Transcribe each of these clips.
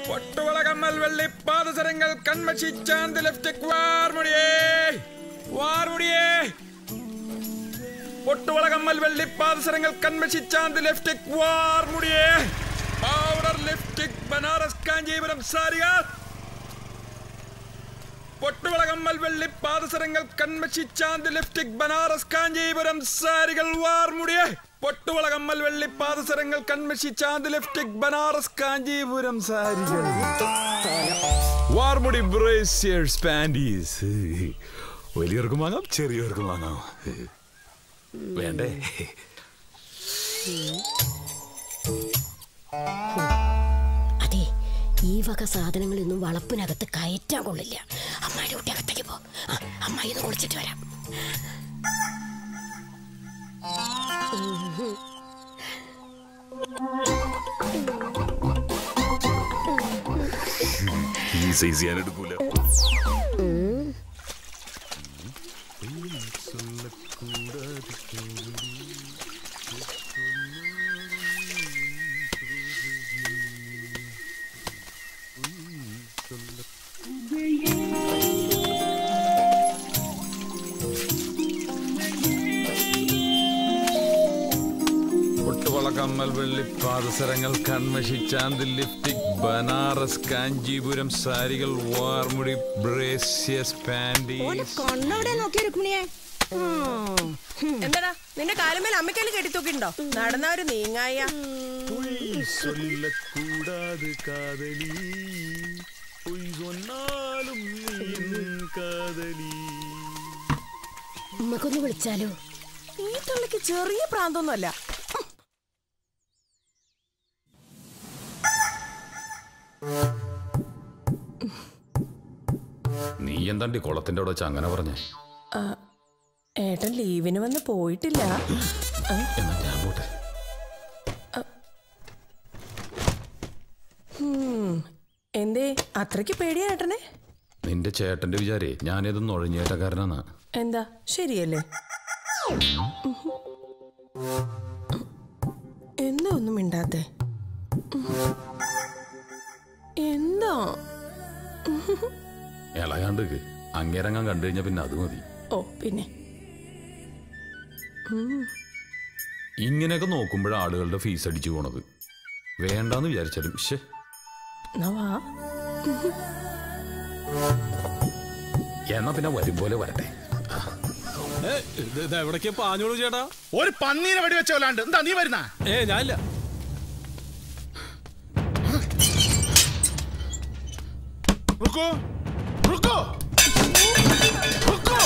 പൊട്ടുവളകമ്മൽ വെള്ളി പാദസരങ്ങൾ കൺമഷി ചാന്ത് ലിപ്സ്റ്റിക് വാർമുടിയേ വാർമുടിയേ പൊട്ടുവളകമ്മൽ വെള്ളി പാദസരങ്ങൾ കൺമഷി ചാന്ത് ലിപ്സ്റ്റിക് വാർമുടിയേ പൗഡർ ലിപ്സ്റ്റിക് ബനാറസ് കാഞ്ചീപുരം സാരികൾ പൊട്ടുവളകമ്മൽ വെള്ളി പാദസരങ്ങൾ കൺമഷി ചാന്ത് ലിപ്സ്റ്റിക് ബനാറസ് കാഞ്ചീപുരം സാരികൾ വാർമുടിയേ പൊട്ടുവളകമ്മൽ വെള്ളി പാദസരങ്ങൾ കൺമഷി ചാന്ത് ലിപ്സ്റ്റിക് ബനാറസ് കാഞ്ചീപുരം സാരികൾ വാർമുടി ബ്രേസിയേഴ്സ് പാൻറ്റീസ് വലിയവർക്കും വാങ്ങാം ചെറിയവർക്കും വാങ്ങാം വേണ്ടേ അതെ ഈ വക സാധനങ്ങളൊന്നും വളപ്പിനകത്ത് കയറ്റാൻ കൊള്ളില്ല. അമ്മായിയുടെ കുട്ടി അകത്തേക്ക് പോ. അമ്മായി ഒന്ന് കുളിച്ചിട്ട് വരാം. ഈ സൈസ് ഞാൻ എടുക്കൂല. പൊട്ടുവളകമ്മൽ വെള്ളി പാദസരങ്ങൾ കൺമഷി ചാന്ത് ലിപ്സ്റ്റിക് ബനാറസ് കാഞ്ചീപുരം സാരികൾ വാർമുടി ബ്രേസിയേഴ്സ് പാൻറ്റീസ്. എന്താടാ നിന്റെ കാലുമേൽ അമ്മയ്ക്കല് കെട്ടിത്തൂക്കിണ്ടോ? നടന്നവര് നീങ്ങായ ഉമ്മക്കൊന്ന് വിളിച്ചാലോ? ഈ തള്ളിക്ക് ചെറിയ പ്രാന്തൊന്നുമല്ല. നീ എന്താണ്ടി കുളത്തിന്റെ അവിടെ വെച്ച് അങ്ങനെ പറഞ്ഞേ? ഏട്ടൻ ലീവിന് വന്ന് പോയിട്ടില്ല. എന്നാ ഞാൻ പോട്ടെ. എന്തേ അത്രയ്ക്ക് പേടിയാ ഏട്ടനെ? നിന്റെ ചേട്ടന്റെ വിചാരേ ഞാനിതൊന്നും ഒഴിഞ്ഞേറ്റക്കാരനാ. എന്താ ശരിയല്ലേ? എന്താ ഒന്നും മിണ്ടാത്തെ? എന്താ ഇളകാണ്ട് അങ്ങേരങ്ങാൻ കണ്ടു കഴിഞ്ഞാ പിന്നെ അത് മതി. ഓ പിന്നെ ഇങ്ങനെയൊക്കെ നോക്കുമ്പോഴാണ് ആളുകളുടെ ഫീസ് അടിച്ചു പോണത്. വേണ്ടാന്ന് വിചാരിച്ചാലും എന്നാ പിന്നെ വരും പോലെ വരട്ടെ. എവിടേക്കാ പാഞ്ഞോളൂ ചേട്ടാ? ഒരു പന്നീനെ വെടി വെച്ചോലാണ്ട് എന്താ നീ വരുന്ന? ഞാനില്ല. റുക്കോ റുക്കോ റുക്കോ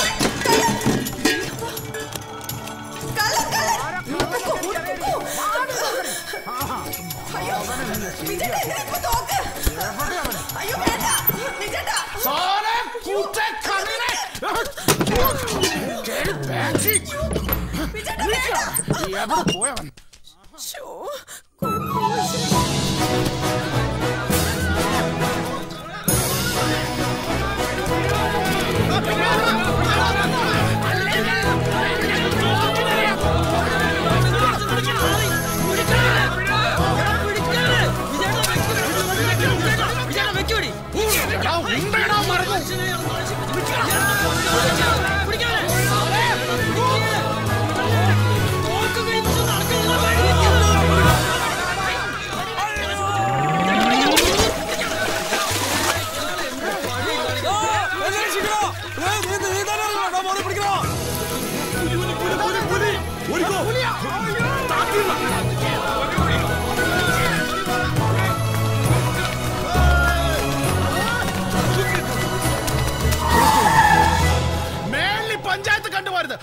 പോയവൻ പഞ്ചായത്ത് കണ്ടുപോരുത്.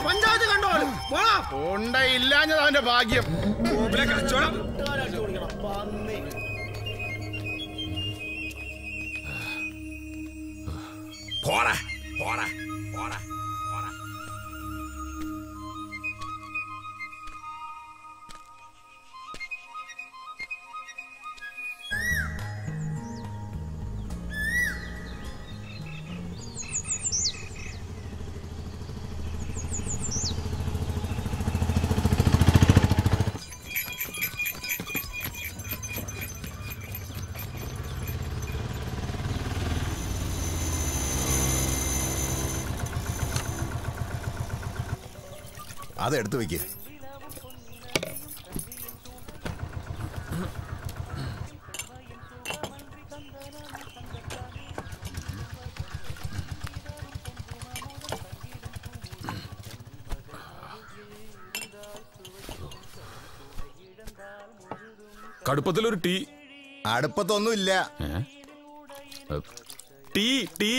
പഞ്ചായത്ത് കണ്ടുപോലും ഇല്ലാഞ്ഞത് അവന്റെ ഭാഗ്യം. പോടാ പോടാ പോടാ. അത് എടുത്തു വെക്ക്. കടുപ്പത്തിലൊരു ടീ. അടുപ്പത്തൊന്നുമില്ല. Tea tea.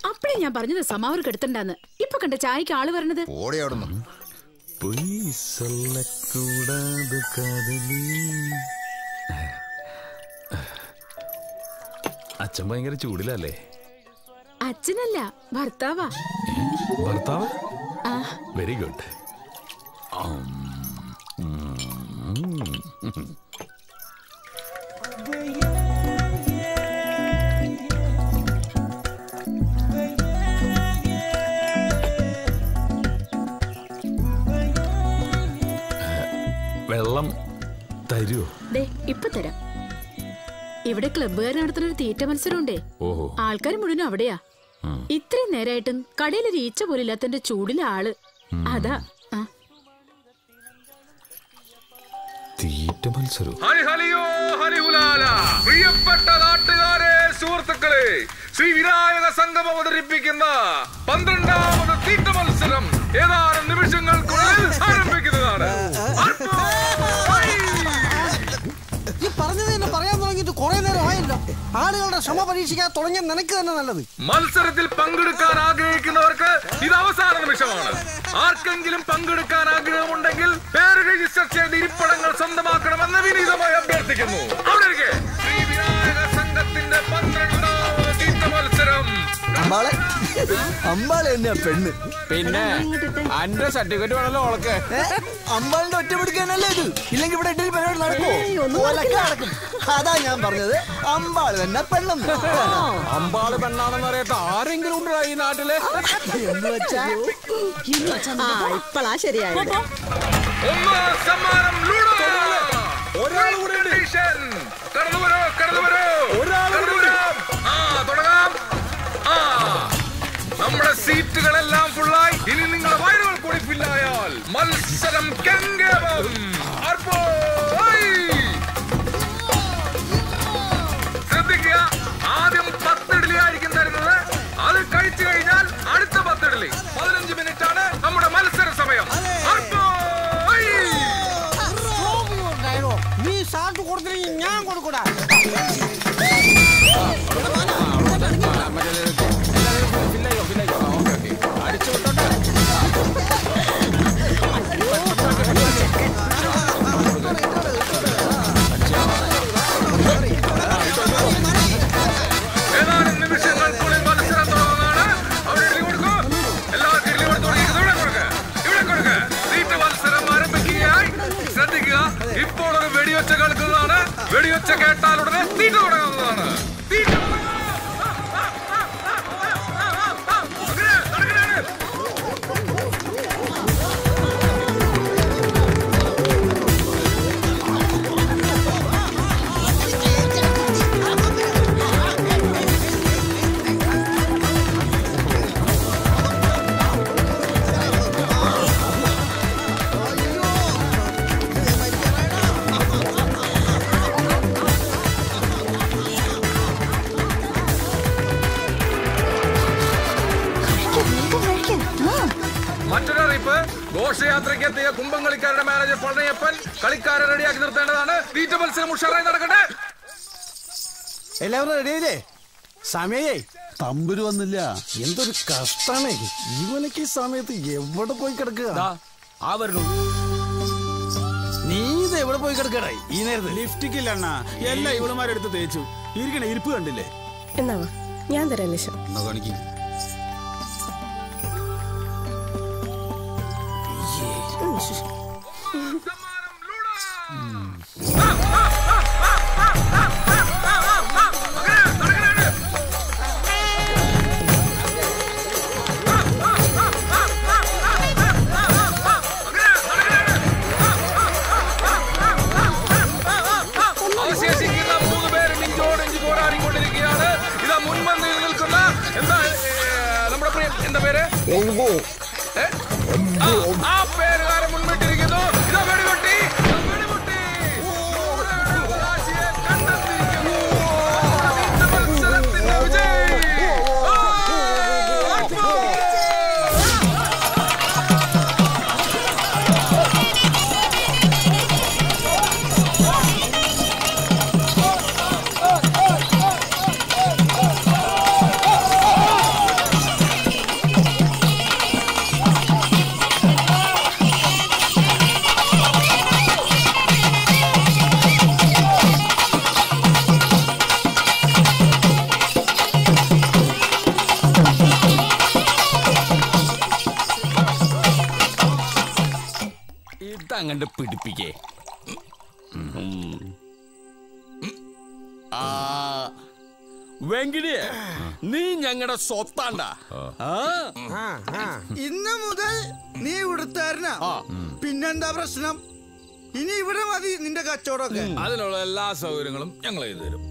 അപ്പഴേ ഞാൻ പറഞ്ഞത് സമാവർ കെടുത്തണ്ടാന്ന്. ഇപ്പൊ കണ്ട ചായക്ക് ആള് വരണത്. ഓടി അവിടുന്ന്. അച്ഛൻ ഭയങ്കര ചൂടിലല്ലേ? അച്ഛനല്ല, ഭർത്താവാ. ഭർത്താവ്? Very good. വെള്ളം തരുമോ? ഇപ്പൊ തരാം. ഇവിടെ ക്ലബ്ബുകാർ നടത്തുന്ന ഒരു തീറ്റ മത്സരമുണ്ടേ. ആൾക്കാർ മുഴുവൻ അവിടെയാ. ഇത്രയും നേരായിട്ടും കടയിലൊരു ഈച്ച പോലില്ലാത്തന്റെ ചൂടിലെ ആള് അതാ. തീറ്റ മത്സരം. പ്രിയപ്പെട്ട നാട്ടുകാരെ, സുഹൃത്തുക്കളെ, ശ്രീ വിനായക സംഘം അവതരിപ്പിക്കുന്ന 12ാമത് തീറ്റ മത്സരം ഏതാനും നിമിഷങ്ങൾക്കുള്ളിൽ ആരംഭിക്കുന്നതാണ്. പറയാൻ തുടങ്ങിയിട്ട് കുറെ നേരം ആയല്ലോ. ആളുകളുടെ ക്ഷമ പരീക്ഷിക്കാൻ തുടങ്ങിയ നിനക്ക് തന്നെ നല്ലത്. മത്സരത്തിൽ പങ്കെടുക്കാൻ ആഗ്രഹിക്കുന്നവർക്ക് ഇത് അവസാന നിമിഷമാണ്. ആർക്കെങ്കിലും പങ്കെടുക്കാൻ ആഗ്രഹമുണ്ടെങ്കിൽ പേര് രജിസ്റ്റർ ചെയ്ത് ഇരിപ്പിടങ്ങൾ സ്വന്തമാക്കണമെന്ന് വിനീതമായി അഭ്യർത്ഥിക്കുന്നു. അവിടെ ശ്രീ വിനായക സംഘത്തിന്റെ 12ാമത് തീറ്റ മത്സരം. അമ്പാളെ തന്നെയാ പെണ്ണ്. പിന്നെ അന്റെ സർട്ടിഫിക്കറ്റ് വേണല്ലോ ഓളക്ക്. അമ്പാളിന്റെ ഒറ്റ പിടിക്കാനല്ലേ ഇത്. ഇല്ലെങ്കിൽ ഇവിടെ ഇടയിൽ പരിപാടി നടക്കും. അതാ ഞാൻ പറഞ്ഞത്, അമ്പാള് തന്നെ പെണ്ണെന്ന്. അമ്പാള് പെണ്ണാണെന്ന് അറിയാത്ത ആരെങ്കിലും ഉണ്ടോ ഈ നാട്ടില്? എന്ന് വെച്ചാ ഇപ്പളാ ശരിയായത്. ഒന്നാം സമ്മാനം ലൂഡോ. ഒരാൾ കൂടെ കടന്നു വരോ. തുടങ്ങാം. നമ്മുടെ സീറ്റുകളെല്ലാം ഫുള്ളായി. ഇനി നിങ്ങളുടെ വയറുകൾ കൂടി ഫില്ലായാൽ മത്സരം കെങ്കേവം. ശ്രദ്ധിക്കുക, ആദ്യം 10 ഇഡ്ഡലി ആയിരിക്കും തരുന്നത്. അത് കഴിച്ചു കഴിഞ്ഞാൽ അടുത്ത 10 ഇഡ്ഡലി. 15 മിനിറ്റ് ആണ് നമ്മുടെ മത്സര സമയം. നീ സാറ്റ് കൊടുത്തില്ലെങ്കിൽ ഞാൻ കൊടുക്കൂടാ. അടിച്ചു വിട്ടോട്ടെ. ഏതാനും നിമിഷങ്ങൾക്കുള്ളിൽ മത്സരം തുടങ്ങുന്നതാണ്. അവിടെ ഇഡ്ഡലി കൊടുക്കൂ. എല്ലാവർക്കും ഇഡ്ഡലി ഇവിടെ കൊടുക്ക്. തീറ്റ മത്സരം ആരംഭിക്കുകയായി. ശ്രദ്ധിക്കുക, ഇപ്പോൾ ഒരു വെടിയൊച്ച കേൾക്കുന്നതാണ്. വെടിയൊച്ച കേട്ടാൽ ഉടനെ തീറ്റ തുടങ്ങുന്നതാണ്. തീറ്റ മറ്റൊരറിയിപ്പ്. ഘോഷയാത്രയ്ക്ക് എത്തിയ കുംഭംകളിക്കാരുടെ മാനേജർ പളനിയപ്പൻ കളിക്കാരെ റെഡിയാക്കി നിർത്തേണ്ടതാണ്. തീറ്റ മത്സരം ഉഷാറായി നടക്കട്ടെ. എല്ലാവരും റെഡിയായില്ലേ? സമയേ തമ്പുരു വന്നില്ല. എന്തൊരു കഷ്ടാണേ. ഇവനക്ക് ഈ സമയത്ത് എവിടെ പോയി കിടക്കുക? നീ ഇത് എവിടെ പോയി കിടക്കടേ ഈ നേരത്ത്? ലിഫ്റ്റിക്കില്ല അണ്ണാ, എല്ലാം ഇവളുമാരെടുത്ത് തേച്ചു. ഇരിക്കണ ഇരിപ്പ് കണ്ടില്ലേ? എന്നാ ഞാൻ തരാം ലിശ. എന്നാ കാണിക്ക്. അവശേഷിക്കുന്ന 3 പേരും ഇഞ്ചോടിഞ്ച് പോരാടിക്കൊണ്ടിരിക്കുകയാണ്. ഇതാ മുൻപന്തിയിൽ നിൽക്കുന്ന എന്താ പേര്? ആ പേരുകാരൻ മുൻപിട്ടിരിക്കുന്നു. ഇതാ വെടിപൊട്ടി. കണ്ടെത്തിയിരിക്കുന്നു. മത്സരത്തിന്റെ വിജയി. ഇതങ്ങണ്ട് പിടിപ്പിക്കേ. വെങ്കിടിയെ, നീ ഞങ്ങളുടെ സ്വത്താണ്ട. ഇന്ന് മുതൽ നീ ഇവിടുത്താരനാ. പിന്നെന്താ പ്രശ്നം? ഇനി ഇവിടെ മതി നിന്റെ കച്ചവടമൊക്കെ. അതിനുള്ള എല്ലാ സൗകര്യങ്ങളും ഞങ്ങൾ ചെയ്തു തരും.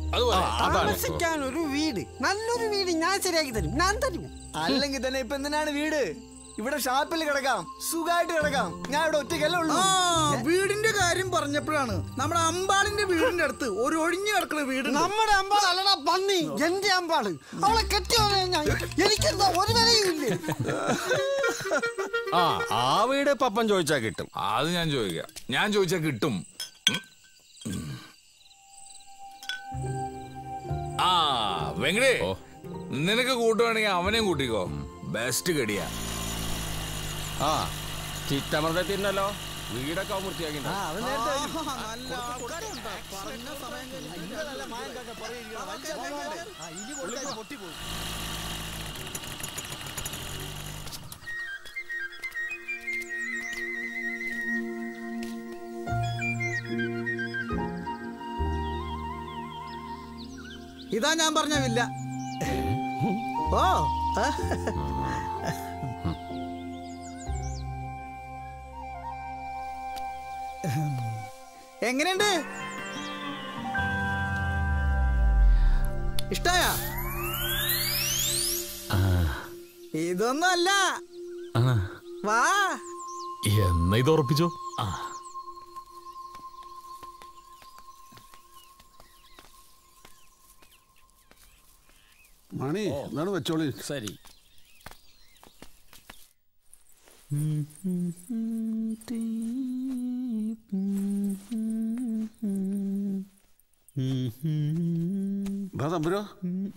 താമസിക്കാൻ ഒരു വീട്, നല്ലൊരു വീട് ഞാൻ ശരിയാക്കി തരും. ഞാൻ തരും. അല്ലെങ്കിൽ തന്നെ ഇപ്പൊ എന്തിനാണ് വീട്? ഇവിടെ ഷാപ്പിൽ കിടക്കാം, സുഖമായിട്ട് കിടക്കാം. ഞാൻ ഇവിടെ ഒറ്റയ്ക്കല്ലേ ഉള്ളൂ. വീടിന്റെ കാര്യം പറഞ്ഞപ്പോഴാണ് നമ്മുടെ അമ്പാളിന്റെ വീടിന്റെ അടുത്ത് ഒരു ഒഴിഞ്ഞു കിടക്കുന്ന വീട്. നമ്മുടെ അമ്പാൾ അല്ലടാ പന്നി, എന്റെ അമ്പാള്. അവളെ കെട്ടിയോ എനിക്കെന്താ ഒരു വിലയുമില്ലേ? ആ വീട് പപ്പൻ ചോദിച്ചാ കിട്ടും. അത് ഞാൻ ചോദിക്കാം. ഞാൻ ചോദിച്ചാ കിട്ടും. ആ വെങ്കടേ, നിനക്ക് കൂട്ടുവാണെങ്കിൽ അവനെയും കൂട്ടിക്കോ. ബെസ്റ്റ് കടിയാ. ചിറ്റമൃതത്തിന്നല്ലോ വീടൊക്കെ വൃത്തിയാക്കി. ഇതാ ഞാൻ പറഞ്ഞ വില്ല. ഓ എങ്ങനെയുണ്ട്? ഇഷ്ടായ? ഇതൊന്നും അല്ല. വാ. എന്നാ ഇത് ഉറപ്പിച്ചോ? മണി എന്നാണ് വെച്ചോളി. ശരി. തമ്പുരോ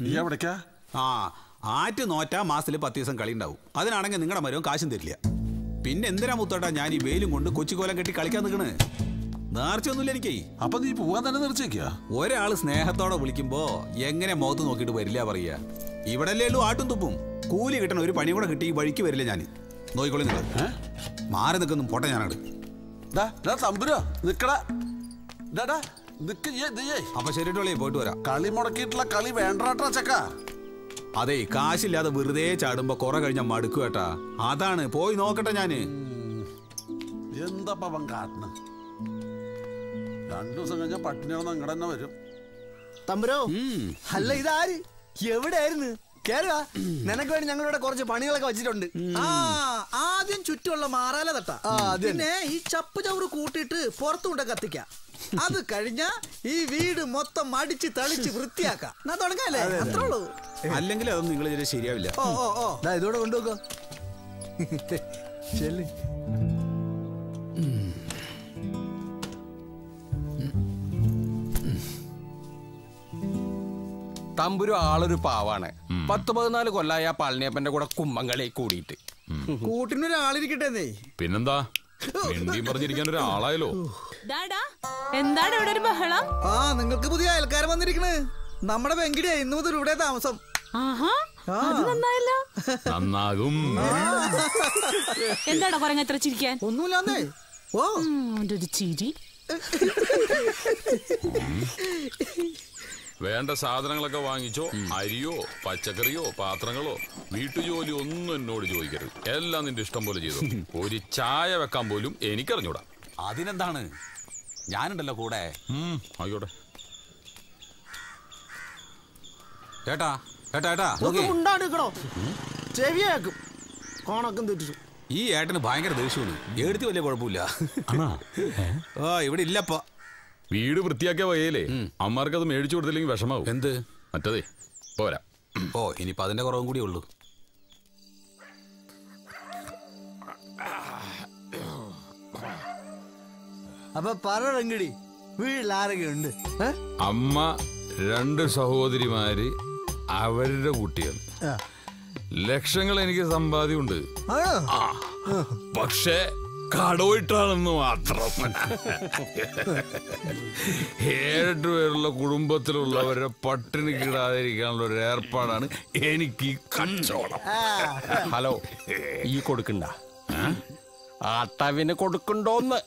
ഈ എവിടേക്കാ? ആറ്റ് നോറ്റാ മാസത്തില് 10 ദിവസം കളി ഉണ്ടാവും. അതിനാണെങ്കിൽ നിങ്ങളുടെ മരവും കാശും തരില്ല. പിന്നെ എന്തിനാ മുത്തോട്ടാ ഞാൻ ഈ വെയിലും കൊണ്ട് കൊച്ചിക്കോലം കെട്ടി കളിക്കാൻ നിൽക്കണ്? നേർച്ചയൊന്നുമില്ല എനിക്ക്. അപ്പൊ നീ പോവാൻ തന്നെ നിർച്ചേക്കാ? ഒരാള് സ്നേഹത്തോടെ വിളിക്കുമ്പോ എങ്ങനെ മുഖത്ത് നോക്കിയിട്ട് വരില്ല പറയാ? ഇവിടെല്ലേ ഉള്ളൂ ആട്ടും തുപ്പും. കൂലി കിട്ടണ ഒരു പണി കൂടെ കിട്ടി ഈ വഴിക്ക് വരില്ല ഞാൻ. നോക്കിക്കോളി നിങ്ങൾ. മാറി നിൽക്കുന്നു പോട്ടെ ഞാനട്. തമ്പുരോ നിക്കടാ. അപ്പൊ ശരിട്ടോളി പോയിട്ട് വരാം. കളി മുടക്കിയിട്ടുള്ള കളി വേണ്ടാ ചക്ക. അതെ, കാശില്ലാതെ വെറുതെ ചാടുമ്പോ കുറെ കഴിഞ്ഞ മടുക്കു കേട്ടാ. അതാണ് പോയി നോക്കട്ടെ ഞാന്. എന്താ പവൻ കാട്ടണ്? 2 ദിവസം കഴിഞ്ഞാൽ പട്ടിണിയാണെന്ന് അങ്ങടെ തന്നെ വരും. തമ്പുരോ അല്ല ഇതാര്? എവിടെയായിരുന്നു? കേറുക. നിനക്ക് വേണ്ടി ഞങ്ങളിവിടെ കുറച്ച് പണികളൊക്കെ വെച്ചിട്ടുണ്ട്. ആദ്യം ചുറ്റുമുള്ള മാറാല തട്ട, പിന്നെ ഈ ചപ്പ് ചവറ് കൂട്ടിയിട്ട് പുറത്തുകൊണ്ട് കത്തിക്കാം. അത് കഴിഞ്ഞ ഈ വീട് മൊത്തം അടിച്ച് തളിച്ച് വൃത്തിയാക്കാം. ഞാൻ തുടങ്ങാല്ലേ? അത്രേ ഉള്ളൂ. അല്ലെങ്കിൽ അതൊന്നും നിങ്ങൾ ഇതിൽ ശരിയാവില്ല. ഇതോടെ കൊണ്ടുപോക്കോ. ചെല്ല്. തമ്പുരു ആളൊരു പാവാണ്. 10-14 കൊല്ലായ പളനിയപ്പന്റെ കൂടെ കുമ്മങ്ങളെ കൂടിയിട്ട്. കൂട്ടിനൊരാളിരിക്കട്ടെ. പിന്നെന്താ, പറഞ്ഞിരിക്കാൻ ഒരാളായല്ലോ. എന്താണ് ഇവിടെ ഒരു ബഹളം? നിങ്ങൾക്ക് പുതിയ അയൽക്കാരൻ വന്നിരിക്കണ്. നമ്മുടെ വെങ്കിടിയാ ഇന്നു മുതൽ ഇവിടെ താമസം. നന്നാകും. എന്താടാ കുറങ്ങ എത്ര ചിരിക്കാൻ? ഒന്നുമില്ലാന്നേ. ഓ ഒരു ചിരി. വേണ്ട സാധനങ്ങളൊക്കെ വാങ്ങിച്ചോ. അരിയോ പച്ചക്കറിയോ പാത്രങ്ങളോ വീട്ടുജോലി ഒന്നും എന്നോട് ചോദിക്കരുത്. എല്ലാം നിന്റെ ഇഷ്ടം പോലെ ചെയ്തു. ഒരു ചായ വെക്കാൻ പോലും എനിക്കറിഞ്ഞൂടാ. അതിനെന്താണ്, ഞാനുണ്ടല്ലോ കൂടെ. ആയിക്കോട്ടെ. ഉണ്ടാടിക്കണോ? ചെവിയാക്കും. കണക്കം തെറ്റിച്ചു. ഈ ഏട്ടന് ഭയങ്കര ദേഷ്യമാണ്. എടുത്ത് വലിയ കുഴപ്പമില്ല. ഓ ഇവിടെ ഇല്ലപ്പ. വീട് വൃത്തിയാക്കിയ വയ്യല്ലേ അമ്മമാർക്ക് അത് മേടിച്ചു കൊടുത്തില്ലെങ്കിൽ വിഷമാവും. എന്ത് മറ്റതേ പോരാ. ഓ ഇനിയിപ്പോ അതിന്റെ കുറവും കൂടി ഉള്ളൂ. അപ്പൊ പറങ്ങടി വീട്ടിൽ ആരൊക്കെ ഉണ്ട്? അമ്മ, 2 സഹോദരിമാര്, അവരുടെ കുട്ടികൾ. ലക്ഷങ്ങൾ എനിക്ക് സമ്പാദ്യമുണ്ട്. പക്ഷേ കടവിട്ടാണെന്ന് മാത്രം. 7 പേരുള്ള കുടുംബത്തിലുള്ളവരെ പട്ടിണി കിടാതിരിക്കാനുള്ള ഒരു ഏർപ്പാടാണ് എനിക്ക് ഈ കച്ചവടം. ഹലോ, ഈ കൊടുക്കണ്ട ആട്ടവിന് കൊടുക്കണ്ടോന്ന്.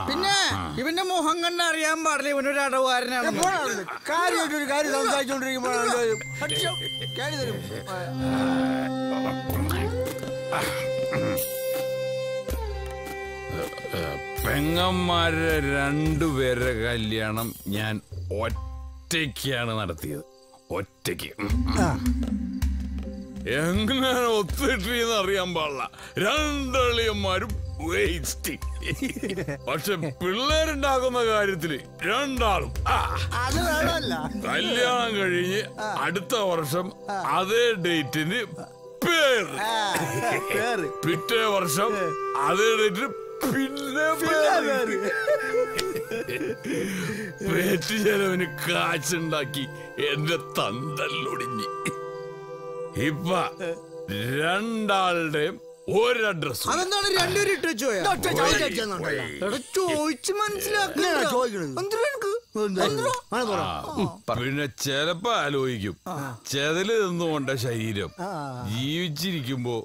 പിന്നെ ഇവന്റെ മുഖം കണ്ട അറിയാൻ പാടില്ല ഇവനൊരു അടവുകാരനാണ്. കാര്യമായിട്ടൊരു കാര്യം സംസാരിച്ചോണ്ടിരിക്കുമ്പോഴാണ് പെങ്ങന്മാരുടെ 2 പേരുടെ കല്യാണം ഞാൻ ഒറ്റയ്ക്കാണ് നടത്തിയത്. ഒറ്റയ്ക്ക്. എങ്ങനെ ഒത്തിട്ടെന്ന് അറിയാൻ പാടില്ല. 2 അളിയന്മാരും വേസ്റ്റ്. പക്ഷെ പിള്ളേരുണ്ടാക്കുന്ന കാര്യത്തില് 2 ആളും കല്യാണം കഴിഞ്ഞ് അടുത്ത വർഷം അതേ ഡേറ്റിന് പേര്, പിറ്റേ വർഷം അതേ ഡേറ്റിന് പിന്നെ പേറ്റ് ചെലവിന് കാശുണ്ടാക്കി എന്റെ തന്തല്ലൊടിഞ്ഞ്. ഇപ്പ 2 ആളുടെയും ഒരു അഡ്രസ്. അതെന്താണ് 2 പേര് ഇട്ട് വെച്ചോയാ? ചോദിച്ച് പിന്നെ ചെലപ്പോ ആലോചിക്കും, ചെതല് നിന്നുകൊണ്ട ശരീരം ജീവിച്ചിരിക്കുമ്പോ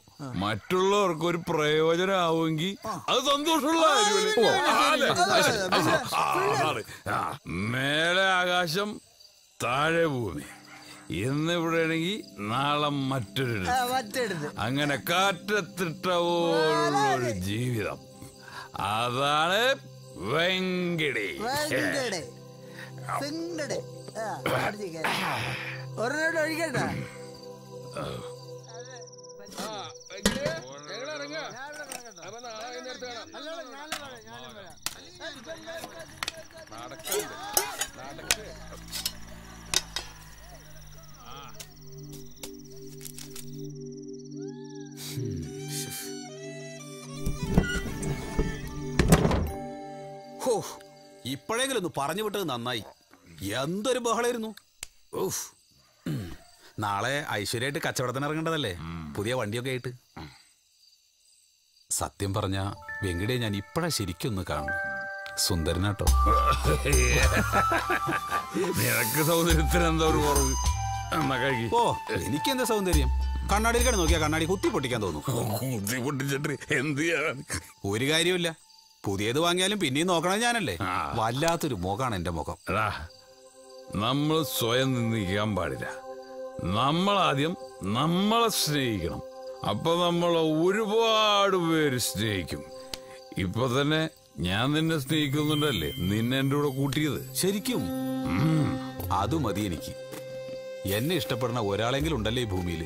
മറ്റുള്ളവർക്ക് ഒരു പ്രയോജനമാവുമെങ്കിൽ അത് സന്തോഷമുള്ള കാര്യമല്ലേ. മേലെ ആകാശം, താഴെ ഭൂമി. ഇന്നിവിടെ ആണെങ്കിൽ നാളെ മറ്റൊരു. അങ്ങനെ കാറ്റത്തിട്ട പോലുള്ളൊരു ജീവിതം. അതാണ് വെങ്കടി. ഒഴിക്കട്ടെ. ഇപ്പോഴെങ്കിലും ഒന്ന് പറഞ്ഞു വിട്ടത് നന്നായി. എന്തൊരു ബഹളായിരുന്നു. നാളെ ഐശ്വര്യമായിട്ട് കച്ചവടത്തിന് ഇറങ്ങേണ്ടതല്ലേ, പുതിയ വണ്ടിയൊക്കെ ആയിട്ട്. സത്യം പറഞ്ഞ വെങ്കിടയെ ഞാൻ ഇപ്പഴാ ശരിക്കൊന്ന് കാണുന്നു. സുന്ദരനാട്ടോ. നിനക്ക് സൗന്ദര്യത്തിന് എന്താ ഒരു കുറവ്? ഓ എനിക്കെന്താ സൗന്ദര്യം? കണ്ണാടിയിൽ നോക്കിയാ കണ്ണാടി കുത്തി പൊട്ടിക്കാൻ തോന്നും. കുത്തി പൊട്ടിച്ചിട്ട് എന്ത് ചെയ്യാൻ? ഒരു കാര്യമില്ല, പുതിയത് വാങ്ങിയാലും പിന്നെയും നോക്കണത് ഞാനല്ലേ. വല്ലാത്തൊരു മുഖമാണ് എന്റെ മുഖം. നമ്മൾ സ്വയം നിന്ദിക്കാൻ പാടില്ല. നമ്മളാദ്യം നമ്മളെ സ്നേഹിക്കണം. അപ്പൊ നമ്മളെ ഒരുപാട് പേര് സ്നേഹിക്കും. ഇപ്പൊ തന്നെ ഞാൻ നിന്നെ സ്നേഹിക്കുന്നുണ്ടല്ലേ, നിന്നെ എന്റെ കൂടെ കൂട്ടിയത്. ശരിക്കും അത് മതി എനിക്ക്. എന്നെ ഇഷ്ടപ്പെടുന്ന ഒരാളെങ്കിലും ഉണ്ടല്ലേ ഈ ഭൂമിയിൽ.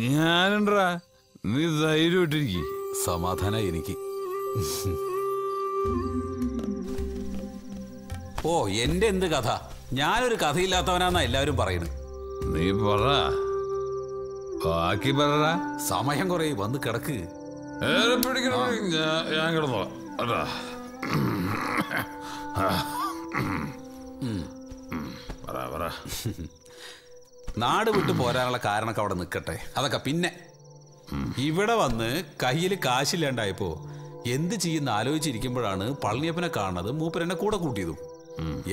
ഞാനുണ്ടാ, നീ ധൈര്യമായിട്ടിരിക്കും. സമാധാന എനിക്ക്. ഓ എന്റെ എന്ത് കഥ? ഞാനൊരു കഥയില്ലാത്തവനാന്നാ എല്ലാവരും പറയുന്നത്. നീ പറ, ബാക്കി പറ. സമയം കുറെ വന്ന് കിടക്ക്. ഞാൻ കിടന്നോളാം. നാട് വിട്ടു പോരാനുള്ള കാരണമൊക്കെ അവിടെ നിൽക്കട്ടെ, അതൊക്കെ പിന്നെ. ഇവിടെ വന്ന് കയ്യിൽ കാശില്ലാണ്ടായപ്പോ എന്ത് ചെയ്യുന്ന ആലോചിച്ചിരിക്കുമ്പോഴാണ് പളനിയപ്പനെ കാണുന്നത്. മൂപ്പരെന്നെ കൂടെ കൂട്ടിയതും.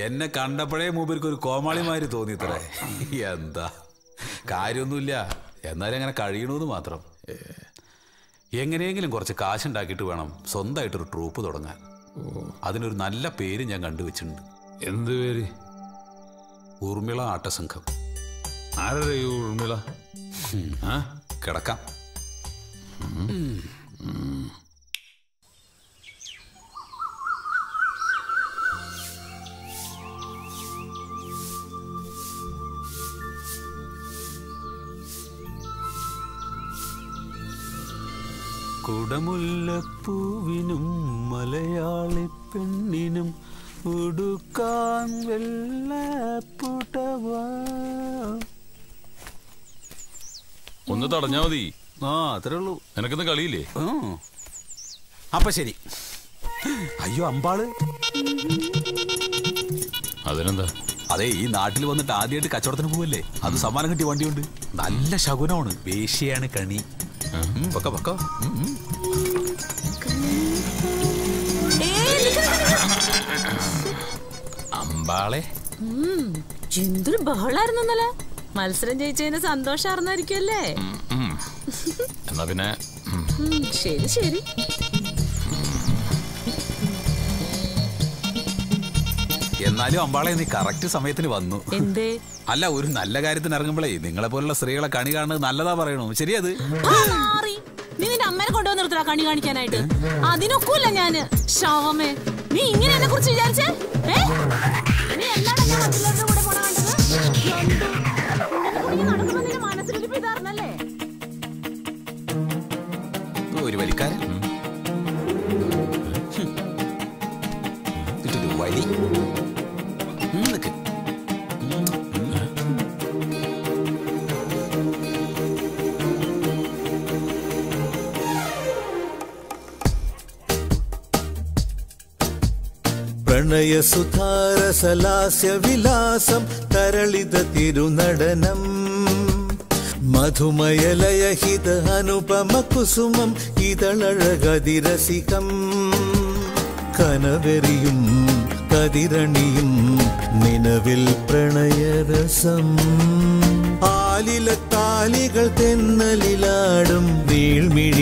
എന്നെ കണ്ടപ്പോഴേ മൂപ്പർക്ക് ഒരു കോമാളിമാര് തോന്നിത്രേ. എന്താ കാര്യമൊന്നുമില്ല, എന്നാലും അങ്ങനെ കഴിയണമെന്ന് മാത്രം. എങ്ങനെയെങ്കിലും കുറച്ച് കാശുണ്ടാക്കിയിട്ട് വേണം സ്വന്തമായിട്ടൊരു ട്രൂപ്പ് തുടങ്ങാൻ. അതിനൊരു നല്ല പേര് ഞാൻ കണ്ടുവച്ചിട്ടുണ്ട്. എന്ത് പേര്? ഊർമിള ആട്ടസംഘം. ആരുടെ ഊർമിള? കിടക്കാം. കുടമുല്ലപ്പൂവിനും മലയാളി പെണ്ണിനും ഉടുക്കാൻ വെള്ളപ്പുടവാ. ഒന്ന് തടഞ്ഞാ മതി. ആ അത്രേ ഉള്ളൂ. നിനക്കൊന്നും കളിയില്ലേ? അപ്പൊ ശരി. അയ്യോ അമ്പാള്. അതിനെന്താ? അതെ, ഈ നാട്ടിൽ വന്നിട്ട് ആദ്യമായിട്ട് കച്ചവടത്തിന് പോവല്ലേ, അത് സമ്മാനം കിട്ടിയ വണ്ടിയുണ്ട്. നല്ല ശകുനമാണ്. വേശ്യയാണ് കണി. പക്ക പക്ക. അമ്പാളെ എന്തൊരു ബഹളായിരുന്നു ഇന്നലെ. മത്സരം ജയിച്ചതിന് സന്തോഷാർന്നായിരിക്കുമല്ലേ? എന്നാ പിന്നെ ശരി ശരി. എന്നാലും അമ്പാളെ നീ കറക്റ്റ് സമയത്തിന് വന്നു. എന്തേ? അല്ല, ഒരു നല്ല കാര്യത്തിന് ഇറങ്ങുമ്പോഴേ നിങ്ങളെ പോലുള്ള സ്ത്രീകളെ കണി കാണുന്നത് നല്ലതാ പറയണു. ശരിയത്? നീ നിന്റെ അമ്മനെ കൊണ്ടുവന്ന് നിർത്തല കണി കാണിക്കാനായിട്ട്. അതിനൊക്കൂല്ല ഞാന്. ശാമേ, നീ ഇങ്ങനെ എന്നെ കുറിച്ച് വിചാരിച്ചേ? നീ എന്താണ് ഞാൻ മറ്റുള്ളവരുടെ കൂടെ പോണ കണ്ടത്? നടക്കുമ്പോ നിന്റെ മനസ്സിലിരിപ്പ് ഇതാർന്നല്ലേ? ഒരു വലിക്കാരൻ വലി നിക്ക്. പ്രണയസുധാരസലാസ്യ വിലാസം തരളിത തിരുനടനം മധുമയലയഹിത അനുപമ കുസുമം ഇതളഴകതിരസികം കനവെറിയും കതിരണിയും നിലവിൽ പ്രണയരസം ആലിലത്താലികൾ തെന്നലിലാടും നീൾമിഴിയിളകുമ്പോൾ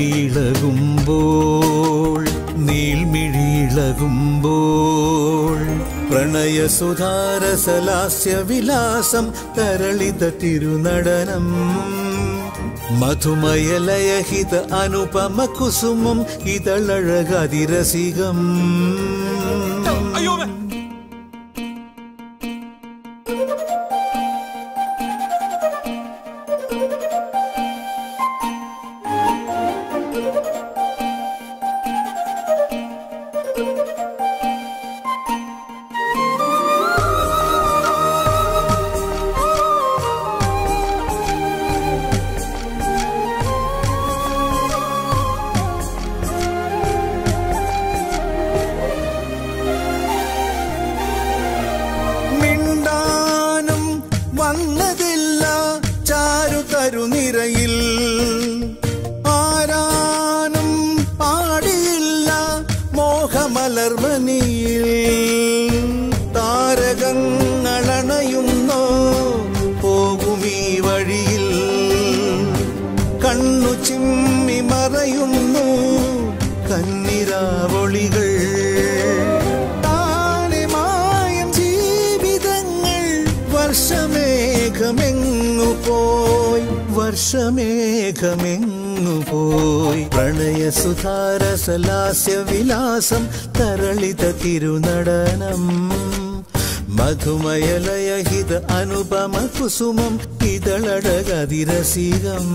പ്രണയസുധാരസലാസ്യ വിലാസം തരളിത തിരുനടനം മധുമയലയഹിത അനുപമ കുസുമം ഇതളഴകതിരസികം. നിരയിൽ ആരാനും പാടിയില്ല മോഹമലർമണിയിൽ താരകങ്ങളണയുന്നോ പോകുമീ വഴിയിൽ കണ്ണു ചിമ്മി മറയുന്നു കന്നിരാവൊളികൾ താനെ മായം ജീവിതങ്ങൾ വർഷമേഘമെങ്ങു പോയി പ്രണയസുധാരസലാസ്യ വിലാസം തരളിത തിരുനടനം മധുമയലയഹിത അനുപമ കുസുമം ഇതളടകതിരസികം.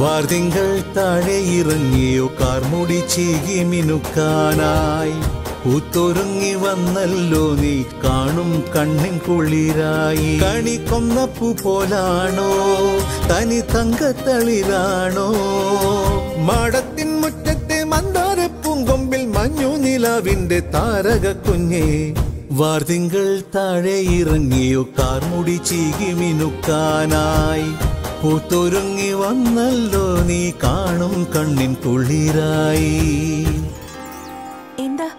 വാർതിങ്കൾ താഴെ ഇറങ്ങിയോ കാർമുടി ചീകി മിനുക്കാനായി പൂത്തൊരുങ്ങി വന്നല്ലോ നീ കാണും കണ്ണിൻ കുളിരായി കണിക്കൊന്നപ്പൂ പോലാണോ തനി തങ്കത്തളിരാണോ മാടത്തിൻ മുറ്റത്തെ മന്ദാരപ്പൂങ്കൊമ്പിൽ മഞ്ഞു നിലാവിന്റെ താരക കുഞ്ഞേ വാർതിങ്കൾ താഴെ ഇറങ്ങിയോ കാർമുടി ചീകി മിനുക്കാനായി പൂത്തൊരുങ്ങി വന്നല്ലോ നീ കാണും കണ്ണിൻ കുളിരായി. എന്താ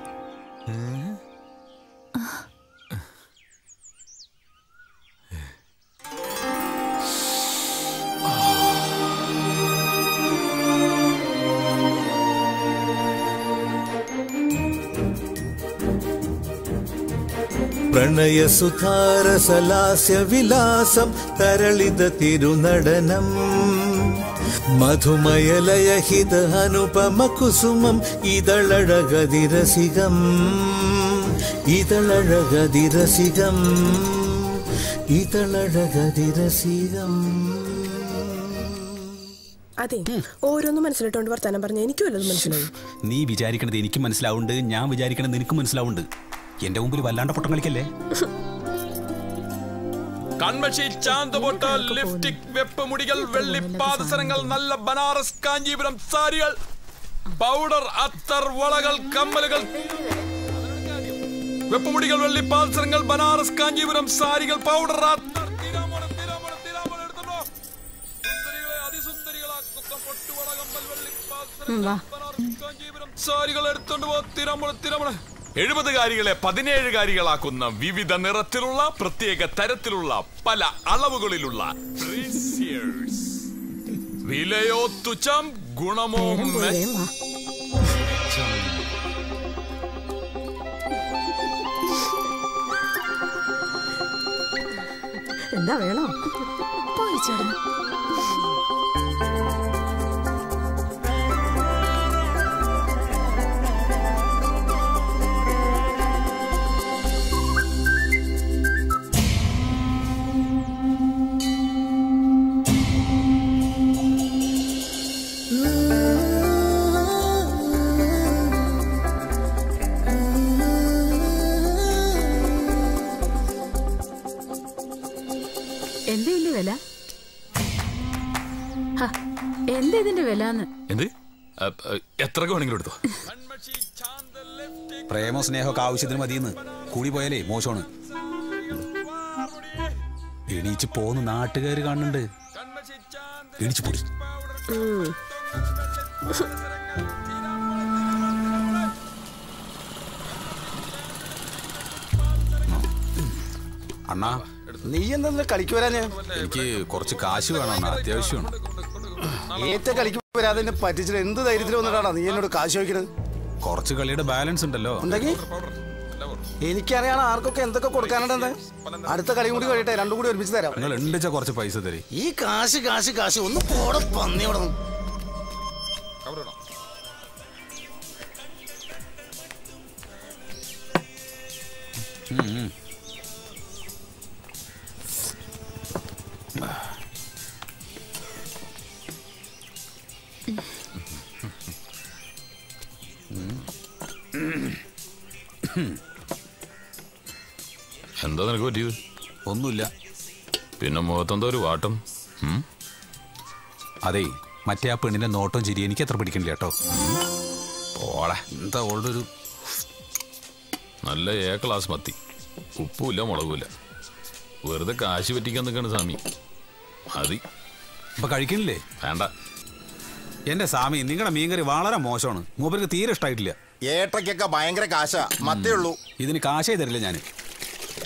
പ്രണയസുധാരസലാസ്യ വിലാസം തരളിത തിരുനടനം മധുമയലയഹിത അനുപമ കുസുമം ഇതളഴകതിരസികം ഇതളഴകതിരസികം ഇതളഴകതിരസികം. അതെ, ഓരോന്നും മനസ്സിലിട്ടോണ്ട് വർത്താനം പറഞ്ഞ എനിക്കും വല്ലതും മനസ്സിലാവും. നീ വിചാരിക്കണത് എനിക്കും മനസ്സിലാവുണ്ട്, ഞാൻ വിചാരിക്കണത് നിനക്കും മനസ്സിലാവുണ്ട്. എന്റെ മുമ്പിൽ വല്ലാണ്ട് പൊട്ടം കളിക്കല്ലേ. കൺമഷി, ചാന്തുപൊട്ട്, ലിപ്സ്റ്റിക്, വെപ്പുമുടികൾ, വെള്ളി പാദസരങ്ങൾ, നല്ല ബനാറസ് കാഞ്ചീപുരം സാരികൾ, പൗഡർ, അത്തർ, വളകൾ, കമ്മലുകൾ. വെപ്പുമുടികൾ, വെള്ളി പാദസരങ്ങൾ, ബനാറസ് കാഞ്ചീപുരം സാരികൾ, പൗഡർ, അത്തർ. സാരികൾ എടുത്തോണ്ട് പോ. 70 കാരികളെ 17 കാരികളാക്കുന്ന വിവിധ നിറത്തിലുള്ള പ്രത്യേക തരത്തിലുള്ള പല അളവുകളിലുള്ള വിലയോ തുച്ഛം, ഗുണമോ എന്താ വേണോ? പോയി ചേട്ടൻ. എന്താ ഇതിന്റെ വില? എന്താ ഇതിന്റെ വിലന്ന്? എന്ത്? എത്ര വേണമെങ്കിലും എടുത്തോ. പ്രേമോ സ്നേഹമൊക്കെ ആവശ്യത്തിന് മതിയെന്ന് കൂടി പോയാലേ മോശമാണ്. എണീച്ച് പോന്ന് നാട്ടുകാർ കാണുന്നുണ്ട്. എണീച്ച് പോടി. അണ്ണാ, നീ എന്താ കളിക്ക് വരാന്? എനിക്ക് കുറച്ച് കാശ് വേണം, അത്യാവശ്യമാണ്. ഏറ്റവും കളിക്ക് വരാതെ പറ്റിച്ചിട്ട് എന്ത് ധൈര്യത്തിൽ വന്നിട്ടാണ് നീ എന്നോട് കാശ് ചോദിക്കുന്നത്? കുറച്ച് കളിയുടെ ബാലൻസ് ഉണ്ടല്ലോ. ഉണ്ടെങ്കിൽ എനിക്കറിയാം ആർക്കൊക്കെ എന്തൊക്കെ കൊടുക്കാനുണ്ടെന്ന്. അടുത്ത കളി കൂടി കഴിയട്ടെ, രണ്ടും കൂടി ഒരുമിച്ച് തരാം. നിങ്ങൾ ഉണ്ടിച്ച കുറച്ച് പൈസ തരും. ഈ കാശ് കാശ് കാശ് ഒന്ന് പോടെ പന്നിയോടെ. എന്താ നിനക്ക് പറ്റിയത്? ഒന്നുമില്ല. പിന്നെ മുഖത്തെന്താ ഒരു വാട്ടം? അതെ, മറ്റേ ആ പെണ്ണിന്റെ നോട്ടം ചിരി എനിക്ക് അത്ര പിടിക്കണില്ല കേട്ടോ. ഓളെ എന്താ ഓളുടെ ഒരു നല്ല ക്ലാസ് മത്തി, ഉപ്പുമില്ല മുളകുമില്ല. വെറുതെ കാശ് പറ്റിക്കാൻ നിൽക്കണ സ്വാമി. മതി. ഇപ്പൊ കഴിക്കണില്ലേ? വേണ്ട. എന്റെ സ്വാമി, നിങ്ങളുടെ മീൻകറി വളരെ മോശമാണ്. മൂപ്പർക്ക് തീരെ ഇഷ്ടമായിട്ടില്ല. ഏട്ടയ്ക്കൊക്കെ ഭയങ്കര കാശാ, മത്തേ ഉള്ളൂ. ഇതിന് കാശേ തരില്ല ഞാൻ.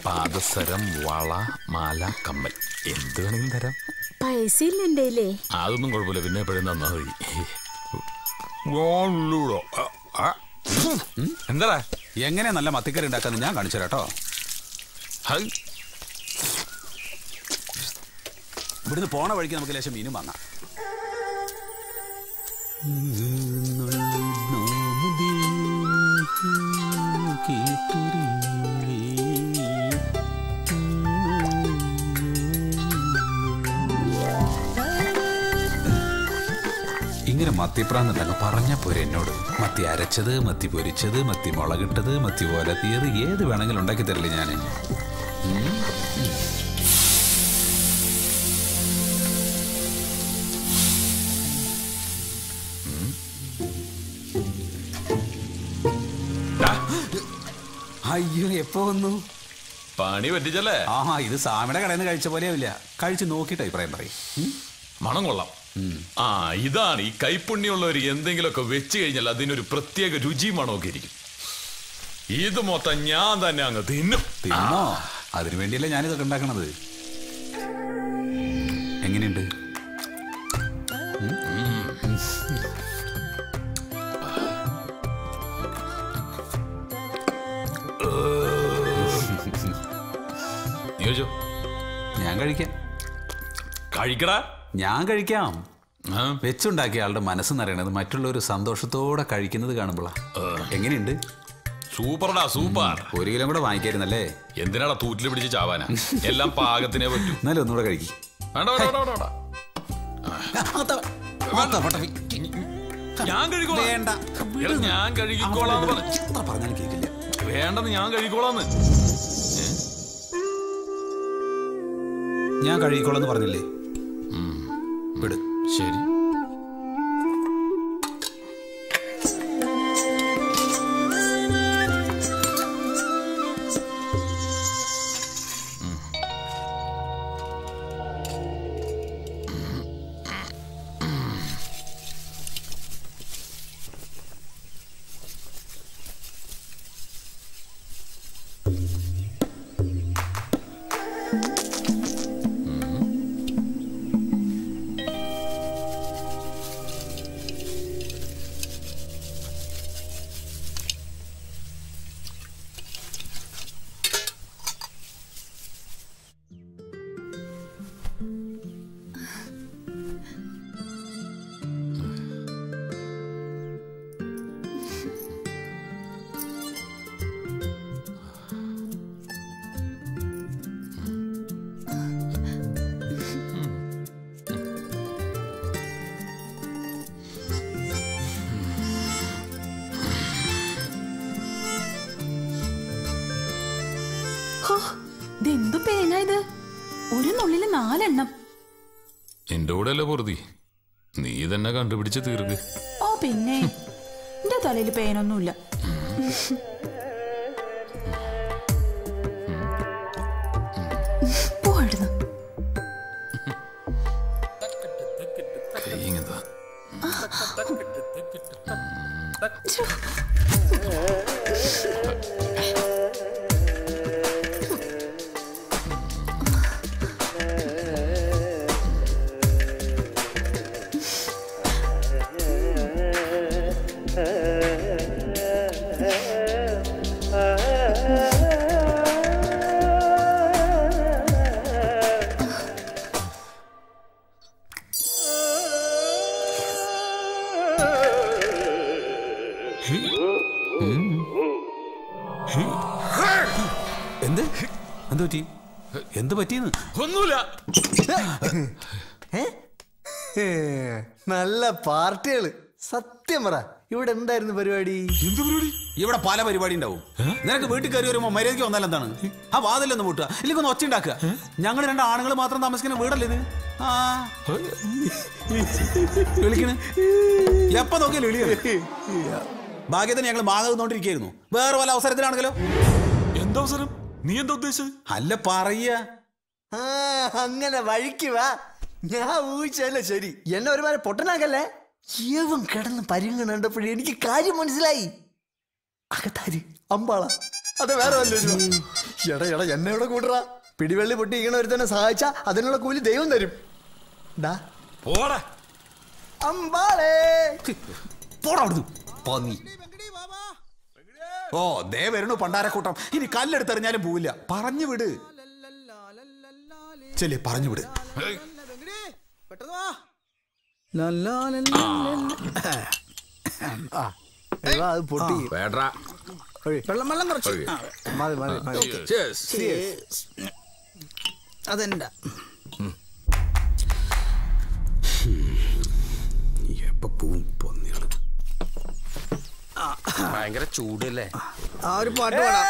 പാദസരം, വള, മാല, കമ്മൽ എന്ത് വേണമെങ്കിലും തരാം. പൈസ ഇല്ലേ? അതൊന്നും കുഴപ്പമില്ല, പിന്നെ എപ്പോഴും തന്നാ മതി. എന്താ എങ്ങനെ നല്ല മത്തിക്കറി ഉണ്ടാക്കാന്ന് ഞാൻ കാണിച്ചു തരാട്ടോ. ഇവിടുന്ന് പോണ വഴിക്ക് നമുക്ക് ലേശം മീനും വാങ്ങാം. ഇങ്ങനെ മത്തിപ്രാന്നുണ്ടല്ലോ പറഞ്ഞാ പോരെ എന്നോട്. മത്തി അരച്ചത്, മത്തി പൊരിച്ചത്, മത്തി മുളകിട്ടത്, മത്തി പോലത്തിയത് ഏത് വേണമെങ്കിലും ഉണ്ടാക്കി തരില്ലേ ഞാൻ. അയ്യോ, എപ്പോ വന്നു? പണി പറ്റിച്ചല്ലേ? ആഹാ, ഇത് സാമിയുടെ കടയിൽ നിന്ന് കഴിച്ച പോലെയാവില്ല. കഴിച്ച് നോക്കിയിട്ട് അഭിപ്രായം പറയും. മണം കൊള്ളാം. ആ, ഇതാണ് ഈ കൈപ്പുണ്യമുള്ളവർ എന്തെങ്കിലുമൊക്കെ വെച്ച് കഴിഞ്ഞാൽ അതിനൊരു പ്രത്യേക രുചി മണമൊക്കെ ഇരിക്കും. ഇത് മൊത്തം ഞാൻ തന്നെ അങ്ങ് തിന്നും. തിന്നോ? അതിനു വേണ്ടിയല്ലേ ഞാനിതൊക്കെ ഉണ്ടാക്കണത്. എങ്ങനെയുണ്ട്? ഞാൻ കഴിക്കാം. കഴിക്കടാ. ഞാൻ കഴിക്കാം. വെച്ചുണ്ടാക്കിയ ആളുടെ മനസ്സെന്നറിയണത് മറ്റുള്ളവർ സന്തോഷത്തോടെ കഴിക്കുന്നത് കാണുമ്പോഴാ. എങ്ങനെയുണ്ട്? സൂപ്പർടാ സൂപ്പർ. 1 കിലോ കൂടെ വാങ്ങിക്കായിരുന്നല്ലേ? എന്തിനാടാ തൂറ്റിൽ പിടിച്ച് ചാവാനാ? എല്ലാം പാകത്തിനേ പറ്റൂ. എന്നാലും ഒന്നുകൂടെ കഴിക്കും. ഞാൻ കഴിക്കോളാം. വേണ്ട, ഞാൻ കഴിക്കോളാം പറഞ്ഞാലും കേട്ടില്ല. വേണ്ടെന്ന് ഞാൻ കഴിക്കോളാന്ന്. ഞാൻ കഴിക്കോളാന്ന് പറഞ്ഞില്ലേ? വിട്. ശരി. ഇതെന്തു പേനാ ഇത്? ഒരു നുള്ളില് 4 എണ്ണം. എന്റെ കൂടെ അല്ലേ പൊറുതി, നീ തന്നെ കണ്ടുപിടിച്ച് തീർക്ക്. ഓ പിന്നെ എന്റെ തലയിൽ പേനൊന്നുമില്ല. പോടുന്നു. എന്ത് എന്ത് പറ്റി? എന്ത് പറ്റിയെന്ന്? ഒന്നുമില്ല. നല്ല പാർട്ടികള്. സത്യം പറ, ഇവിടെ എന്തായിരുന്നു പരിപാടി? എന്ത് പരിപാടി? ഇവിടെ പല പരിപാടി ഉണ്ടാവും. നിനക്ക് വീട്ടിൽ കയറി വരുമ്പോ മര്യാദയ്ക്ക് വന്നാൽ എന്താണ്? ആ വാതിലൊന്ന് മുട്ടുക, ഇല്ലെങ്കിൽ ഒന്ന് ഒച്ച ഉണ്ടാക്കുക. ഞങ്ങൾ 2 ആണുങ്ങൾ മാത്രം താമസിക്കുന്ന വീടല്ലേ ഇത്? ആ വിളിക്കണേ, എപ്പ നോക്കിയാലും വിളിയ. ഭാഗ്യത്തിന് ഞങ്ങൾ മാങ്ങ തിന്നോണ്ടിരിക്കുന്നു. വേറെ പല അവസരത്തിലാണെങ്കിലോ? എന്താ അവസരം? നീ എന്താ ഉദ്ദേശിച്ചത്? അല്ല പറയ. അങ്ങനെ വഴിക്ക് വാ. ഞാൻ ഊഹിച്ചല്ലേ ശരി. എന്നെ ഒരുപാട് പൊട്ടനാക്കല്ലേ. ഏവൻ കിടന്ന് പരിങ്ങ കണ്ടപ്പോഴേ എനിക്ക് കാര്യം മനസ്സിലായി. അകത്താര് അമ്പാള, അത് വേറെ വല്ലൊരു. എടാ എന്നെ ഇവിടെ കൂട്ടറാ. പിടിവെള്ളി പൊട്ടി ഇങ്ങനെ ഒരു തന്നെ സഹായിച്ച അതിനുള്ള കൂലി ദൈവം തരും. അമ്പാളേ പോടാ പന്നി. ഓ ദേ വരണു പണ്ടാരക്കൂട്ടം. ഇനി കല്ലെടുത്തെറിഞ്ഞാലും പോവില്ല. പറഞ്ഞു വിട്. ചെല്ലേ പറഞ്ഞു വിട്. അത് പൊട്ടി. വെള്ളം കുറച്ച് അതെന്താ ഭയങ്കര ചൂടല്ലേ? ആ ഒരു പാട്ട് പാടാം.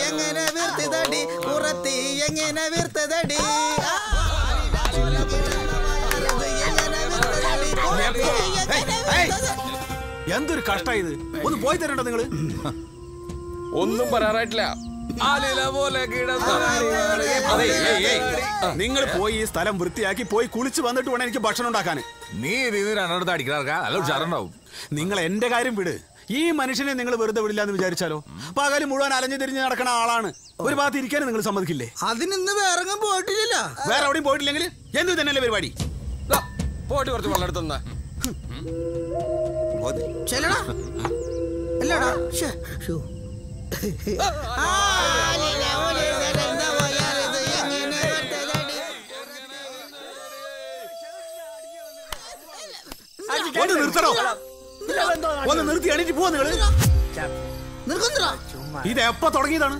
എങ്ങനെ വീർത്തതടി പുറത്തി, എങ്ങനെ വീർത്തതടി. എന്തൊരു കഷ്ടായത്. ഒന്ന് പോയി തരണ്ടോ നിങ്ങള്? ഒന്നും പറയാറായിട്ടില്ല. നിങ്ങൾ പോയി ഈ സ്ഥലം വൃത്തിയാക്കി പോയി കുളിച്ച് വന്നിട്ട് വേണം എനിക്ക് ഭക്ഷണം ഉണ്ടാക്കാൻ. നീ രണ്ടെടുത്ത് അടിക്കാർക്കാ നല്ല ഉഷാറുണ്ടാവും. നിങ്ങൾ എന്റെ കാര്യം വിട്. ഈ മനുഷ്യനെ നിങ്ങൾ വെറുതെ വിടില്ല എന്ന് വിചാരിച്ചാലോ? പകല് മുഴുവൻ അലഞ്ഞു തിരിഞ്ഞ് നടക്കുന്ന ആളാണ്. ഒരു ഭാഗത്ത് ഇരിക്കാനും നിങ്ങൾ സമ്മതിക്കില്ലേ? അതിനിന്ന് വേറെ പോയിട്ടില്ല. വേറെ എവിടെയും പോയിട്ടില്ലെങ്കിൽ എന്ത് തന്നെയല്ലേ പരിപാടി? പോയിട്ട് കുറച്ച് വെള്ളം എടുത്തുന്ന ചെല്ലടാ അല്ലടാ ഒന്ന് നിർത്തി എണീറ്റ് പോവാ നിങ്ങള്. ഇത് എപ്പോ തുടങ്ങിയതാണ്?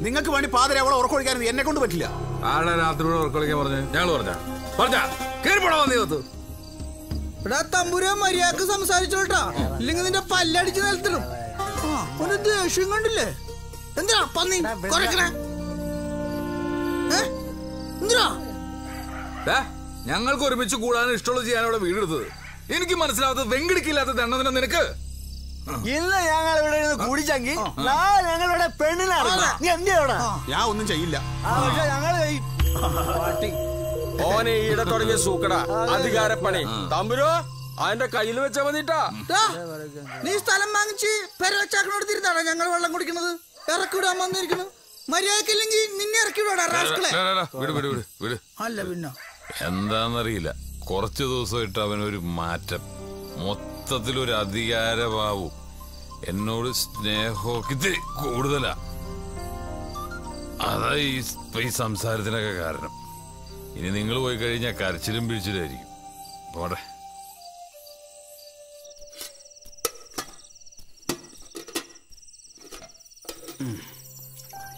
നിങ്ങൾക്ക് വേണ്ടി പാതിര അവളെ ഉറക്കൊഴിക്കാൻ എന്നെ കൊണ്ട് പറ്റില്ല. ആടെ രാത്രിയോട് ഉറക്കൊഴിക്കാൻ പറഞ്ഞു ഞങ്ങൾ പറഞ്ഞ കേറിപ്പോടാ വന്നീകത്ത്. എടാ തമ്പുരാ മര്യാദക്ക് സംസാരിച്ചോട്ടാ, ഇല്ലെങ്കിൽ നിന്റെ പല്ലടിച്ച് നിലത്തിലും. ഒരു ദേഷ്യം കണ്ടില്ലേ? എന്തിനാ പന്നി കുറക്കണേ? ഞങ്ങൾക്ക് ഒരുമിച്ച് കൂടാൻ ഇഷ്ടമുള്ള ചെയ്യാൻ ഇവിടെ വീടെടുത്തത്. എനിക്ക് മനസ്സിലാവാത്തത് വെങ്കിടിക്കില്ലാത്ത ദണ്ണതിനെ നിനക്ക്. ഇന്ന് ഞങ്ങൾ ഇവിടെ കൂടിച്ചെങ്കിൽ ഞങ്ങളുടെ പെണ്ണിനാണ്. നീ എന്തിനാ? ഞാൻ ഒന്നും ചെയ്യില്ല. ഞങ്ങള് ഓനെ ഈടെ തുടങ്ങിയ സൂക്കട അധികാരപ്പണി തമ്പുരോ അതിന്റെ കയ്യിൽ വെച്ചാ മതിട്ടാ. നീ സ്ഥലം വാങ്ങിച്ച് പെരവച്ചാക്കനോട് തിരുത്താണോ ഞങ്ങൾ വെള്ളം കുടിക്കുന്നത്? ഇറക്കി വിടാൻ വന്നിരിക്കുന്നു. മര്യാദക്കില്ലെങ്കിൽ നിന്നെ ഇറക്കി വിടാ. അല്ല പിന്നെ എന്താന്നറിയില്ല, കുറച്ചു ദിവസമായിട്ട് അവനൊരു മാറ്റം, മൊത്തത്തിലൊരു അധികാരഭാവവും, എന്നോട് സ്നേഹമൊക്കെ ഇത്തിരി കൂടുതലാ. അതാ ഈ സംസാരത്തിനൊക്കെ കാരണം. ഇനി നിങ്ങൾ പോയി കഴിഞ്ഞാൽ കരച്ചിലും പിടിച്ചിലായിരിക്കും. പോട്ടെ.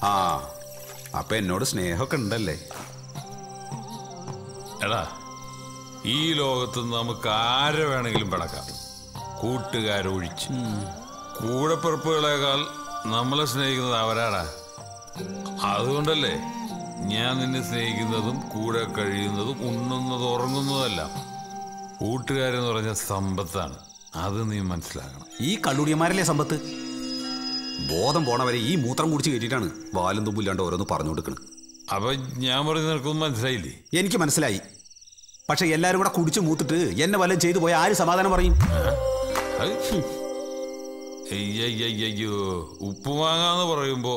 ആ അപ്പൊ എന്നോട് സ്നേഹമൊക്കെ ഉണ്ടല്ലേ? എടാ, ഈ ലോകത്ത് നമുക്ക് ആരെ വേണമെങ്കിലും പിടക്കാം, കൂട്ടുകാരൊഴിച്ച്. കൂടെപ്പിറപ്പുകളേക്കാൾ നമ്മളെ സ്നേഹിക്കുന്നത് അവരാടാ. അതുകൊണ്ടല്ലേ ഞാൻ നിന്നെ സ്നേഹിക്കുന്നതും കൂടെ കഴിയുന്നതും ഉണ്ണുന്നതും ഉറങ്ങുന്നതെല്ലാം. കൂട്ടുകാരെന്ന് പറഞ്ഞ സമ്പത്താണ്, അത് നീ മനസ്സിലാക്കണം. ഈ കള്ളുടിയന്മാരല്ലേ സമ്പത്ത്? ബോധം പോണവരെ ഈ മൂത്രം കുടിച്ച് കയറ്റിട്ടാണ് വാലും തുമ്പില്ലാണ്ട് ഓരോന്ന് പറഞ്ഞു കൊടുക്കണം. അപ്പൊ ഞാൻ പറഞ്ഞ നിനക്കൊന്നും മനസ്സിലായില്ലേ? എനിക്ക് മനസ്സിലായി. പക്ഷെ എല്ലാരും കൂടെ കുടിച്ചു മൂത്തിട്ട് എന്നെ വല്ലതും ചെയ്തു പോയാൽ ആര് സമാധാനം പറയും? അയ്യോ, ഉപ്പ് വാങ്ങാന്ന് പറയുമ്പോ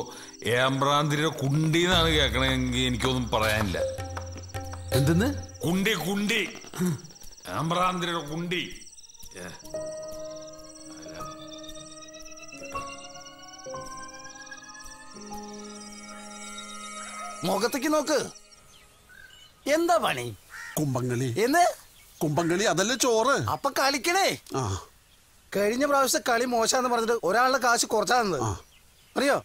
ഏമ്പ്രാന്തിരിയുടെ കുണ്ടിന്നാണ് കേൾക്കണമെങ്കിൽ എനിക്കൊന്നും പറയാനില്ല. എന്തെന്ന്? കുണ്ടി കുണ്ടി, ഏമ്പ്രാന്തിരിയുടെ കുണ്ടി. മുഖത്തേക്ക് നോക്ക്. എന്താ പണി? കുമ്പങ്ങളി. എന്ന് കുമ്പങ്ങളി അതല്ലേ ചോറ്. അപ്പൊ കളിക്കണേ. കഴിഞ്ഞ പ്രാവശ്യത്തെ കളി മോശാന്ന് പറഞ്ഞിട്ട് ഒരാളുടെ കാശ് കുറച്ചാന്ന് അറിയോ?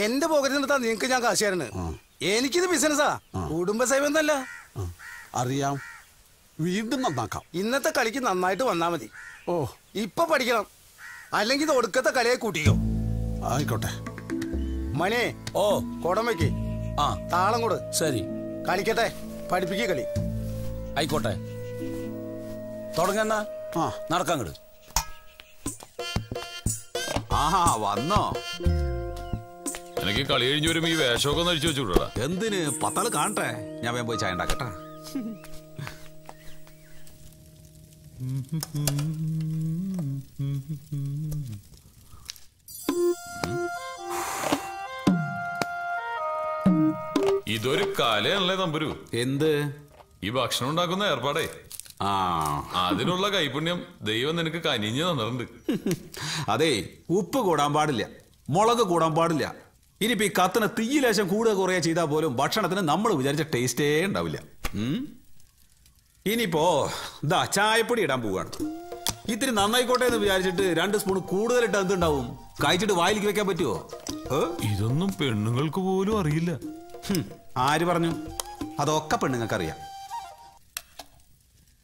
എന്റെ പോക്കറ്റിൽ നിർത്താ നിങ്ങക്ക് ഞാൻ കാശ് തരുന്നത്. എനിക്കിത് ബിസിനസ്സാ, കുടുംബസേവനല്ല. അറിയാം, വീണ്ടും നന്നാക്കാം. ഇന്നത്തെ കളിക്ക് നന്നായിട്ട് വന്നാ മതി. ഓ ഇപ്പൊ പഠിക്കണം, അല്ലെങ്കിൽ ഇത് ഒടുക്കത്തെ കളിയെ കൂട്ടിക്കോ. ആയിക്കോട്ടെ. മണി ഓ കുടം വെക്ക്. താളം കൊടു. ശരി, കളിക്കട്ടെ. പഠിപ്പിക്ക കളി. ആയിക്കോട്ടെ, തുടങ്ങ. നടക്കാങ്ങട്. ആഹാ വന്നോ? എനിക്ക് കളി കഴിഞ്ഞ് വരുമ്പോ ഈ വേഷമൊക്കെ ഒന്ന് അഴിച്ചു വെച്ചുകൂടാ. എന്തിന്? പത്താള് കാണട്ടെ. ഞാൻ വേഗം പോയി ചായ ഉണ്ടാക്കട്ടെ. ഇതൊരു കലയാണല്ലേ തമ്പുരു? എന്ത്? ഈ ഭക്ഷണം ഉണ്ടാക്കുന്ന ഏർപ്പാടേ. അതിനുള്ള കൈപുണ്യം ദൈവം നിനക്ക് കനിഞ്ഞു തന്നിട്ടുണ്ട്. അതെ, ഉപ്പ് കൂടാൻ പാടില്ല, മുളക് കൂടാൻ പാടില്ല. ഇനിയിപ്പോ ഈ കത്തിന് തീയിലേശം കൂടുക കുറയാ ചെയ്താൽ പോലും ഭക്ഷണത്തിന് നമ്മൾ വിചാരിച്ച ടേസ്റ്റേ ഉണ്ടാവില്ല. ഇനിയിപ്പോ ഇതാ ചായപ്പൊടി ഇടാൻ പോവാണ്. ഇത്തിരി നന്നായിക്കോട്ടെ എന്ന് വിചാരിച്ചിട്ട് 2 സ്പൂൺ കൂടുതലിട്ട് എന്തുണ്ടാവും? കഴിച്ചിട്ട് വായിലേക്ക് വെക്കാൻ പറ്റുമോ? ഇതൊന്നും പെണ്ണുങ്ങൾക്ക് പോലും അറിയില്ല. ആര് പറഞ്ഞു? അതൊക്കെ പെണ്ണുങ്ങൾക്ക് അറിയാം.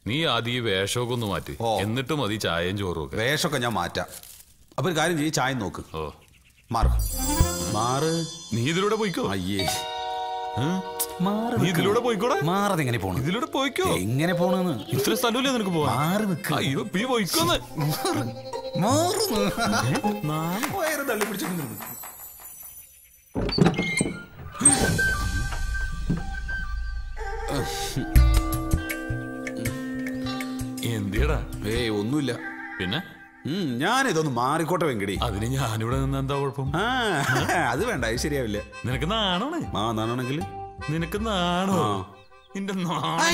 നീ ആദ്യം ഈ വേഷമൊക്കെ ഒന്ന് മാറ്റി, എന്നിട്ട് മതി ചായയും ചോറും ഒക്കെ. വേഷമൊക്കെ ഞാൻ മാറ്റാം. അപ്പൊ ഒരു കാര്യം ചെയ്യ്, ചായ നോക്ക്. മാറ്. നീ ഇതിലൂടെ പോയിക്കോ. അയ്യേ, ഇതിലൂടെ പോയിക്കോടെ. മാറത് എങ്ങനെ പോണു? ഇതിലൂടെ പോയിക്കോ. എങ്ങനെ പോണെന്ന്? ഇത്ര സ്ഥലമില്ലേ നിനക്ക് പോവാ? അയ്യോ, പീ പോയിക്കോന്ന്. വയറ് തള്ളി പിടിച്ചിട്ടുണ്ട്. എന്തിയടാ? ഏയ് ഒന്നുമില്ല. പിന്നെ ഞാനിതൊന്ന് മാറിക്കോട്ടെ വെങ്കടി. അതിന് ഞാനിവിടെ നിന്ന് എന്താ കുഴപ്പം? അത് വേണ്ട, അത് ശരിയാവില്ല. നിനക്ക് നാണോണ്. നാണാണെങ്കിൽ നിനക്ക് നാണോ? നിന്റെ നാളെ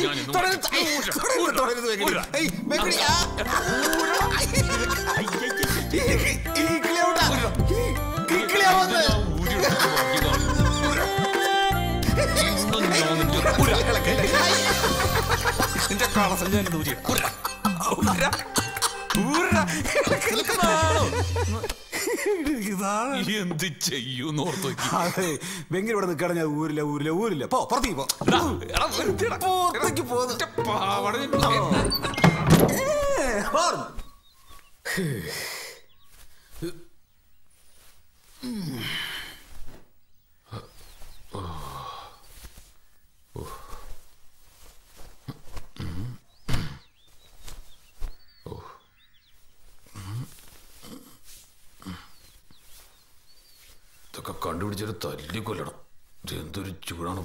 നിന്റെ കളസഞ്ചാൻ ദൂരി എന്ത് ചെയ്യൂന്നോർത്ത് ഭയങ്കര ഇവിടെ നിൽക്കണം. ഞാൻ ഊരില്ല പോ പുറത്തേക്ക് ഇതൊക്കെ കണ്ടുപിടിച്ചൊരു തല്ലിക്കൊല്ലണം. എന്തൊരു ചൂടാണ്.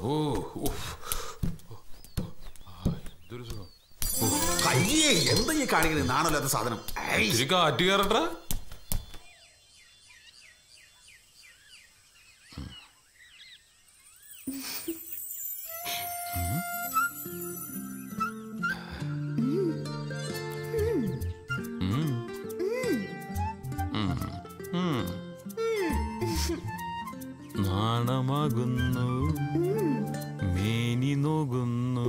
എന്താ ഈ കാണിക്കുന്നത്? നാണല്ലാത്ത സാധനം. കാറ്റ് കയറട്ടാ. നാണമാകുന്നു മേനി നോകുന്നു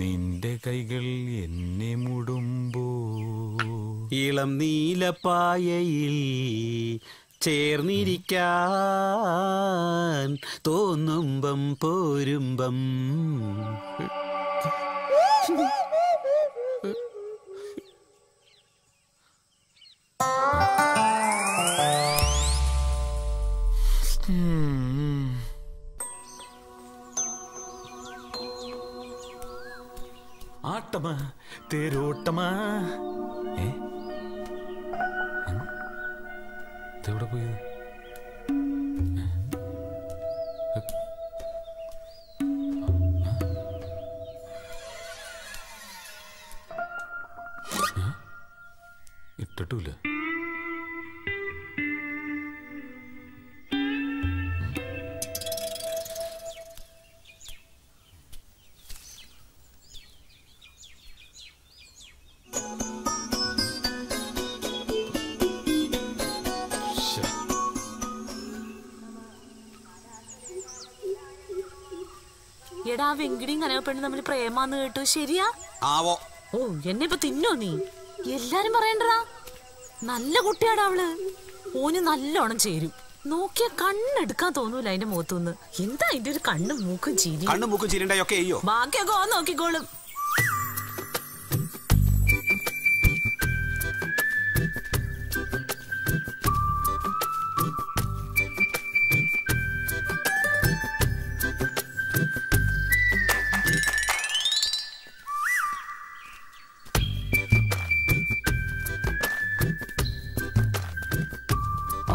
നിന്റെ കൈകൾ എന്നെ മുടുമ്പോ. ഇളം നീലപ്പായയിൽ ചേർന്നിരിക്കാൻ തോന്നുമ്പം പോരുമ്പം ആട്ടമാ തേരോട്ടമാ. ഇതെവിടെ പോയത്? ഇട്ടിട്ടില്ല. എടാ വെങ്കിടിയും കനകപ്പെണ്ണും തമ്മിൽ പ്രേമാന്ന് കേട്ടു. ശരിയാ? ആവോ. ഓ എന്നെ ഇപ്പൊ തിന്നോ നീ? എല്ലാരും പറയണ്ടാ നല്ല കുട്ടിയാടാ അവള്. ഓന് നല്ലോണം ചേരും. നോക്കിയ കണ്ണെടുക്കാൻ തോന്നൂല അതിന്റെ മുഖത്തുനിന്ന്. എന്താ അതിന്റെ ഒരു കണ്ണും മൂക്കും ചിരി. കണ്ണും മൂക്കും ചിരിണ്ടായൊക്കെ അയ്യോ. ബാക്കിയൊക്കെ ഓൻ നോക്കിക്കോളും.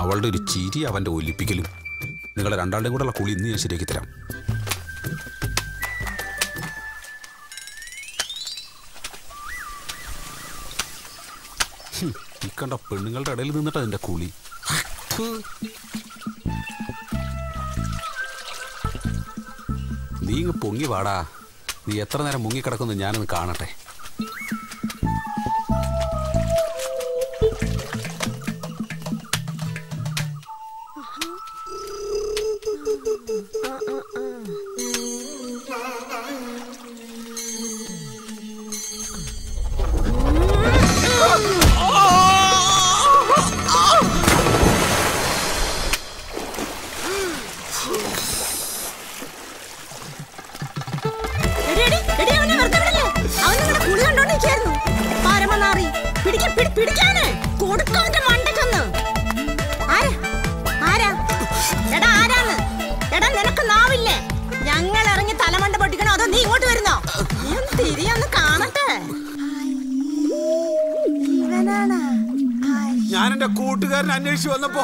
അവളുടെ ഒരു ചിരി അവന്റെ ഒലിപ്പിക്കലും. നിങ്ങളെ രണ്ടാളുടെയും കൂടെ ഉള്ള കുളി ഇന്ന് ഞാൻ ശരിയാക്കി തരാം. ഈ കണ്ട പെണ്ണുങ്ങളുടെ ഇടയിൽ നിന്നിട്ട് അതിന്റെ കുളി. നീ ഇങ്ങ് പൊങ്ങി വാടാ. നീ എത്ര നേരം മുങ്ങിക്കിടക്കുന്നു ഞാനൊന്ന് കാണട്ടെ. ഞങ്ങൾ ഇറങ്ങി തലമണ്ട പൊട്ടിക്കണോ അതോ നീ ഇങ്ങോട്ട് വരുന്നോ? തിരിയൊന്ന് കാണട്ടെ. ഞാൻ എന്റെ കൂട്ടുകാരൻ അന്വേഷിച്ചു വന്നപ്പോ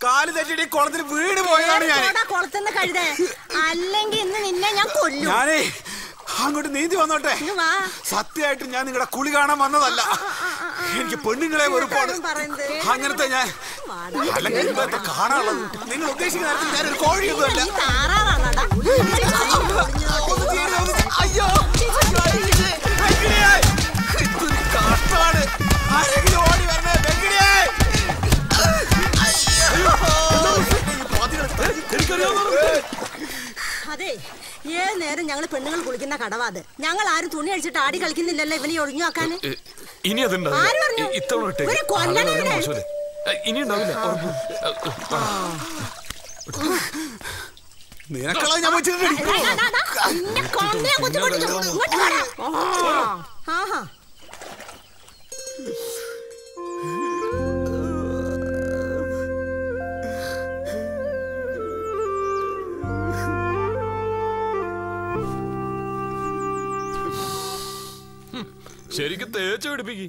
കാല് തെറ്റിട്ട് കുളത്തിൽ വീട് പോയതാണ് ഞാൻ. കുളത്തുനിന്ന് കഴുതേ, അല്ലെങ്കിൽ ഇന്ന് നിന്നെ ഞാൻ കൊല്ലും. ഞാനേ അങ്ങോട്ട് നീന്തി വന്നോട്ടെ. സത്യമായിട്ട് ഞാൻ നിങ്ങളുടെ കുളി കാണാൻ വന്നതല്ല. എനിക്ക് പെണ്ണുങ്ങളെ വെറുപ്പാണ്. അങ്ങനത്തെ ഞാൻ അല്ലെങ്കിൽ കാണാനുള്ളത് നിങ്ങൾ ഉദ്ദേശിക്കുന്ന നേരത്തിൽ ഞാനൊരു കോഴിയൊന്നുമല്ല. അയ്യോ കഷ്ടമാണ്. ആരെങ്കിലും ഓടി വരണേ വെങ്കിടിയേ. അതെ, ഏത് നേരം ഞങ്ങൾ പെണ്ണുങ്ങൾ കുളിക്കുന്ന കടവാ അത്. ഞങ്ങൾ ആരും തുണി അടിച്ചിട്ട് ആടി കളിക്കുന്നില്ലല്ലോ ഇവനെ ഒഴിഞ്ഞു വെക്കാന്. ഇനി അതുണ്ടാവില്ല. ഇത്തവണ ഇനി ഉണ്ടാവില്ല. നിനക്കളെ ഞാൻ ശരിക്കും തേച്ചു പിടിപ്പിക്ക്.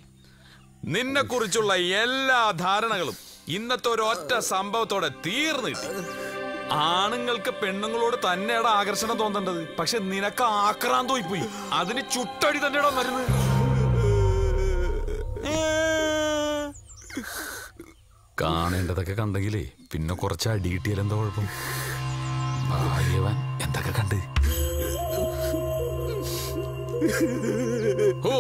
നിന്നെ കുറിച്ചുള്ള എല്ലാ ധാരണകളും ഇന്നത്തെ ഒരൊറ്റ സംഭവത്തോടെ തീർന്നു കിട്ടി. ആണുങ്ങൾക്ക് പെണ്ണുങ്ങളോട് തന്നെയാണ് ആകർഷണം തോന്നേണ്ടത്. പക്ഷെ നിനക്ക് ആക്രാന്തോയി പോയി. അതിന് ചുട്ടടി തന്നെയാണോ മരുന്ന്. കാണേണ്ടതൊക്കെ കണ്ടെങ്കിലേ പിന്നെ കുറച്ച് അടി കിട്ടിയാൽ എന്താ കുഴപ്പം. ഭാഗ്യവാൻ എന്തൊക്കെ കണ്ട്. ഓ,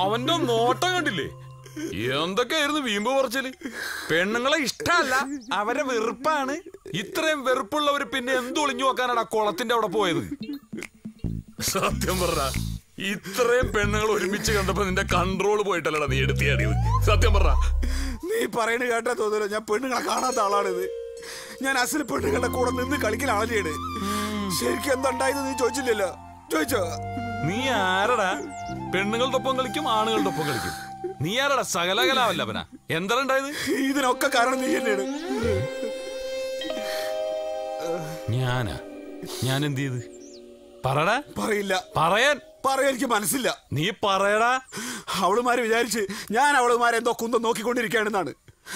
അവന്റെ നോട്ടം കണ്ടില്ലേ? എന്തൊക്കെയായിരുന്നു വീമ്പ് പറച്ചില്. പെണ്ണുങ്ങളെ ഇഷ്ടമല്ല, അവരെ വെറുപ്പാണ്. ഇത്രയും വെറുപ്പുള്ളവര് പിന്നെ എന്തൊളിഞ്ഞു നോക്കാനാണ് ആ കുളത്തിന്റെ അവിടെ പോയത്? സത്യം പറഞ്ഞ ഇത്രയും പെണ്ണുങ്ങൾ ഒരുമിച്ച് കണ്ടപ്പോ നിന്റെ കൺട്രോൾ പോയിട്ടല്ലടാ നീ എടുത്തിയാടിയത്. സത്യം പറഞ്ഞ നീ പറയുന്നത് കേട്ടാ തോന്നുന്നു ഞാൻ പെണ്ണുങ്ങളെ കാണാത്ത ആളാണിത്. ഞാൻ അസല് പെണ്ണുങ്ങളുടെ കൂടെ നിന്ന് കളിക്കുന്ന ആളെയാണ്. ശരിക്കും എന്തുണ്ടായത് നീ ചോദിച്ചില്ലല്ലോ. ചോദിച്ചോ? നീ ആരടാ? പെണ്ണുങ്ങളുടെ ഒപ്പം കളിക്കും, ആണുങ്ങളുടെ ഒപ്പം കളിക്കും. നീ ആരടാ? സകലകലാവല്ലവന. എന്താ ഉണ്ടായത്? ഇതിനൊക്കെ കാരണം നീ തന്നെയാണ്. ഞാൻ എന്ത് ചെയ്ത്? പറടാ. പറയില്ല. പറയാൻ എനിക്ക് മനസ്സില്ല. നീ പറയടാ. അവളുമാര് വിചാരിച്ച് ഞാൻ അവളുമാരെ എന്തോ കുന്തം നോക്കിക്കൊണ്ടിരിക്കുകയാണെന്നാണ്.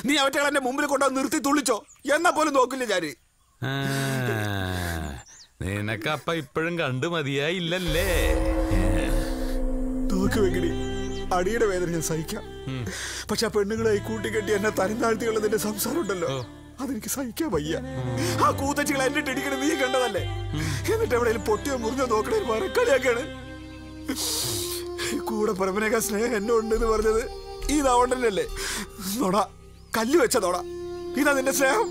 നീ അവറ്റകൾ എന്റെ മുമ്പിൽ കൊണ്ടുവന്ന് നിർത്തി തുള്ളിച്ചോ എന്നാ പോലും നോക്കില്ല ഞാന്. നിനക്കപ്പ ഇപ്പോഴും കണ്ടു മതിയായില്ലല്ലേ? നോക്കുവെങ്കിലേ അടിയുടെ വേദന ഞാൻ സഹിക്കാം. പക്ഷെ ആ പെണ്ണുങ്ങളായി കൂട്ടിക്കെട്ടി എന്നെ തരംതാഴ്ത്തിയുള്ളതിന്റെ സംസാരം ഉണ്ടല്ലോ, അതെനിക്ക് സഹിക്കാൻ വയ്യ. ആ കൂത്തച്ചികളെ എന്നിട്ട് ഇടിക്കണ നീ കണ്ടതല്ലേ? എന്നിട്ട് എവിടെയും പൊട്ടിയോ മുറിഞ്ഞോ നോക്കണേ മറക്കളിയൊക്കെയാണ്. കൂടെ പരമനേക്കാ സ്നേഹം എന്നെ ഉണ്ടെന്ന് പറഞ്ഞത് ഈ നാവണ്ടല്ലേ? നോടാ, കല്ല് വെച്ച നോടാ, ഇതാ നിന്റെ സ്നേഹം.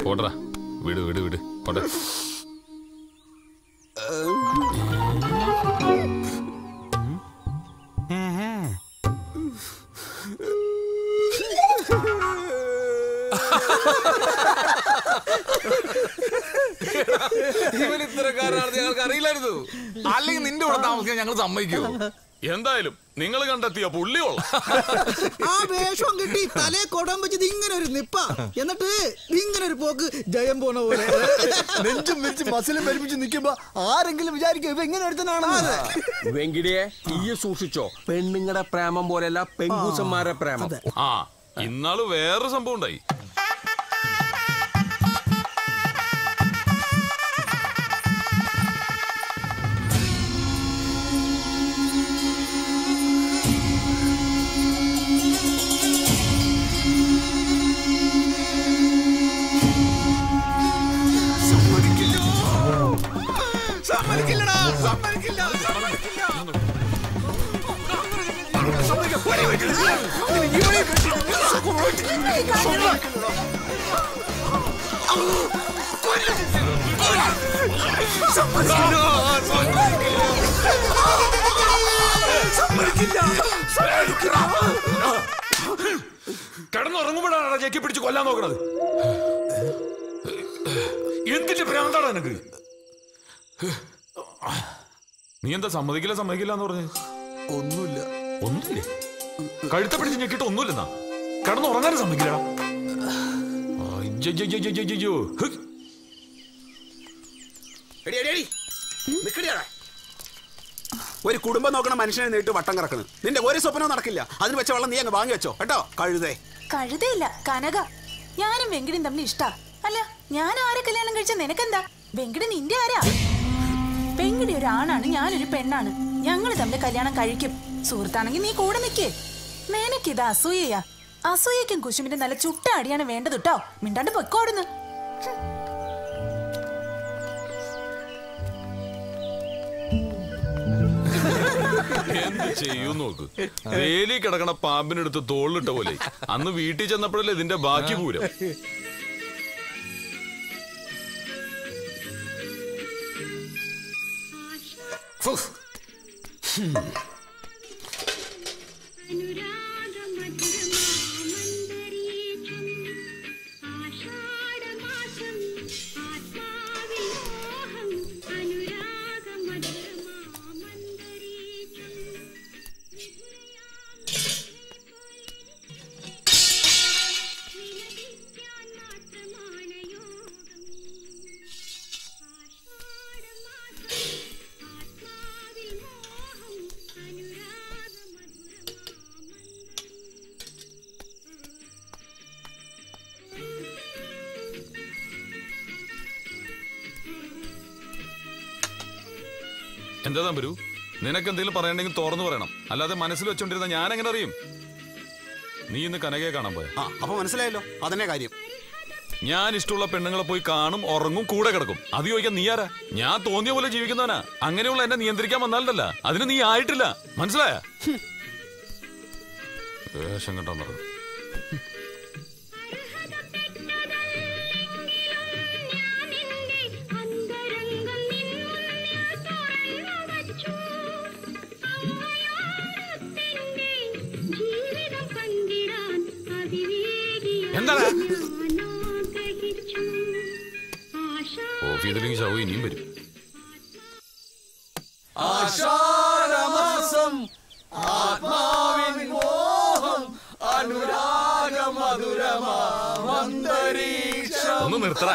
പോടാ, വിട് വിട് വിട് പോട്ടെ. ഇവൻ ഇത്തരക്കാരനാണെന്ന് ഞങ്ങൾക്ക് അറിയില്ലായിരുന്നു. അല്ലെങ്കിൽ നിന്റെ കൂടെ താമസിക്കാൻ ഞങ്ങൾ സമ്മതിക്കുമോ? എന്തായാലും നിങ്ങൾ കണ്ടെത്തിയ പുള്ളിയോളാം. ആ വേഷം കിട്ടി തലേ കൊടാൻ വെച്ചത് ഇങ്ങനെ ഒരു നിപ്പ, എന്നിട്ട് ഇങ്ങനെ ഒരു പോക്ക് ജയം പോണ പോലെ നെഞ്ചും വിരിച്ച് മസിലും പരിപ്പിച്ച് നിൽക്കുമ്പോ ആരെങ്കിലും വിചാരിക്കും ഇവ എങ്ങനെ എടുത്തനാണ്. വെങ്കിടിയെ ഈ സൂക്ഷിച്ചോ, പെണ്ണുങ്ങളുടെ പ്രേമം പോലെയല്ല പെങ്കൂസന്മാരുടെ പ്രേമം. ആ, ഇന്നാള് വേറെ സംഭവം ഉണ്ടായി. കിടന്നുറങ്ങുമ്പോഴാണ് ജെക്കി പിടിച്ച് കൊല്ലാൻ നോക്കണത്. എന്തിന്റെ ഭ്രാന്താണ് എനക്ക്? നീ എന്താ സമ്മതിക്കില്ല എന്ന് പറഞ്ഞ്? ഒന്നുമില്ലേ? കഴുത്ത പിടിച്ച് ഞെക്കിട്ട് ഒന്നുമില്ലെന്നാ? കിടന്നുറങ്ങാനും സമ്മതിക്കില്ലടാ. ഒരു കുടുംബം നോക്കണ മനുഷ്യനെ നേരിട്ട് വട്ടം കറക്കണം. നിന്റെ ഒരു സ്വപ്നവും നടക്കില്ല. അതിന് വെച്ച വെള്ളം നീ അങ്ങ് വാങ്ങി വെച്ചോ കേട്ടോ. കഴുതയില്ല കനക. ഞാനും വെങ്കിടും തമ്മിൽ ഇഷ്ടാ. അല്ല, ഞാൻ ആരെ കല്യാണം കഴിച്ച നിനക്കെന്താ? വെങ്കിട് നിന്റെ ആരാ? വെങ്കിടി ഒരു ആണാണ്, ഞാനൊരു പെണ്ണാണ്. ഞങ്ങൾ തമ്മിൽ കല്യാണം കഴിക്കും. സുഹൃത്താണെങ്കിൽ നീ കൂടെ നിൽക്കേ. നിനക്കിത് അസൂയയാ. അസൂയക്കും കുശുമിന്റെ നല്ല ചുട്ട അടിയാണ് വേണ്ടത് കേട്ടോ. മിണ്ടാണ്ട് പൊക്കോടുന്നു. എന്ത് ചെയ്യൂ നോക്ക്. വേലി കിടക്കണ പാമ്പിനെടുത്ത് തോളിലിട്ട പോലെ. അന്ന് വീട്ടിൽ ചെന്നപ്പോഴല്ലേ ഇതിന്റെ ബാക്കി പൂരം. എന്താ തമ്പുരു, നിനക്ക് എന്തെങ്കിലും പറയണ്ടെങ്കിൽ തുറന്നു പറയണം. അല്ലാതെ മനസ്സിൽ വെച്ചോണ്ടിരുന്ന ഞാൻ എങ്ങനെ അറിയും? നീ ഇന്ന് കനകയെ കാണാൻ പോയ? അപ്പൊ മനസ്സിലായല്ലോ, അതന്നെ കാര്യം. ഞാൻ ഇഷ്ടമുള്ള പെണ്ണുങ്ങളെ പോയി കാണും, ഉറങ്ങും, കൂടെ കിടക്കും. അത് ചോദിക്കാൻ നീ ആരാ? ഞാൻ തോന്നിയ പോലെ ജീവിക്കുന്നവനാ. അങ്ങനെയുള്ള എന്നെ നിയന്ത്രിക്കാൻ വന്നാലല്ല, അതിന് നീ ആയിട്ടില്ല. മനസ്സിലായ? വേഷം കെട്ടാൻ പറഞ്ഞു. എന്താണ് ഓഫീസിലേക്ക് ശവ ഇനിയും വരും. ആഷാഢമാസം ആത്മാവിൻ മോഹം അനുരാഗമധുരമാന്തരീക്ഷം. ഒന്ന് നിർത്തറ.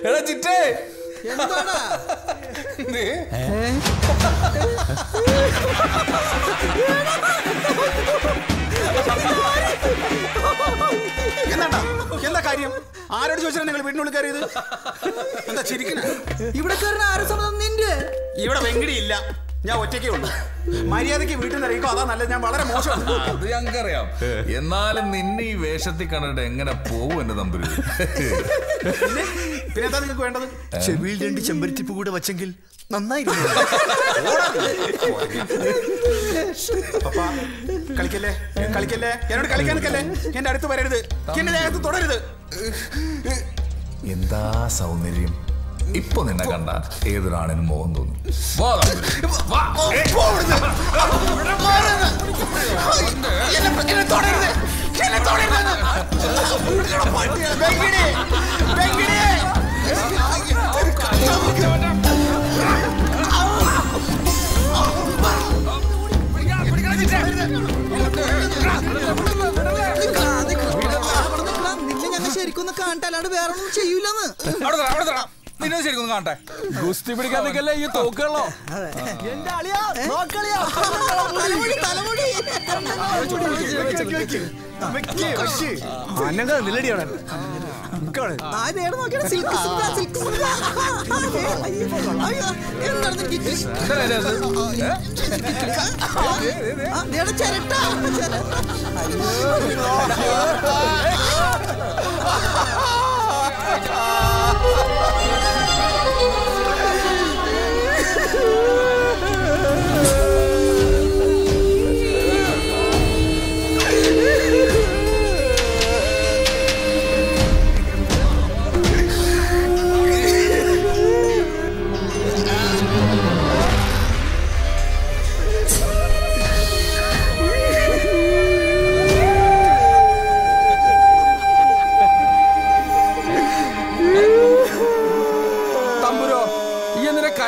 എടാ ചിറ്റേ, എന്താടാ എന്താ കാര്യം? ആരോട് ചോദിച്ചാൽ നിങ്ങൾ വീടിനുള്ളിൽ കയറിയത്? എന്താ ചിരിക്കണ? ഇവിടെ കയറുന്ന ആരും സമ്മതം നിന്റെ? ഇവിടെ വെങ്കിടി ഇല്ല, ഞാൻ ഒറ്റയ്ക്കേ ഉള്ളൂ. മര്യാദയ്ക്ക് വീട്ടിൽ നിന്ന് അറിയിക്കോ, അതാ നല്ലത്. ഞാൻ വളരെ മോശം. അത് ഞങ്ങൾക്കറിയാം. എന്നാലും നിന്നെ ഈ വേഷത്തിൽ കണ്ടിട്ട് എങ്ങനെ പോവും എന്റെ തമ്പുരു? പിന്നെ എന്താ നിങ്ങൾക്ക് വേണ്ടത്? ചെവിയിൽ 2 ചെമ്പരത്തിപ്പ് കൂടെ വച്ചെങ്കിൽ നന്നായിരുന്നു. കളിക്കല്ലേ കളിക്കല്ലേ, എന്നോട് കളിക്കാൻ നിൽക്കല്ലേ. എന്റെ അടുത്ത് വരരുത്, എന്റെ ദേഹത്ത് തുടരുത്. എന്താ സൗന്ദര്യം! ഇപ്പൊ നിന്നെ കണ്ട ഏതൊരാണിനും മോഹം തോന്നും. നിന്നെ ഞങ്ങൾ ശരിക്കൊന്ന് കാണട്ടെ, അല്ലാണ്ട് വേറെ ഒന്നും ചെയ്യൂലെന്ന്. നിന്നെ ശരിക്കും കാണട്ടെ. ഗുസ്തി പിടിക്കാൻ നിൽക്കല്ലേ ഈ തോക്കുകളോ? നിലടിയാണ്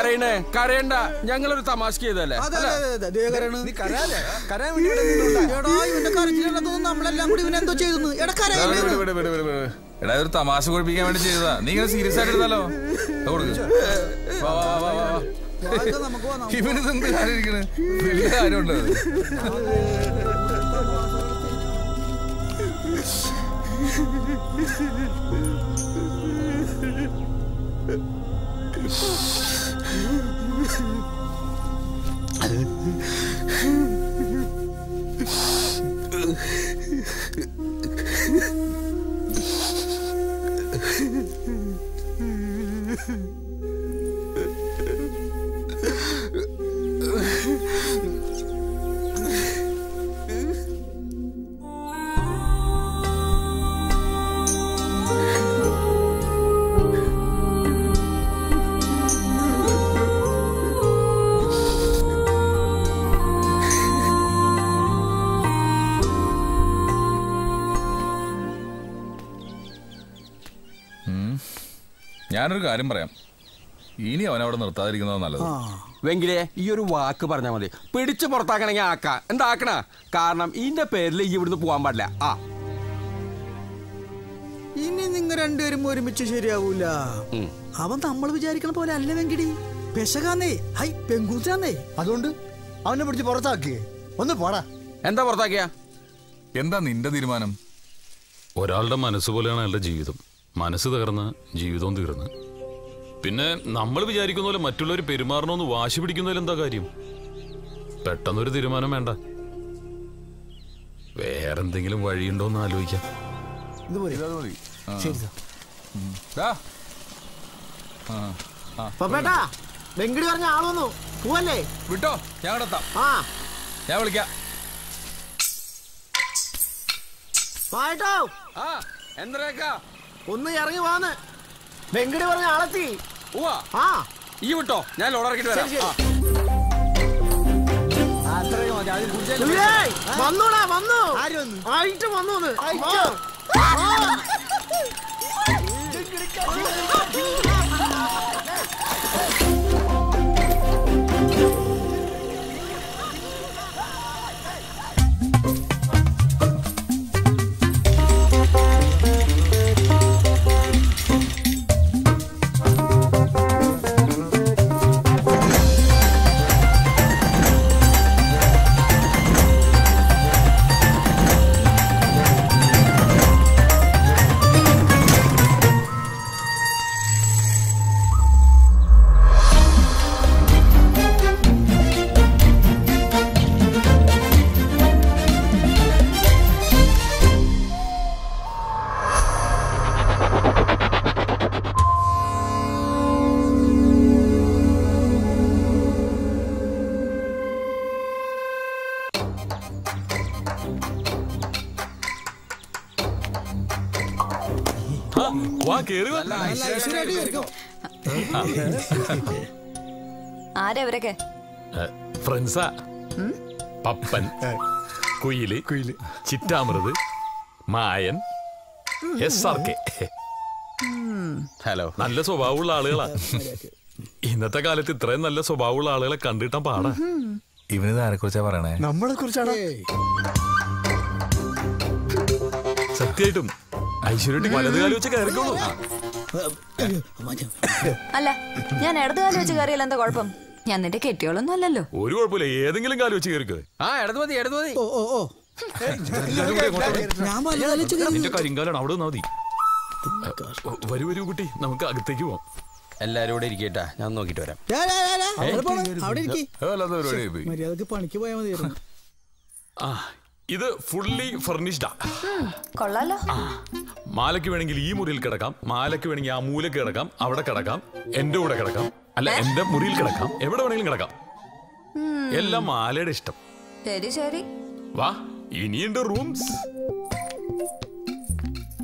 കരയണേ കരയണ്ട, ഞങ്ങളൊരു തമാശ ചെയ്തല്ലേ. നമ്മളെല്ലാം കൂടി ഇവനെന്തോ ചെയ്തു. എടാ ഒരു തമാശ കുഴപ്പിക്കാൻ വേണ്ടി ചെയ്തതാ. നീ ഇങ്ങനെ സീരിയസ് ആയിട്ട് എടുത്താലോ? ഇവനിതെന്ത് കാര്യമിരിക്കണേ? വലിയ കാര്യമുണ്ട്. ഞാനൊരു കാര്യം പറയാം, ഇനി അവനവിടെ നിർത്താതിരിക്കുന്നത് നല്ലത്. വെങ്കിലേ ഈ ഒരു വാക്ക് പറഞ്ഞാൽ മതി. പിടിച്ചു പുറത്താക്കണമെങ്കിൽ ആക്ക എന്താക്കണ. കാരണം ഇതിന്റെ പേരിൽ ഈ ഇവിടുന്ന് പോകാൻ പാടില്ല. ഇനി നിങ്ങൾ രണ്ടുപേരും ഒരുമിച്ച് ശരിയാവൂല. അവൻ നമ്മൾ വിചാരിക്കണ പോലെ അല്ല വെങ്കിടി. പെശകാന്നേ, ഹൈ പെങ്കൂച്ചാന്നേ. അതുകൊണ്ട് അവനെ പിടിച്ച് പുറത്താക്കിയേ. ഒന്ന് പോടാ. എന്താ പുറത്താക്കിയ? എന്താ നിന്റെ തീരുമാനം? ഒരാളുടെ മനസ്സ് പോലെയാണ് അയാളുടെ ജീവിതം. മനസ്സ് തകർന്ന് ജീവിതവും തീർന്ന്. പിന്നെ നമ്മൾ വിചാരിക്കുന്ന പോലെ മറ്റുള്ളവർ പെരുമാറണമെന്ന് വാശി പിടിക്കുന്നതിൽ എന്താ കാര്യം? പെട്ടെന്നൊരു തീരുമാനം വേണ്ട, വേറെന്തെങ്കിലും വഴിയുണ്ടോന്ന് ആലോചിക്കാം. വെങ്കിടി പറഞ്ഞ ആളൊന്നു പോവല്ലേ? വിട്ടോ, ഞാൻ അവിടെ എത്താം. ഞാൻ വിളിക്കാം. ഒന്ന് ഇറങ്ങി വാന്ന്. വെങ്കിടി പറഞ്ഞ ആളെത്തി. ഈ വിട്ടോ, ഞാൻ ലോഡറക്കിട്ട് വരാം. വന്നൂടാ, വന്നു. ആയിട്ട് വന്നു. ആരവരൊക്കെ? ഫ്രണ്ട്സാ. പപ്പൻ, കുയില്, ചിറ്റാമൃത്, മായൻ, SRK. ഹലോ. നല്ല സ്വഭാവമുള്ള ആളുകളാ. ഇന്നത്തെ കാലത്ത് ഇത്രയും നല്ല സ്വഭാവമുള്ള ആളുകളെ കണ്ടിട്ടാ പാടാ. ഇവനിത് ആരെ കുറിച്ചാ പറയണേ? നമ്മളെ കുറിച്ചാണ്. സത്യമായിട്ടും ഐശ്വര്യ വലത് കാലം വെച്ച് കയറിക്കോളൂ. അല്ല, ഞാൻ ഇടതുകാലം വെച്ച് കയറിയാൽ എന്താ കുഴപ്പം? ഞാൻ നിന്റെ കെട്ടിയോളൊന്നും അല്ലല്ലോ. ഒരു കുഴപ്പമില്ല, ഏതെങ്കിലും കാലം വെച്ച് കയറിക്കോ. ഇടത് മതി, ഇടത് മതി. നിന്റെ കരിങ്കാലാണ്, അവിടെ നിന്നാ മതി. വരൂ വരൂ കുട്ടി, നമുക്ക് അകത്തേക്ക് പോവാം. എല്ലാരും കൂടെ ഇരിക്കട്ടാ, ഞാൻ നോക്കിട്ട് വരാം. മര്യാദക്ക് പണിക്ക് പോയാൽ മതിയായിരുന്നു. ഇത് ഫുള്ളി ഫർണിഷ്ഡാ. കൊള്ളാലോ. മാലയ്ക്ക് വേണമെങ്കിൽ ഈ മുറിയിൽ കിടക്കാം, മാലയ്ക്ക് വേണമെങ്കിൽ ആ മൂലക്ക് കിടക്കാം, അവിടെ കിടക്കാം, എന്റെ കൂടെ കിടക്കാം, അല്ല എന്റെ മുറിയിൽ കിടക്കാം, എവിടെ വേണമെങ്കിലും കിടക്കാം. എല്ലാം മാലയുടെ ഇഷ്ടം. ശരി ശരി, വാ, ഇനിയുണ്ട് റൂംസ്.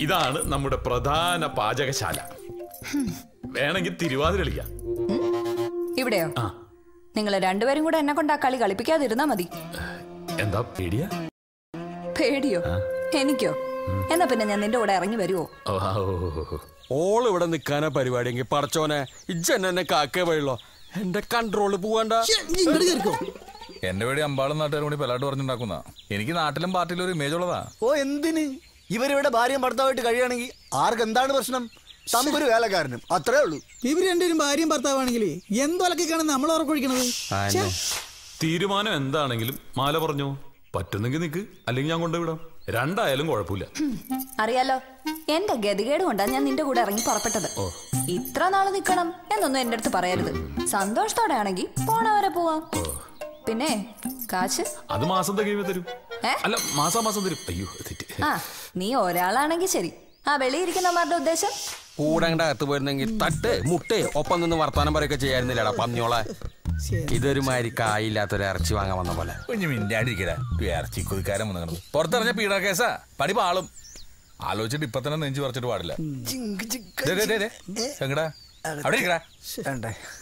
ഇതാണ് നമ്മുടെ പ്രധാന പാചകശാല. വേണമെങ്കിൽ തിരുവാതിര കളിക്കാം. ഇവിടെയോ? നിങ്ങൾ രണ്ടുപേരും കൂടെ എന്നെ കൊണ്ട് ആ കളി കളിപ്പിക്കാതിരുന്നാ മതി. എന്താ പേടിയാ? പേടിയോ? എനിക്കോ? എന്നാ പിന്നെ ഞാൻ നിന്റെ കൂടെ ഇറങ്ങി വരുവോ? ഓൾ ഇവിടെ നിൽക്കാനാ പരിപാടിയെങ്കിൽ പടച്ചോനെ ഇജ്ജെന്നെ കാക്കേ വഴിയുള്ളോ. എന്റെ കൺട്രോള് പോവാണ്ട. എന്റെ പേടി അമ്പാളും നാട്ടുകാരും കൂടി പെലാട്ട് പറഞ്ഞുണ്ടാക്കുന്ന. എനിക്ക് നാട്ടിലും പാർട്ടിയിലും ഒരു ഇമേജ് ഉള്ളതാ. ഓ എന്തിന്? ഇവരിവിടെ ഭാര്യയും ഭർത്താവായിട്ട് കഴിയുകയാണെങ്കിൽ ആർക്ക് എന്താണ് പ്രശ്നം? തമ്പൊരു വേലക്കാരനും അത്രേ ഉള്ളൂ. ഇവര് രണ്ടുപേരും ഭാര്യയും ഭർത്താവാണെങ്കിൽ എന്തൊലക്കാണ് നമ്മൾ ഉറക്കൊഴിക്കണത്? തീരുമാനം എന്താണെങ്കിലും മാല പറഞ്ഞോ. പറ്റുന്നെങ്കിൽ നിക്ക്, അല്ലെങ്കിൽ ഞാൻ കൊണ്ടുവിടാം. രണ്ടായാലും കുഴപ്പമില്ല. അറിയാലോ, എന്റെ ഗതികേട് കൊണ്ടാ ഞാൻ നിന്റെ കൂടെ ഇറങ്ങി പുറപ്പെട്ടത്. ഇത്ര നാള് നിക്കണം എന്നൊന്നും എന്റെ അടുത്ത് പറയരുത്. സന്തോഷത്തോടെ ആണെങ്കിൽ പോണവരെ പോവാം. പിന്നെ കാശ് അത് മാസം തികയുമ്പോ തരും. അല്ല, മാസം തരും. അയ്യോ തെറ്റി. ആ, നീ ഒരാളാണെങ്കിൽ ശരി. ആ വെളിയിരിക്കുന്നവന്മാരുടെ ഉദ്ദേശം കൂടെ അകത്ത് പോയിരുന്നെങ്കിൽ തട്ട് മുട്ടേ ഒപ്പം നിന്ന് വർത്താനം പറയൊക്കെ ചെയ്യായിരുന്നില്ലടാ പന്നിയോളെ. ഇതൊരു മാതിരി കായില്ലാത്തൊരു ഇറച്ചി വാങ്ങാൻ വന്ന പോലെ. ഇറച്ചി കൊതിക്കാരൻ വന്നു പുറത്തിറങ്ങിയ പീഡ കേസാ. പടി പാളും. ആലോചിച്ചിട്ട് ഇപ്പൊ തന്നെ നെഞ്ചു പറിച്ചിട്ട് പാടില്ല.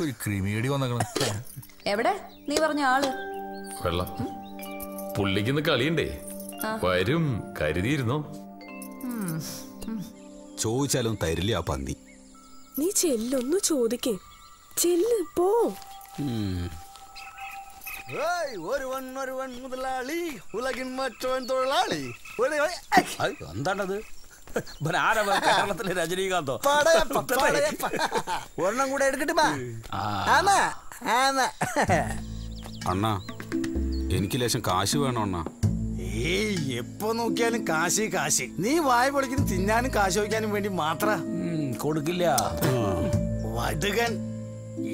ഒരു ക്രിമിയടി വന്നേക്കണം. എവിടെ നീ പറഞ്ഞ ആള്? വെള്ളം പുള്ളിക്കുന്ന കളിയുണ്ടേ. വരും കരുതിയിരുന്നോ? ചോദിച്ചാലും തരില്ല ആ പന്നി. നീ ചെല്ലൊന്നു ചോദിക്കേ. ചെല്ല് പോ. ഒരുവൻ മുതലാളി, ഉലകിൻ മറ്റവൻ തൊഴിലാളി. എന്താണത്? കേരളത്തിലെ രജനീകാന്തോ? ഒരെണ്ണം കൂടെ എടുക്കട്ടെ. അണ്ണാ, എനിക്ക് ലേശം കാശ് വേണം അണ്ണാ. ഏയ്, എപ്പോ നോക്കിയാലും കാശ് കാശ്. നീ വായ പൊളിക്കുന്നു തിന്നാനും കാശ് വയ്ക്കാനും വേണ്ടി മാത്ര കൊടുക്കില്ല. വടുകൻ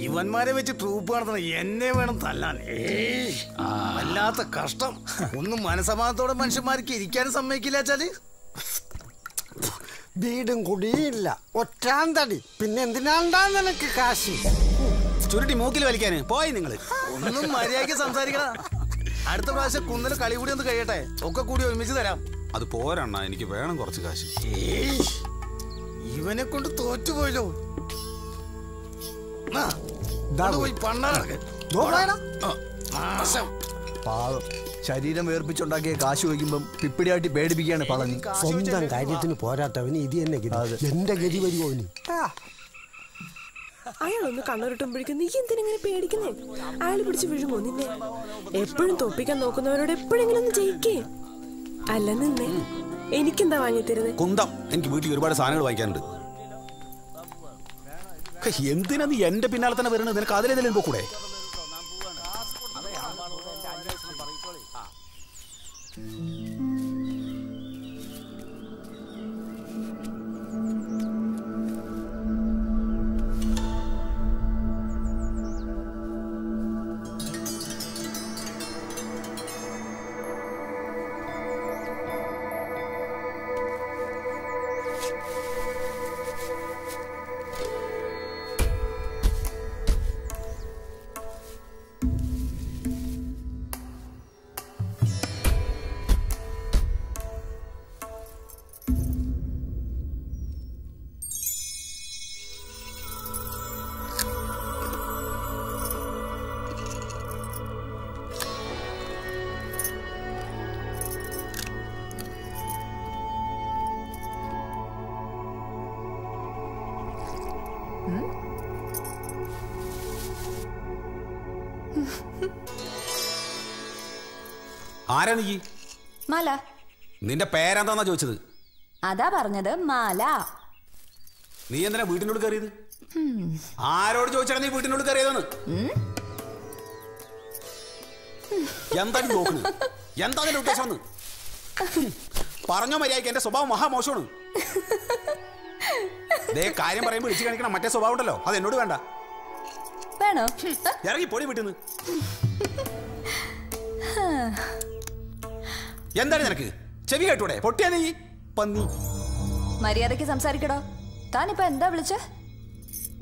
ഇവന്മാരെ വെച്ച് ട്രൂപ്പ് നടത്തണം. എന്നെ വേണം തല്ലാൻ. വല്ലാത്ത കഷ്ടം. ഒന്നും മനസമാനത്തോടെ മനുഷ്യന്മാർക്ക് ഇരിക്കാനും സമ്മതിക്കില്ല. വെച്ചാല് വീടും കുടിയില്ല, ഒറ്റാന്തടി. പിന്നെ എന്തിനാണ്ടാ നിനക്ക് കാശ്? ചുരുട്ടി മൂക്കിൽ വലിക്കാന് പോയി നിങ്ങള്. ഒന്നും മര്യാദയ്ക്ക് സംസാരിക്കണ. അടുത്ത പ്രാവശ്യം കുന്നല് കളി കൂടി ഒന്ന് കഴിയട്ടെ. ഒക്കെ കൂടി ഒരുമിച്ച് തരാം. അത് പോരണ്ണ, എനിക്ക് വേണം കുറച്ച് കാശ്. ഇവനെ കൊണ്ട് തോറ്റുപോയല്ലോ. ശരീരം വേർപ്പിച്ചുണ്ടാക്കിയ കാശ് വയ്ക്കുമ്പം പിപ്പിടിയാട്ടി പേടിപ്പിക്കുകയാണ് പളനി. സ്വന്തം കാര്യത്തിന് പോരാത്തവന് ഇത് തന്നെ ഗതി. എന്റെ ഗതി വരുമോ? അയാളൊന്ന് കണ്ണുരുട്ടുമ്പോഴേക്കും നീ എന്തിനെങ്ങനെ പേടിക്കുന്നേ? അയാൾ പിടിച്ച് വീഴുമോ നിന്നെ? എപ്പോഴും തോപ്പിക്കാൻ നോക്കുന്നവരോട് എപ്പോഴെങ്കിലും ഒന്ന് ജയിക്കേ. അല്ല നിന്നെ എനിക്കെന്താ വാങ്ങി തരുന്നത്? കുന്തം. എനിക്ക് വീട്ടിൽ ഒരുപാട് സാധനങ്ങൾ വാങ്ങിക്കാനുണ്ട്. എന്തിനാ നീ എന്റെ പിന്നാലെ തന്നെ വരുന്നത്? നിനക്ക് അതിലേതെങ്കിലും പോക്കൂടെ? ആരാ നീ? മാല. നിന്റെ പേരെന്താന്നാ ചോദിച്ചത്? അതാ പറഞ്ഞത്, മാല. നീ എന്തിനാ വീട്ടിനോട് കയറിയത്? ആരോട് ചോദിച്ചാണ് നീ വീട്ടിനോട് കയറിയതെന്ന്? എന്താണ് നോക്കുന്നത്? എന്താ നിന്റെ ഉദ്ദേശം? പറഞ്ഞോ മര്യാദയ്ക്ക്. എന്റെ സ്വഭാവം മഹാമോശമാണ്. കാര്യം പറയുമ്പോൾ വിളിച്ചു കാണിക്കണം മറ്റേ സ്വഭാവം ഉണ്ടല്ലോ, അത് എന്നോട് വേണ്ട. വേണോ? ഇറങ്ങി പൊടി വീട്ടിൽ നിന്ന്. എന്താണ് നിനക്ക്? ചെവി കേട്ടൂടെ? പൊട്ടിയാ നീ പന്നി. മര്യാദയ്ക്ക് സംസാരിക്കടോ. താനിപ്പോ എന്താ വിളിച്ചേ?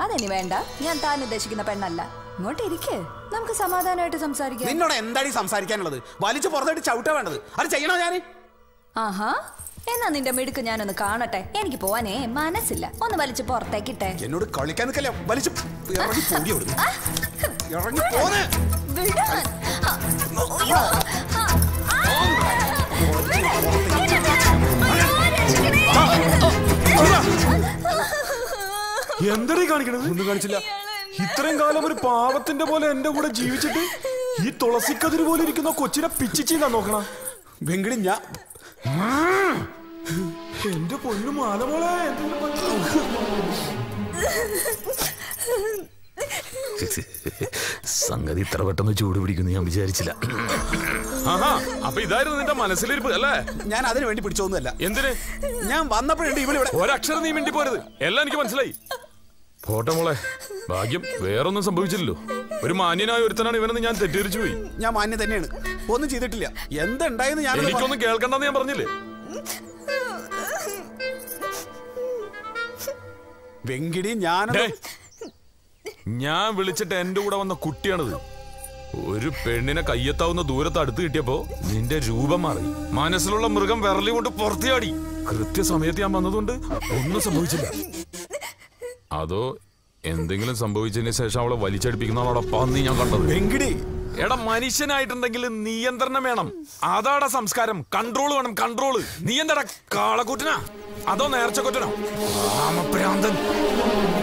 അതെനി വേണ്ട. ഞാൻ താൻ ഉദ്ദേശിക്കുന്ന പെണ്ണല്ല. ഇങ്ങോട്ട് ഇരിക്കേ, നമുക്ക് സമാധാനമായിട്ട് സംസാരിക്കാം. നിന്നോട് എന്താണ് സംസാരിക്കാനുള്ളത്? വലിച്ചു പുറത്തായിട്ട് ചവിട്ടാ വേണ്ടത്. അത് ചെയ്യണോ ഞാൻ? ആഹാ, എന്നാ നിന്റെ മിടുക്ക് ഞാനൊന്ന് കാണട്ടെ. എനിക്ക് പോവാനേ മനസ്സില്ല. ഒന്ന് വലിച്ചു പുറത്തേക്കിട്ടെ. എന്നോട് കളിക്കാൻ നിൽക്കല്ലേ. വലിച്ചു ഇറങ്ങി പോന്നെ. എന്താണീ കാണിക്കണത്? ഒന്നും കാണിച്ചില്ല. ഇത്രയും കാലം ഒരു പാവത്തിന്റെ പോലെ എന്റെ കൂടെ ജീവിച്ചിട്ട് ഈ തുളസിക്കതിര് പോലെ ഇരിക്കുന്ന കൊച്ചിനെ പിച്ചിച്ചാ നോക്കണ വെങ്കിടി ഞാൻ എന്റെ പൊന്നു മാലമോളെ സംഗതി ഇത്ര പെട്ടെന്ന് ചൂട് പിടിക്കുന്നു ഞാൻ വിചാരിച്ചില്ല. അപ്പൊ ഇതായിരുന്നു നിന്റെ മനസ്സിലിരിപ്പ് അല്ലേ? ഞാൻ അതിനു വേണ്ടി പിടിച്ചോന്നല്ല. എന്തിന്? ഞാൻ വന്നപ്പോഴുണ്ട് ഇവിടെ ഒരക്ഷരം നീ മിണ്ടി പോരുത്. എല്ലാം എനിക്ക് മനസ്സിലായി. പോട്ടെ മോളെ, ഭാഗ്യം വേറൊന്നും സംഭവിച്ചില്ലല്ലോ. ഒരു മാന്യനായ ഒരുത്തനാണ് ഇവനെന്ന് ഞാൻ തെറ്റിദ്ധരിച്ചു പോയി. ഞാൻ മാന്യം തന്നെയാണ്, ഒന്നും ചെയ്തിട്ടില്ല. എന്തുണ്ടായെന്ന് ഞാൻ എനിക്കൊന്നും കേൾക്കണ്ടെന്ന് ഞാൻ പറഞ്ഞില്ലേ? വെങ്കിടി ഞാൻ വിളിച്ചിട്ട് എന്റെ കൂടെ വന്ന കുട്ടിയാണിത്. ഒരു പെണ്ണിനെ കയ്യെത്താവുന്ന ദൂരത്ത് അടുത്ത് കിട്ടിയപ്പോ നിന്റെ രൂപം മാറി, മനസ്സിലുള്ള മൃഗം വിരലി കൊണ്ട് പുറത്തിയാടി. കൃത്യസമയത്ത് ഞാൻ വന്നതുകൊണ്ട് ഒന്നും സംഭവിച്ചില്ല. അതോ എന്തെങ്കിലും സംഭവിച്ചതിന് ശേഷം അവളെ വലിച്ചടിപ്പിക്കുന്നവളോടെ പന്നി ഞാൻ കണ്ടത്. എടാ, മനുഷ്യനായിട്ടുണ്ടെങ്കിൽ നിയന്ത്രണം വേണം. അതാടാ സംസ്കാരം. കൺട്രോൾ വേണം, കൺട്രോള്. നീ എന്താടാ കാളക്കൂറ്റനാ അതോ നേർച്ചക്കൊറ്റനോ? രാമപ്രാന്തൻ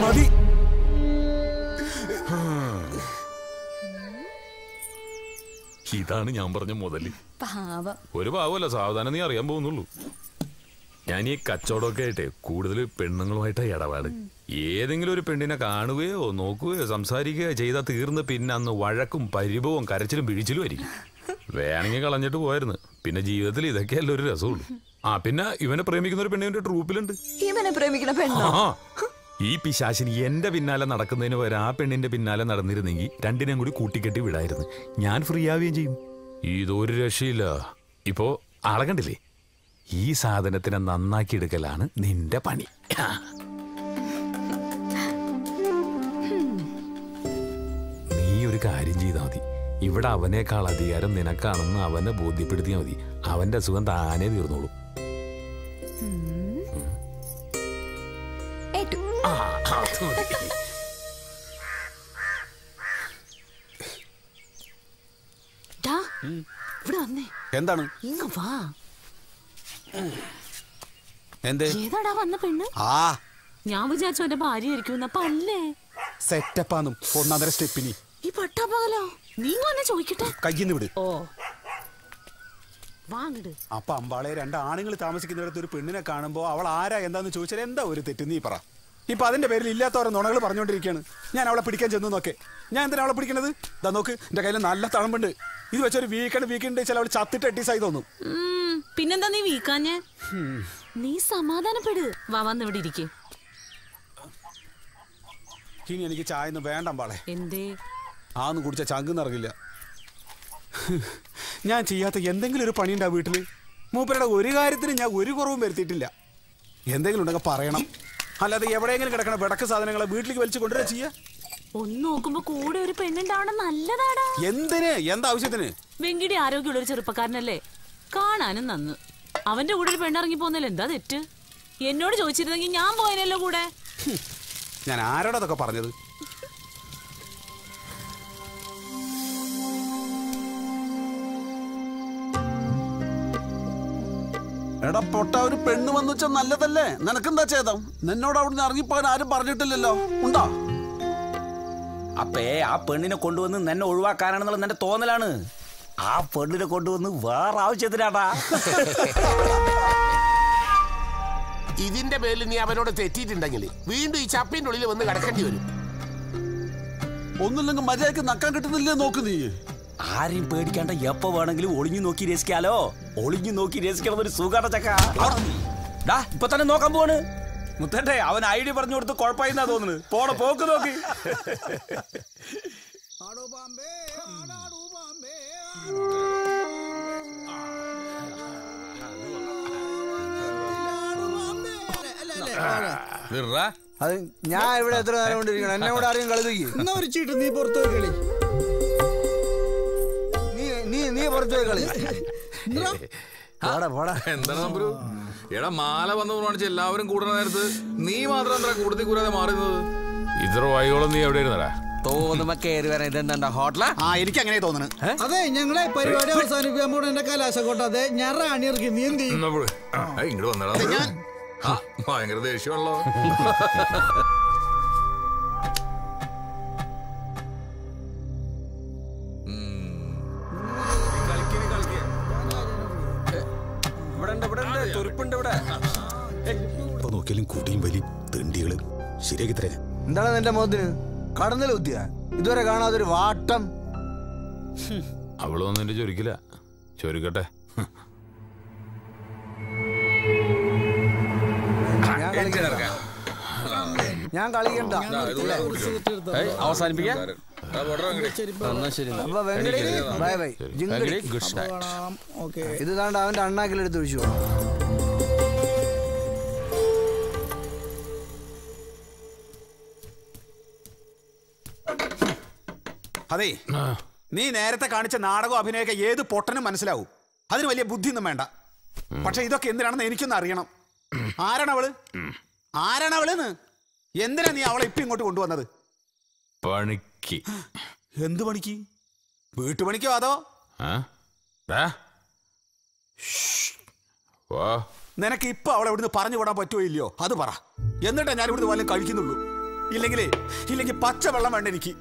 മതി. ഇതാണ് ഞാൻ പറഞ്ഞ മുതല്. ഒരു പാവല്ല, സാവധാനം നീ അറിയാൻ പോകുന്നുള്ളൂ. ഞാൻ ഈ കച്ചവടമൊക്കെ ആയിട്ടെ കൂടുതൽ പെണ്ണുങ്ങളുമായിട്ടാ ഇടപാട്. ഏതെങ്കിലും ഒരു പെണ്ണിനെ കാണുകയോ നോക്കുകയോ സംസാരിക്കുകയോ ചെയ്താൽ തീർന്ന് പിന്നെ അന്ന് വഴക്കും പരിഭവവും കരച്ചിലും പിഴിച്ചിലും ആയിരിക്കും. വേണമെങ്കിൽ കളഞ്ഞിട്ട് പോയായിരുന്നു. പിന്നെ ജീവിതത്തിൽ ഇതൊക്കെയല്ല ഒരു രസമുള്ളൂ. പിന്നെ ഇവനെ പ്രേമിക്കുന്ന ഒരു പെണ്ണിന്റെ ട്രൂപ്പിലുണ്ട്. ഈ പിശാശിനി എന്റെ പിന്നാലെ നടക്കുന്നതിന് പകരം ആ പെണ്ണിന്റെ പിന്നാലെ നടന്നിരുന്നെങ്കിൽ രണ്ടിനെയും കൂടി കൂട്ടിക്കെട്ടി വിടായിരുന്നു. ഞാൻ ഫ്രീ ആവുകയും ചെയ്യും. ഇതൊരു രക്ഷയില്ല. ഇപ്പോ ആളെ കണ്ടില്ലേ? ഈ സാധനത്തിനെ നന്നാക്കി എടുക്കലാണ് നിന്റെ പണി. നീ ഒരു കാര്യം ചെയ്താൽ മതി. ഇവിടെ അവനേക്കാൾ അധികാരം നിനക്കാണെന്ന് അവനെ ബോധ്യപ്പെടുത്തിയാൽ മതി. അവന്റെ അസുഖം താനേ തീർന്നോളൂ. എന്താണ്? ഏതാടാ വന്ന പെണ്ണ്? ഞാൻ വിചാരിച്ചു എന്റെ ഭാര്യ ആയിരിക്കും. അപ്പൊ അല്ലേ സെറ്റപ്പാന്നും ഒന്നാന്തര സ്റ്റെപ്പിനി. ഈ പട്ടാപ്പകലോ? നീ വന്നെ ചോദിക്കട്ടെ. കയ്യിന്ന് വിട്. വാങ്ങിട്. അപ്പൊ അമ്പാളെ രണ്ട് ആണുങ്ങൾ താമസിക്കുന്നിടത്ത് ഒരു പെണ്ണിനെ കാണുമ്പോ അവൾ ആരാ എന്താന്ന് ചോദിച്ചാൽ എന്താ ഒരു തെറ്റ് നീ പറ. ഇപ്പൊ അതിന്റെ പേരിൽ ഇല്ലാത്തവരെ നുണകൾ പറഞ്ഞുകൊണ്ടിരിക്കുകയാണ്. ഞാൻ അവളെ പിടിക്കാൻ ചെന്നു നോക്കെ. ഞാൻ എന്തിനാ അവളെ പിടിക്കണത്? ഇതാ നോക്ക്, എന്റെ കയ്യിൽ നല്ല തഴമ്പുണ്ട്. ഇത് വെച്ചൊരു വീക്കെണ്ട് ചില അവൾ ചത്തിട്ട് എട്ടീസായി തോന്നും. പിന്നെന്താ നീ വീക്കാഞ്ഞേ? നീ സമാധാനപ്പെട്. വന്ന് ഇവിടെ ഇരിക്കേ. ഇനി എനിക്ക് ചായ ഒന്നും വേണ്ട അമ്പാളെ. എന്തേ? ആന്ന് കുടിച്ച ചങ്ക് ഇറങ്ങില്ല. ഞാൻ ചെയ്യാത്ത എന്തെങ്കിലും ഒരു പണിയുണ്ടാ വീട്ടില്? മൂപ്പരുടെ ഒരു കാര്യത്തിന് ഞാൻ ഒരു കുറവും വരുത്തിയിട്ടില്ല. എന്തെങ്കിലും ഉണ്ടെങ്കിൽ പറയണം. അല്ലാതെ എവിടെയെങ്കിലും കിടക്കണ വിടക്ക് സാധനങ്ങളെ വീട്ടിലേക്ക് വലിച്ചു കൊണ്ടുവരാ ചെയ്യാ. ഒന്ന് നോക്കുമ്പോ കൂടെ ഒരു പെണ്ണുണ്ടാവണം. നല്ലതാടാ. എന്തിന്? എന്താവശ്യത്തിന്? വെങ്കിടി ആരോഗ്യമുള്ള ഒരു ചെറുപ്പക്കാരനല്ലേ? കാണാനും നന്ന്. അവന്റെ കൂടെ ഒരു പെണ്ണിറങ്ങി പോന്നല്ലോ. എന്താ തെറ്റ്? എന്നോട് ചോദിച്ചിരുന്നെങ്കിൽ ഞാൻ പോയനല്ലോ കൂടെ. ഞാൻ ആരോടാ അതൊക്കെ പറഞ്ഞത്? എടാ പൊട്ട, ഒരു പെണ്ണ് വന്നു വെച്ചാൽ നല്ലതല്ലേ? നിനക്കെന്താ ചെയ്തം? നിന്നോട് അവിടുന്ന് ഇറങ്ങിപ്പോകാൻ ആരും പറഞ്ഞിട്ടില്ലല്ലോ. ഉണ്ടോ? അപ്പേ ആ പെണ്ണിനെ കൊണ്ടുവന്ന് നിന്നെ ഒഴിവാക്കാനാണെന്നുള്ള നിന്റെ തോന്നലാണ്. ആ പെണ്ണിനെ കൊണ്ടുവന്ന് വേറെ ആവശ്യത്തിനാടാ. ഇതിന്റെ പേരിൽ നീ അവനോട് തെറ്റിയിട്ടുണ്ടെങ്കിൽ വീണ്ടും ഈ ചപ്പിന്റെ ഉള്ളിൽ വന്ന് കിടക്കേണ്ടി വരും. ഒന്നുമില്ലെങ്കിൽ മര്യാദക്ക് നക്കാൻ കിട്ടുന്നില്ലേ നോക്ക് നീ. ആരെയും പേടിക്കാണ്ട എപ്പോ വേണമെങ്കിലും ഒളിഞ്ഞു നോക്കി രസിക്കാലോ. ഒളിഞ്ഞു നോക്കി രസിക്കണം ഒരു സുഖാട ചക്ക. ഇപ്പൊ തന്നെ നോക്കാൻ പോവാണ്. മുത്തട്ടെ, അവൻ ഐഡിയ പറഞ്ഞു കൊടുത്ത് കുഴപ്പമായിന്നാ തോന്നുന്നു. പോണ പോക്ക് നോക്കി. അത് ഞാൻ ഇവിടെ എത്ര നേരം കൊണ്ടിരിക്കണം? എന്നെ കൂടെ ആരെയും കളി എന്നാ ഒരു ചീട്ട്. നീ പുറത്തു പോയി കളി. നീ പുറത്തു പോയി കളി. എന്താണ് നമ്പരു? എടാ, മാല വന്നു കാണിച്ച് എല്ലാവരും കൂടുന്ന നേരത്ത് നീ മാത്രം എന്താ കൂടുതൽ കൂടാതെ മാറുന്നത്? ഇത്ര വൈകോളം നീ എവിടെ ഇരുന്നടാ? തോന്നുമ്പോ കയറി വരാൻ ഇതെന്താ ഹോട്ടലാ? എനിക്ക് അങ്ങനെ തോന്നുന്നു. അതെ, ഞങ്ങളെ പരിപാടി അവസാനിപ്പിക്കുമ്പോൾ എന്റെ കലാശക്കോട്ടെ. അതെ, ഞാൻ റാണി ഇറക്കി. നീ എന്ത് ചെയ്യും? ഇങ്ങോട്ട് വന്നടാ. ഭയങ്കര ദേഷ്യമാണല്ലോ. ശരിയാക്കി തരേ. എന്താണ് നിന്റെ മുഖത്തിന് കടന്നൽ കുത്തിയ? ഇതുവരെ കാണാതൊരു വാട്ടം. അവളൊന്നും എന്റെ ചൊരിക്കില്ല. ചൊരിക്കട്ടെ. ഞാൻ കളിക്കണ്ട. അവസാനിപ്പിക്കാം. Bye bye. ഇത് താണ്ട് അവന്റെ അണ്ണാക്കിലെടുത്ത് ഒഴിച്ചു. അതെ, നീ നേരത്തെ കാണിച്ച നാടകം അഭിനയൊക്കെ ഏത് പൊട്ടനും മനസ്സിലാവും. അതിന് വലിയ ബുദ്ധിയൊന്നും വേണ്ട. പക്ഷെ ഇതൊക്കെ എന്തിനാണെന്ന് എനിക്കൊന്ന് അറിയണം. ആരാണവളെന്ന്? എന്തിനാ നീ അവളെ ഇപ്പൊ ഇങ്ങോട്ട് കൊണ്ടുവന്നത്? പണിക്ക്. എന്ത് പണിക്ക്? വീട്ടുപണിക്കോ അതോ നിനക്ക് ഇപ്പൊ അവളെ ഇവിടുന്ന് പറഞ്ഞു വിടാൻ പറ്റുമോ ഇല്ലയോ? അത് പറ. എന്നിട്ടാ ഞാൻ ഇവിടുന്ന് വല്ലതും കഴിക്കുന്നുള്ളൂ. ഇല്ലെങ്കിൽ പച്ച വെള്ളം വേണ്ട എനിക്ക്.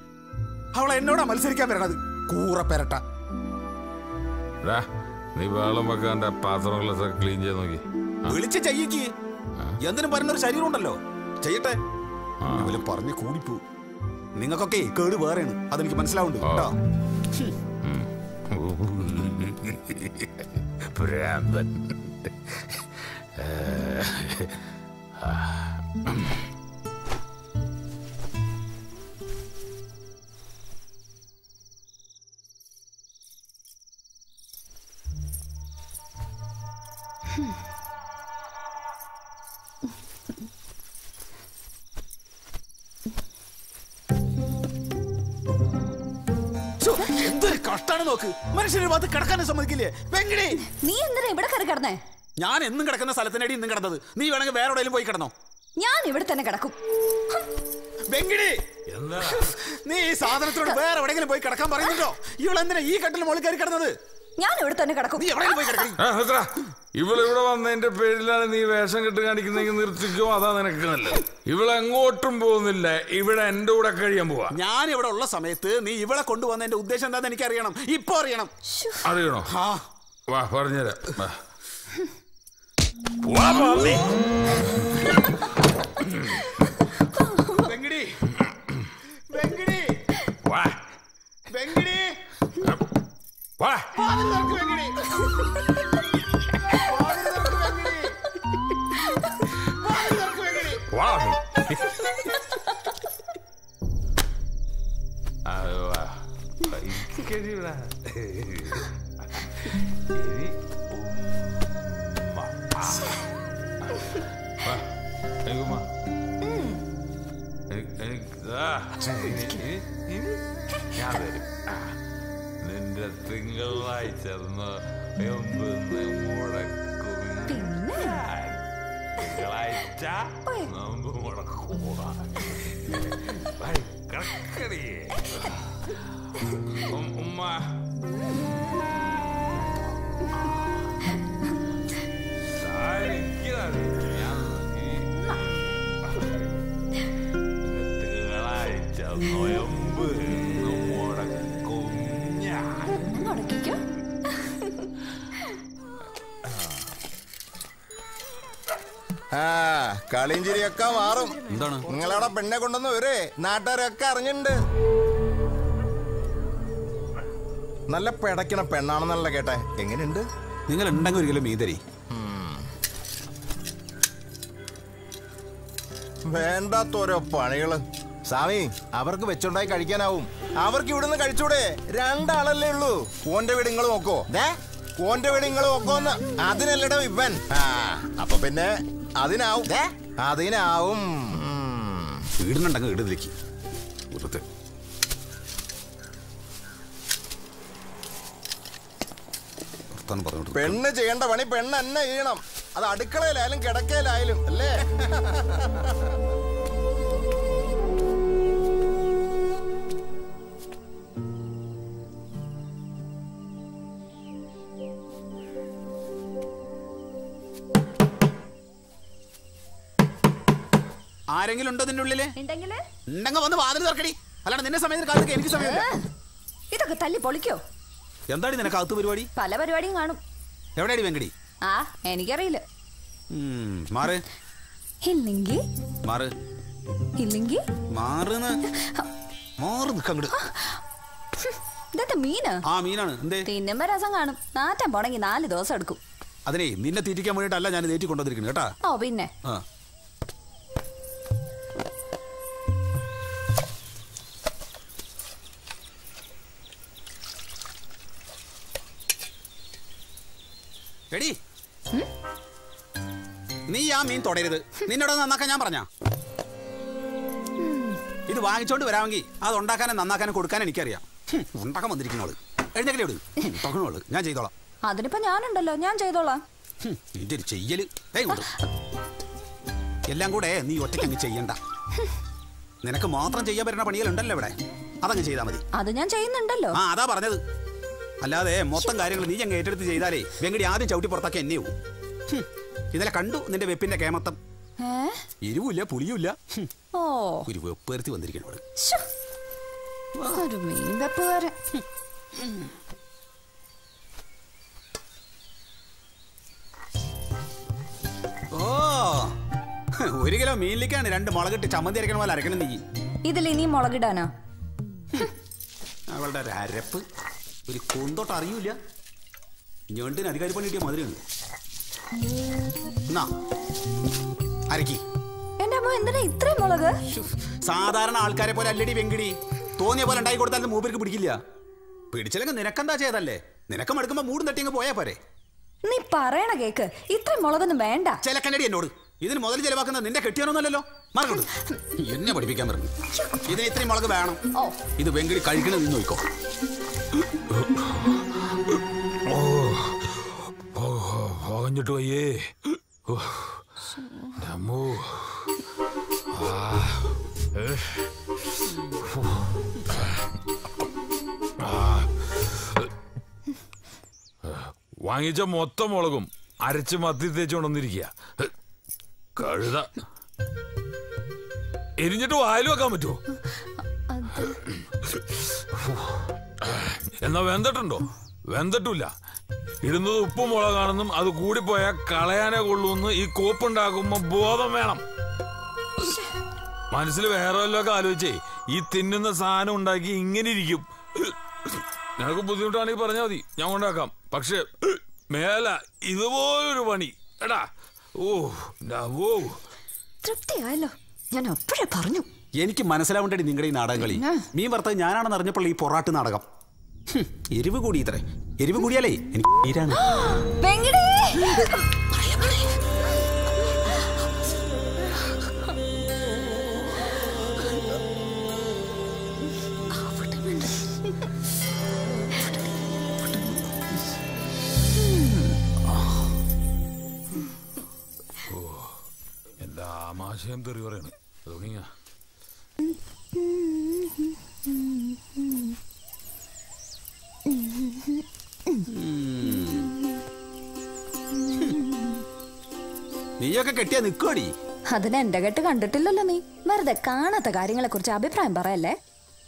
അവളെ എന്നോടാ മത്സരിക്കാൻ വരണത്. കൂറ പെരട്ട. നീ വെള്ളം വെക്കാന്റെ പാത്രങ്ങളൊക്കെ ക്ലീൻ ചെയ്ത് നോക്കി. വിളിച്ച് ചെയ്യിക്ക്. എന്തിനും പറയുന്നൊരു ശരീരം ഉണ്ടല്ലോ, ചെയ്യട്ടെ. പറഞ്ഞു കൂടിപ്പോ. നിങ്ങൾക്കൊക്കെ കേട് വേറെയാണ്, അതെനിക്ക് മനസ്സിലാവുന്നുണ്ട് കേട്ടോ. എന്തൊരു കഷ്ടാണ് നോക്ക്. മനുഷ്യരുടെ ഭാഗത്ത് കിടക്കാനും സമ്മതിക്കില്ലേ? വെങ്കിടി, നീ എന്തിനാ ഇവിടെ കയറി കിടന്നേ? ഞാൻ എന്നും കിടക്കുന്ന സ്ഥലത്തിനടി ഇന്നും കിടന്നത്. നീ വേണമെങ്കിൽ വേറെ എവിടെയും പോയി കിടന്നോ. ഞാൻ ഇവിടെ തന്നെ കിടക്കും. വെങ്കിടി, നീ ഈ സാധനത്തോട് വേറെ എവിടെയെങ്കിലും പോയി കിടക്കാൻ പറയുന്നുണ്ടോ? ഇവളെന്തിനാ ഈ കട്ടിൽ മുകളിൽ കയറി കിടന്നത്? ഞാൻ ഇവിടെ തന്നെ കിടക്കും. നീ എവിടെയും പോയി കിടക്കും. ഇവളിവിടെ വന്നതിന്റെ പേരിലാണ് നീ വേഷം കെട്ട് കാണിക്കുന്നെങ്കിൽ നിർത്തിക്കോ. അതാ നിനക്ക് നല്ലത്. ഇവളെങ്ങോട്ടും പോകുന്നില്ല. ഇവിടെ എന്റെ കൂടെ കഴിയാൻ പോവാ. ഞാൻ ഇവിടെ ഉള്ള സമയത്ത് നീ ഇവളെ കൊണ്ടുവന്നതിന്റെ ഉദ്ദേശം എന്താന്ന് എനിക്ക് അറിയണം. ഇപ്പൊ അറിയണം. അറിയണോ? വാ പറഞ്ഞുതരാം. വെങ്കിടി, വെങ്കിടി, വെങ്കിടി, നിന്റെ തിങ്കളാഴ്ച തിങ്കളാഴ്ച നോമ്പ് മുടക്കൂടാ. ഉമ്മ തിങ്കളാഴ്ച നോയമ്പ് മുടക്കും ഞാൻ. കളിയും ചിരിയൊക്കെ മാറും. എന്താണ് നിങ്ങളവിടെ പെണ്ണെ കൊണ്ടുവന്ന് വരെ നാട്ടുകാരൊക്കെ അറിഞ്ഞിട്ടുണ്ട്. നല്ല പിടയ്ക്കണ പെണ്ണാണെന്നല്ല കേട്ടെ. എങ്ങനെയുണ്ട്? നിങ്ങൾ ഉണ്ടെങ്കിൽ ഒരിക്കലും മീതരി വേണ്ടാത്തോരോ പണികള്. സ്വാമി, അവർക്ക് വെച്ചുണ്ടായി കഴിക്കാനാവും. അവർക്ക് ഇവിടുന്ന് കഴിച്ചൂടെ? രണ്ടാളല്ലേ ഉള്ളൂ. ഓന്റെ വീട് നിങ്ങൾ നോക്കോ? ഓന്റെ വീട് നിങ്ങൾ നോക്കോന്ന്. അതിനല്ലടോ ഇവൻ. അപ്പൊ പിന്നെ അതിനാവും. അതിനാവും. വീടിനുണ്ടെങ്കിൽ വീടിലേക്ക് പെണ്ണ് ചെയ്യേണ്ട പണി പെണ്ണ് തന്നെ ചെയ്യണം. അത് അടുക്കളയിലായാലും കിടക്കയിലായാലും അല്ലേ? ആരെങ്കിലും ഉണ്ടോ നിന്റെ ഉള്ളില്? ഉണ്ടെങ്കിൽ വന്ന് വാതിൽ തുറക്കടി. അല്ലാണ്ട് നിന്നെ സമയത്ത് കാലത്ത് എനിക്ക് സമയമില്ല. ഇതൊക്കെ തല്ലി പൊളിക്കോ? എന്താണ് നിനക്ക് അകത്ത് പരിപാടി? പല പരിപാടിയും കാണും. എവിടെയാടി വെങ്കടി? എനിക്കറിയില്ല. മാറ് ഇല്ലെങ്കിൽ മാറ്. ഇല്ലെങ്കിൽ ഇതെന്താ മീന്? ആ മീനാണ്. എന്തേ? തിന്നുമ്പോ രസം കാണും. നാറ്റാൻ പോണെങ്കിൽ 4 ദിവസം എടുക്കും. അതിനെ നിന്നെ തീറ്റിക്കാൻ വേണ്ടിട്ടല്ല ഞാൻ തേറ്റി കൊണ്ടുവന്നിരിക്കുന്നത് കേട്ടാ. ഓ പിന്നെ എടി, നീ ആ മീൻ തൊടരുത്. നിന്നോട് നന്നാക്കാൻ ഞാൻ പറഞ്ഞ. ഇത് വാങ്ങിച്ചോണ്ട് വരാമെങ്കിൽ അത് ഉണ്ടാക്കാനും നന്നാക്കാനും കൊടുക്കാനും എനിക്കറിയാം. ഉണ്ടാക്കാൻ വന്നിരിക്കുന്നോള് എഴുന്നേക്കലോട് തൊകണോള് ഞാൻ ചെയ്തോളാം. അതിനിപ്പോ ഞാനുണ്ടല്ലോ, ഞാൻ ചെയ്തോളാം. ഇതൊരു ചെയ്യല് എല്ലാം കൂടെ നീ ഒറ്റയ്ക്ക് അങ്ങ് ചെയ്യണ്ട. നിനക്ക് മാത്രം ചെയ്യാൻ പറ്റുന്ന പണികളുണ്ടല്ലോ ഇവിടെ, അതങ്ങ് ചെയ്താൽ മതി. അത് ഞാൻ ചെയ്യുന്നുണ്ടല്ലോ. ആ അതാ പറഞ്ഞത്. അല്ലാതെ മൊത്തം കാര്യങ്ങൾ നീ അങ്ങ് ഏറ്റെടുത്ത് ചെയ്താലേ വെങ്കടി ആദ്യം ചവിട്ടി പുറത്താക്കി എന്നെയോ. ഇന്നലെ കണ്ടു നിന്റെ വെപ്പിന്റെ കേമത്തം. എരിവില്ല പുളിയുമില്ല. ഒരു വെപ്പേർത്തി വന്നിരിക്കണോട്. ഓ 1 കിലോ മീനിലേക്കാണ് 2 മുളകിട്ട് ചമ്മന്തി അരക്കണ പോലെ അരക്കണം നീ. ഇതിൽ ഇനി മുളകിടാനാ? അവളുടെ ഒരു അരപ്പ് ഒരു കൊന്തോട്ട് അറിയൂല. ഞണ്ടിന് അധികാരി പണി കിട്ടിയ മധുരമാണ്. അരക്കി. എന്റെ അമ്മ എന്തിനാ ഇത്രയും മുളക്? സാധാരണ ആൾക്കാരെ പോലെ അല്ലടി വെങ്കിടി. തോന്നിയ പോലെ ഉണ്ടായി കൊടുത്താൽ മൂപ്പർക്ക് പിടിക്കില്ല. പിടിച്ചില്ലെങ്കിൽ നിനക്കെന്താ ചെയ്തല്ലേ? നിനക്ക് മടുക്കുമ്പോ മൂടും തട്ടിങ്ങ് പോയാ പോരെ. നീ പറയണ കേക്ക്. ഇത്രയും മുളകൊന്നും വേണ്ട. ചിലക്കണ്ടടി എന്നോട്. ഇതിന് മുതൽ ചെലവാക്കുന്നത് നിന്റെ കെട്ടിയാനൊന്നല്ലോ. മറക്കോട്ട് എന്നെ പഠിപ്പിക്കാൻ പറഞ്ഞു. ഇതിന് ഇത്രയും മുളക് വേണം. ഇത് വെങ്കിടി കഴിക്കണത് നിന്ന് നോക്കോ. പോകഞ്ഞിട്ട് പോയേ. വാങ്ങിച്ച മൊത്തം മുളകും അരച്ച് മത്തി തേച്ചുകൊണ്ടിരിക്കുക. കഴുത എരിഞ്ഞിട്ട് വായിലും വെക്കാൻ പറ്റുമോ? എന്നാ വെന്തട്ടുണ്ടോ? വെന്തട്ടില്ല. ഇടുന്നത് ഉപ്പും മുളകാണെന്നും അത് കൂടിപ്പോയാൽ കളയാനേ കൊള്ളൂന്ന് ഈ കോപ്പുണ്ടാക്കുമ്പോ ബോധം വേണം. മനസ്സിൽ വേറെ വല്ലതൊക്കെ ആലോചിച്ചേ ഈ തിന്നുന്ന സാധനം ഉണ്ടാക്കി ഇങ്ങനെ ഇരിക്കും. നിനക്ക് ബുദ്ധിമുട്ടാണെങ്കിൽ പറഞ്ഞാൽ മതി, ഞാൻ കൊണ്ടാക്കാം. പക്ഷെ മേല ഇതുപോലൊരു പണി എടാ. തൃപ്തിയായല്ലോ. ഞാൻ അപ്പോഴേ പറഞ്ഞു. എനിക്ക് മനസ്സിലാവേണ്ടടി നിങ്ങളുടെ ഈ നാടകം കളി. മീൻ വറുത്തത് ഞാനാണെന്ന് അറിഞ്ഞപ്പോൾ ഈ പൊറാട്ട് നാടകം. എരിവ് കൂടി ഇത്രേ. എരിവ് കൂടിയാലേ എനിക്ക് തീരാണ്. എന്താ ആമാശയം തെറി പറയണ്. തുടങ്ങിയ നീയൊക്കെ കെട്ടിയാ നിക്കോടി. അതിന് എന്റെ കെട്ട് കണ്ടിട്ടില്ലല്ലോ നീ. വെറുതെ കാണാത്ത കാര്യങ്ങളെ കുറിച്ച് അഭിപ്രായം പറയല്ലേ.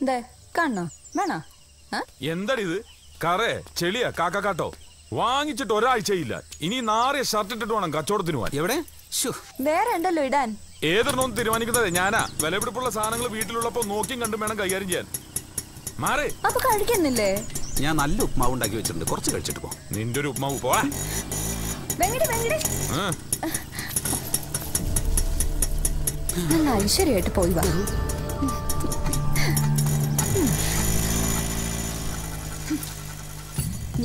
എന്തേ കാണണോ വേണോ? എന്താടി ഇത്? കറേ ചെളിയാ കാക്കാട്ടോ. വാങ്ങിച്ചിട്ട് ഒരാഴ്ചയില്ല. ഇനി നാറിയ ഷർട്ട് ഇട്ടിട്ട് വേണം കച്ചവടത്തിന് പോവാൻ. എവിടെ വേറെ ഉണ്ടല്ലോ ഇടാൻ. ഏതൊന്നും തീരുമാനിക്കുന്നത് ഞാനാ. വിലപിടിപ്പുള്ള സാധനങ്ങൾ വീട്ടിലുള്ളപ്പോ നോക്കിയും കണ്ടും വേണം കൈകാര്യം ചെയ്യാൻ. മാറേ. അപ്പൊ കഴിക്കുന്നില്ലേ? ഞാൻ നല്ല ഉപ്മാവ് ഉണ്ടാക്കി വെച്ചിട്ടുണ്ട്, കുറച്ച് കഴിച്ചിട്ട് പോ. നിന്റെ ഒരു ഉപ്മാവ് പോവാ. നല്ല ഐശ്വര്യമായിട്ട് പോയി വാ.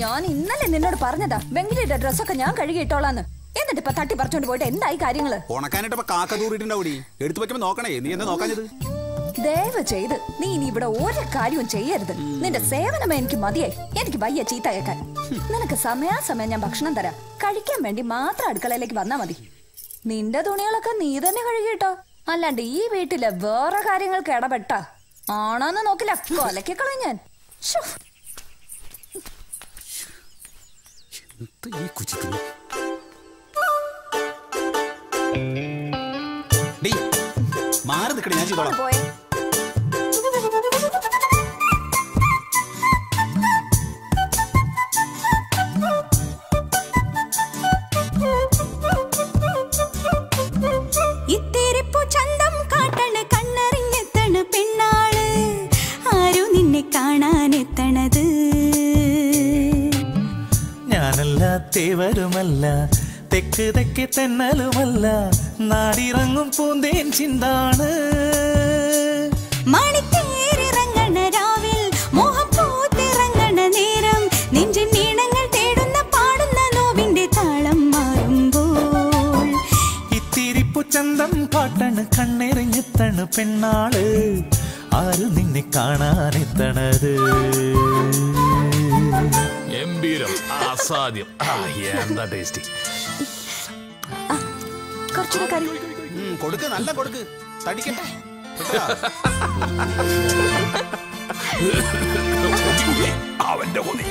ഞാൻ ഇന്നലെ നിന്നോട് പറഞ്ഞതാ വെങ്കിലിയുടെ ഡ്രസ്സൊക്കെ ഞാൻ കഴുകിയിട്ടോളാന്ന്. എന്നിട്ട് ഇപ്പൊ തട്ടി പറിച്ചോണ്ട് പോയിട്ട് എന്തായി കാര്യങ്ങള്? ഉണക്കാനായിട്ട് കാക്ക ദൂരിട്ടുണ്ടാവൂടി. എടുത്തു വെക്കുമ്പോ നോക്കണേ. നീ എന്താ നോക്കാഞ്ഞത്? ദയവ് ചെയ്ത് നീ ഇനി ഇവിടെ ഒരു കാര്യവും ചെയ്യരുത്. നിന്റെ സേവനമേ എനിക്ക് മതിയായി. എനിക്ക് വയ്യ ചീത്ത കേൾക്കാൻ. നിനക്ക് സമയാസമയം ഞാൻ ഭക്ഷണം തരാം. കഴിക്കാൻ വേണ്ടി മാത്രം അടുക്കളയിലേക്ക് വന്നാ മതി. നിന്റെ തുണികളൊക്കെ നീ തന്നെ കഴുകിട്ടോ. അല്ലാണ്ട് ഈ വീട്ടിലെ വേറെ കാര്യങ്ങൾക്ക് ഇടപെട്ട ആണോന്ന് നോക്കില്ല കൊലക്കി കളയും ഞാൻ. മാറി നിൽക്കണേ, ഞാൻ ചെയ്തോളാം. ഇത്തിരിപ്പു ചന്തം കാട്ടണ തേവരുമല്ല, തെക്ക് തെക്കെ തെന്നലുമല്ല, നാടിറങ്ങും പൂന്തേൻ ചിന്താണ്. മണിത്തേരിറങ്ങണ രാവിൽ മോഹം പൂത്തിറങ്ങണ നേരം നെഞ്ചിൻ നീണങ്ങൾ തേടുന്ന പാടുന്ന നോവിന്റെ താളം മാറുമ്പോൾ ഇത്തിരിപ്പു ചന്തം പാട്ടണ് കണ്ണെറിഞ്ഞെത്തണ് പെണ്ണാള്, ആര് നിന്നെ കാണാനെത്തണത്. ഗംഭീരം, അസാധ്യം, എന്താ ടേസ്റ്റി. കുറച്ചുകൂടെ കറി കൊടുക്ക്, നല്ല കൊടുക്ക്, തടിക്കട്ടെ. അവന്റെ കൊതി.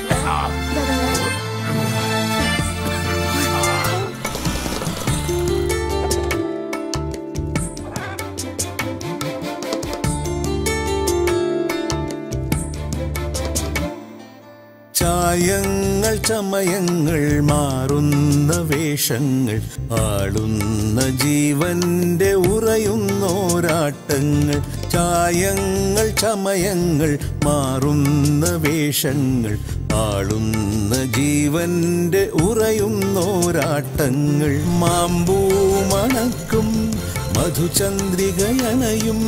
ചായങ്ങൾ ചമയങ്ങൾ മാറുന്ന വേഷങ്ങൾ, ആളുന്ന ജീവന്റെ ഉറയുന്നോരാട്ടങ്ങൾ. ചായങ്ങൾ ചമയങ്ങൾ മാറുന്ന വേഷങ്ങൾ, ആളുന്ന ജീവന്റെ ഉറയുന്നോരാട്ടങ്ങൾ. മാമ്പൂ മണക്കും മധുചന്ദ്രികയണയും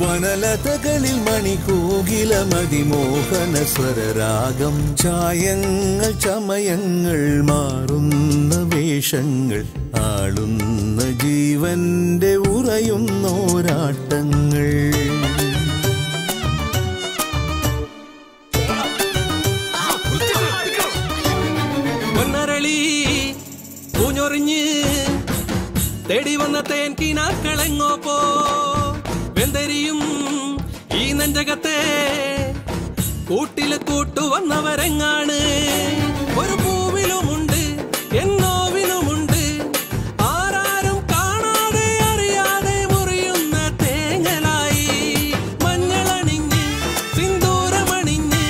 വനലതകളിൽ മണികോകില മതിമോഹന സ്വരരാഗം. ചായങ്ങൾ ചമയങ്ങൾ മാറുന്ന വേഷങ്ങൾ, ആളുന്ന ജീവന്റെ ഉറയുന്നോരാട്ടങ്ങൾ. പൊന്നരളി പൂഞ്ഞൊറിഞ്ഞ് തേടി വന്ന തേൻ കിനാക്കളെങ്ങോ പോ. വെന്തരിയും ഈ നെഞ്ചകത്തെ കൂട്ടില് കൂട്ടുവന്നവരെങ്ങാണ്. ഒരു പൂവിലുമുണ്ട് എന്നോവിലുമുണ്ട് ആരാരും കാണാതെ അറിയാതെ മുറിയുന്ന തേങ്ങലായി. മഞ്ഞളണിഞ്ഞ് സിന്ദൂരമണിഞ്ഞ്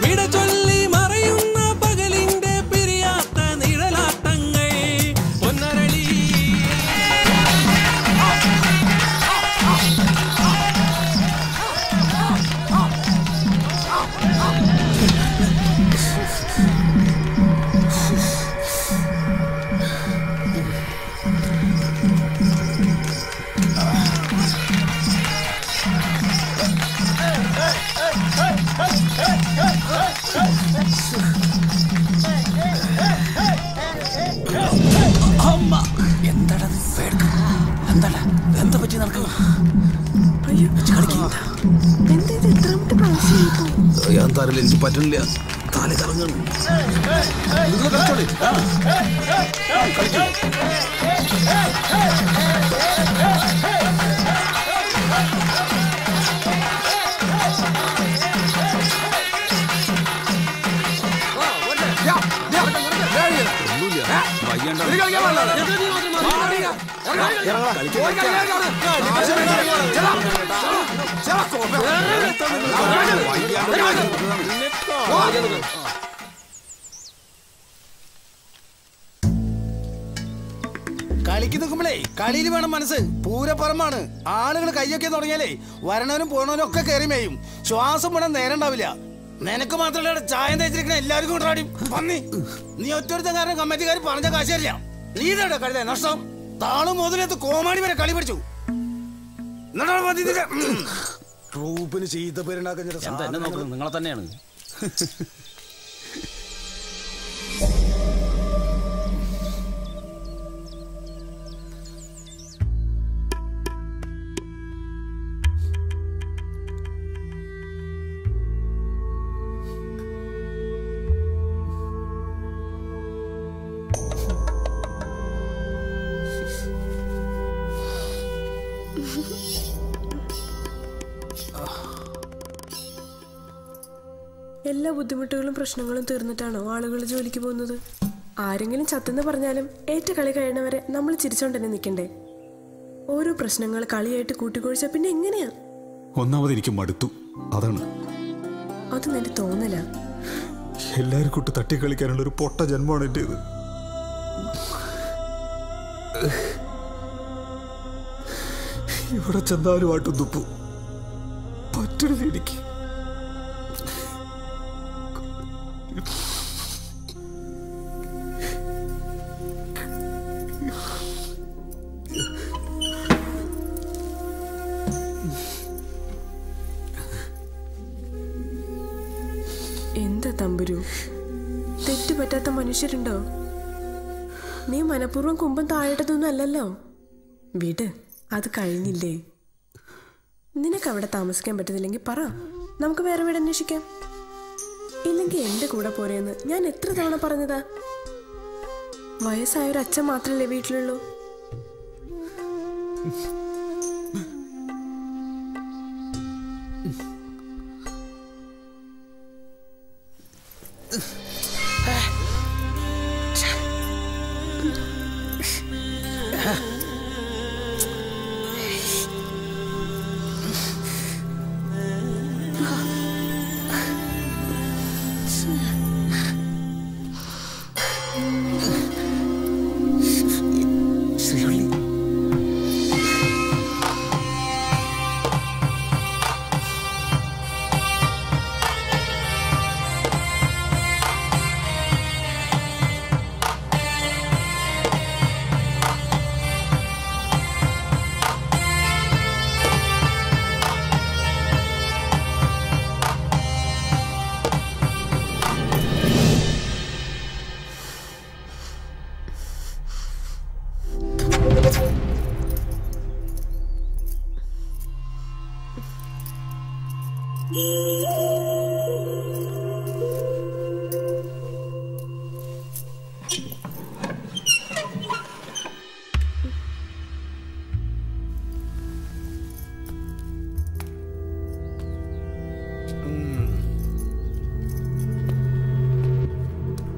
വിട ചൊല്ലി മറയുന്ന പകലിന്റെ പിരിയാത്ത നിഴലാട്ടങ്ങൾ. പൊന്നരളി എന്താ പറ്റി നടക്കുക? ഞാൻ തരില്ല, എനിക്ക് പറ്റില്ല, താലി കറങ്ങണം. കളിക്ക് നിൽക്കുമ്പോഴേ കളിയിൽ വേണം മനസ്സ്. പൂരപ്പറമ്പാണ്. ആളുകൾ കയ്യൊക്കെ തുടങ്ങിയാലേ വരണവനും പോണവനും ഒക്കെ കയറി മേയും. ശ്വാസം വേണം നേരം ഉണ്ടാവില്ല. നിനക്ക് മാത്രമല്ല ചായ തേച്ചിരിക്കണ എല്ലാവർക്കും കൊണ്ടാടി പന്നി. നീ ഒറ്റൊരുത്തൻ കാരണം കമ്മിറ്റിക്കാർ പറഞ്ഞ കാശ് തരില്ല. നീ ഇതേടെ കഴുത നഷ്ടം. താളും മുതലെത്ത് കോമാളി വരെ കളി പഠിച്ചു. ട്രൂപ്പിന് ചീത്ത പേരുണ്ടാക്കാൻ നിങ്ങളെ തന്നെയാണ്. എല്ലാ ബുദ്ധിമുട്ടുകളും പ്രശ്നങ്ങളും തീർന്നിട്ടാണോ ആളുകൾ ജോലിക്ക് പോകുന്നത്? ആരെങ്കിലും ചത്തെന്ന് പറഞ്ഞാലും ഏറ്റ കളി കഴിയണവരെ നമ്മൾ ചിരിച്ചോണ്ടന്നെ നിൽക്കണ്ടേ? ഓരോ പ്രശ്നങ്ങൾ കളിയായിട്ട് കൂട്ടിക്കൊഴിച്ചാൽ പിന്നെ എങ്ങനെയാ? ഒന്നാമത് എനിക്ക് മടുത്തു, അതാണ്. അത് നിന്റെ തോന്നല. എല്ലാരും കൂട്ട് തട്ടിക്കളിക്കാനുള്ള ഒരു പൊട്ട ജന്മമാണ് എന്റേത്. ഇവിടെ ചെന്നാലും ആട്ടും തുപ്പു പറ്റരുത് എനിക്ക്. എന്താ തമ്പുരു, തെറ്റുപറ്റാത്ത മനുഷ്യരുണ്ടോ? നീ മനഃപൂർവ്വം കുമ്പം താഴേട്ടതൊന്നും അല്ലല്ലോ. വിട്, അത് കഴിഞ്ഞില്ലേ. നിനക്ക് അവിടെ താമസിക്കാൻ പറ്റുന്നില്ലെങ്കിൽ പറ, നമുക്ക് വേറെ വീട് അന്വേഷിക്കാം. ഇല്ലെങ്കിൽ എന്റെ കൂടെ പോരെന്ന് ഞാൻ എത്ര തവണ പറഞ്ഞതാ. വയസ്സായ ഒരു അച്ഛൻ മാത്രല്ലേ വീട്ടിലുള്ളൂ.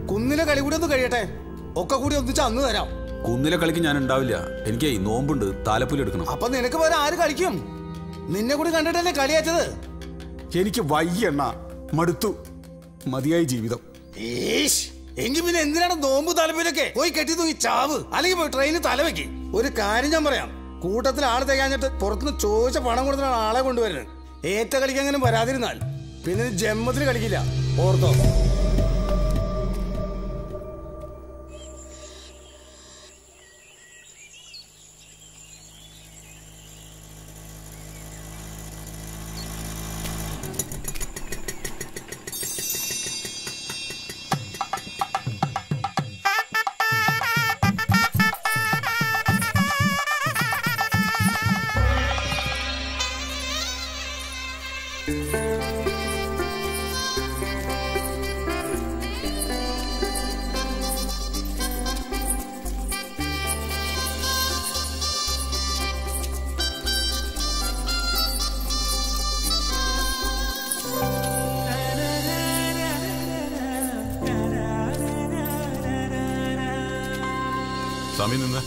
കുന്നിലെ കളി കൂടി ഒന്ന് കഴിയട്ടെ, ഒക്കെ കൂടി ഒന്നിച്ച് അന്ന് തരാം. കുന്നിലെ കളിക്ക് ഞാൻ ഉണ്ടാവില്ല. എനിക്ക് നോമ്പുണ്ട്, താലപ്പൊലി എടുക്കണം. അപ്പൊ നിനക്ക് പോലെ ആര് കളിക്കും? നിന്നെ കൂടി കണ്ടിട്ടല്ലേ കളിയാച്ചത്. എനിക്ക് വയ്യണ്ണ, മടുത്തു, മതിയായി ജീവിതം. എങ്കിൽ പിന്നെ എന്തിനാണ് നോമ്പ് താലപ്പൊലിയൊക്കെ? പോയി കെട്ടി തൂങ്ങി ചാവ്, അല്ലെങ്കിൽ പോയി ട്രെയിനിൽ തലവെക്കി. ഒരു കാര്യം ഞാൻ പറയാം, കൂട്ടത്തിൽ ആള് തികഞ്ഞിട്ട് പുറത്തുനിന്ന് ചോദിച്ച പണം കൊടുത്തിട്ടാണ് ആളെ കൊണ്ടുവരുന്നത്. ഏറ്റ കളിക്കെങ്കിലും വരാതിരുന്നാൽ പിന്നെ ജന്മത്തിന് കളിക്കില്ല, ഓർത്തോ. സ്വാമി നിന്ന്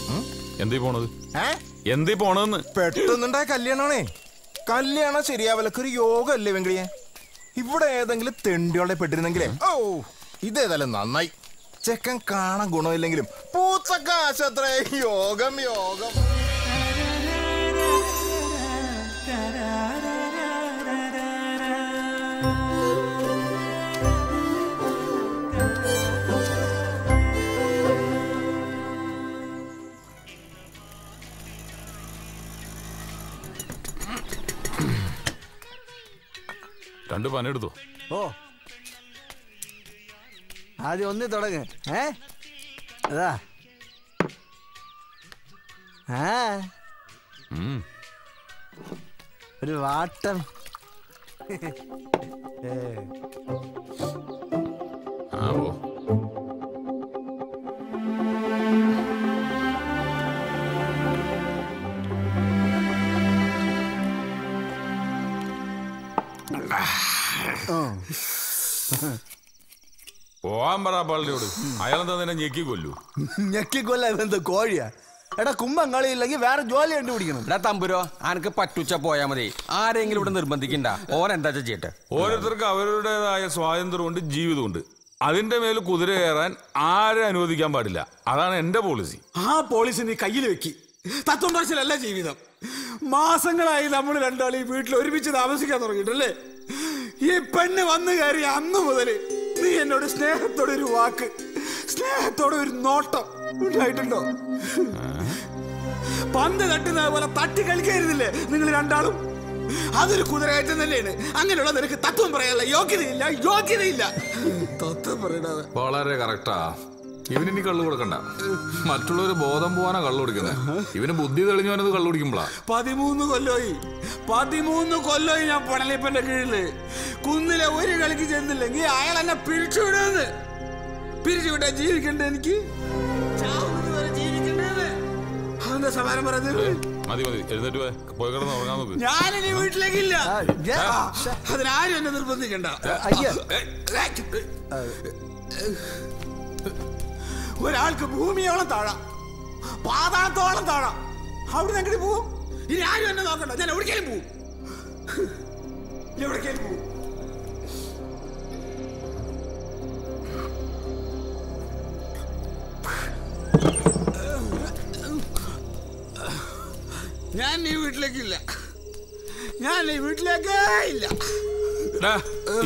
എന്തീ പോണത്? എന്തീ പോണെന്ന്? പെട്ടെന്നുണ്ടായ കല്യാണമാണേ. കല്യാണം ശരിയാവലൊക്കെ ഒരു യോഗം അല്ലേ വെങ്കിളിയെ? ഇവിടെ ഏതെങ്കിലും തെണ്ടിയോടെ പെട്ടിരുന്നെങ്കിലേ. ഓ, ഇതേതായാലും നന്നായി. ചെക്കൻ കാണാൻ ഗുണമില്ലെങ്കിലും പൂച്ചക്ക ആശത്രേ. യോഗം യോഗം. രണ്ട് പനെടുത്തോ? ഓ, ആദ്യം ഒന്ന് തുടങ്ങ്. അതാ ഒരു വാട്ടം. പോവാൻ പറ പള്ളിയോട്. അയാളെന്താ നിന്നെ ഞെക്കിക്കൊല്ലു? ഞെക്കിക്കൊല്ല ഇതെന്ത് കോഴിയാ? എടാ കുമ്പം കളിയില്ലെങ്കിൽ വേറെ ജോലി കണ്ടുപിടിക്കണം. എടാ തമ്പുരോ, അനക്ക് പറ്റുച്ച പോയാ മതി. ആരെങ്കിലും ഇവിടെ നിർബന്ധിക്കണ്ട. ഓരെന്താ ചെയ്യട്ടെ. ഓരോരുത്തർക്ക് അവരുടേതായ സ്വാതന്ത്ര്യമുണ്ട്, ജീവിതമുണ്ട്. അതിന്റെ മേൽ കുതിര കയറാൻ ആരെ അനുവദിക്കാൻ പാടില്ല. അതാണ് എന്റെ പോളിസി. ആ പോളിസി നീ കയ്യിൽ വെക്കി. തത്വണ്ടോശിലല്ല ജീവിതം. മാസങ്ങളായി നമ്മൾ രണ്ടാളീ വീട്ടിൽ ഒരുമിച്ച് താമസിക്കാൻ തുടങ്ങിയിട്ടല്ലേ? ഈ പെണ്ണ് വന്നു കയറി അന്ന് മുതല് നീ എന്നോട് സ്നേഹത്തോടെ ഒരു വാക്ക്, സ്നേഹത്തോടെ ഒരു നോട്ടം ഉണ്ടായിട്ടുണ്ടോ? പന്ത് തട്ടുന്നത് പോലെ തട്ടി കളിക്കായിരുന്നില്ലേ നിങ്ങൾ രണ്ടാളും? അതൊരു കുതിരകയറ്റം തന്നെയാണ്. അങ്ങനെയുള്ള നിനക്ക് തത്വം പറയാനുള്ള യോഗ്യതയില്ല. തത്വം പറയണത് വളരെ കറക്റ്റാ. ഇവനിനി കള്ളു കൊടുക്കണ്ട. മറ്റുള്ളവര് ബോധം പോവാനാ കള്ളു കുടിക്കുന്നത്. ഇവന് ബുദ്ധി തെളിഞ്ഞവനത് കള്ളു കുടിക്കുമ്പോളാ. 13 കൊല്ലമായി ഞാൻ പണലിപ്പന്റെ കീഴില്. കുന്നിലെ ഒരു കളിക്ക് ചെന്നില്ലെങ്കിൽ അയാൾ എന്നെ പിരിച്ചുവിടുന്ന്. പിരിച്ചുവിട്ടാ ജീവിക്കണ്ടേ എനിക്ക്? ജീവിക്കണ്ടേ? സമാനം പറഞ്ഞത് മതി എഴുന്നേറ്റ് പോയി കിടന്ന് ഉറങ്ങാൻ നോക്ക്. ഞാനിനി വീട്ടിലേക്കില്ല. അതിനാരും എന്നെ നിർബന്ധിക്കണ്ട. ഒരാൾക്ക് ഭൂമിയോളം താഴാം, പാതാളത്തോളം താഴാം. അവിടെ എങ്ങനെ പോവും? ഇനി ആരും എന്നെ നോക്കണ്ട. ഞാൻ എവിടേക്കും പോവും. ഞാൻ ഈ വീട്ടിലേക്കില്ല.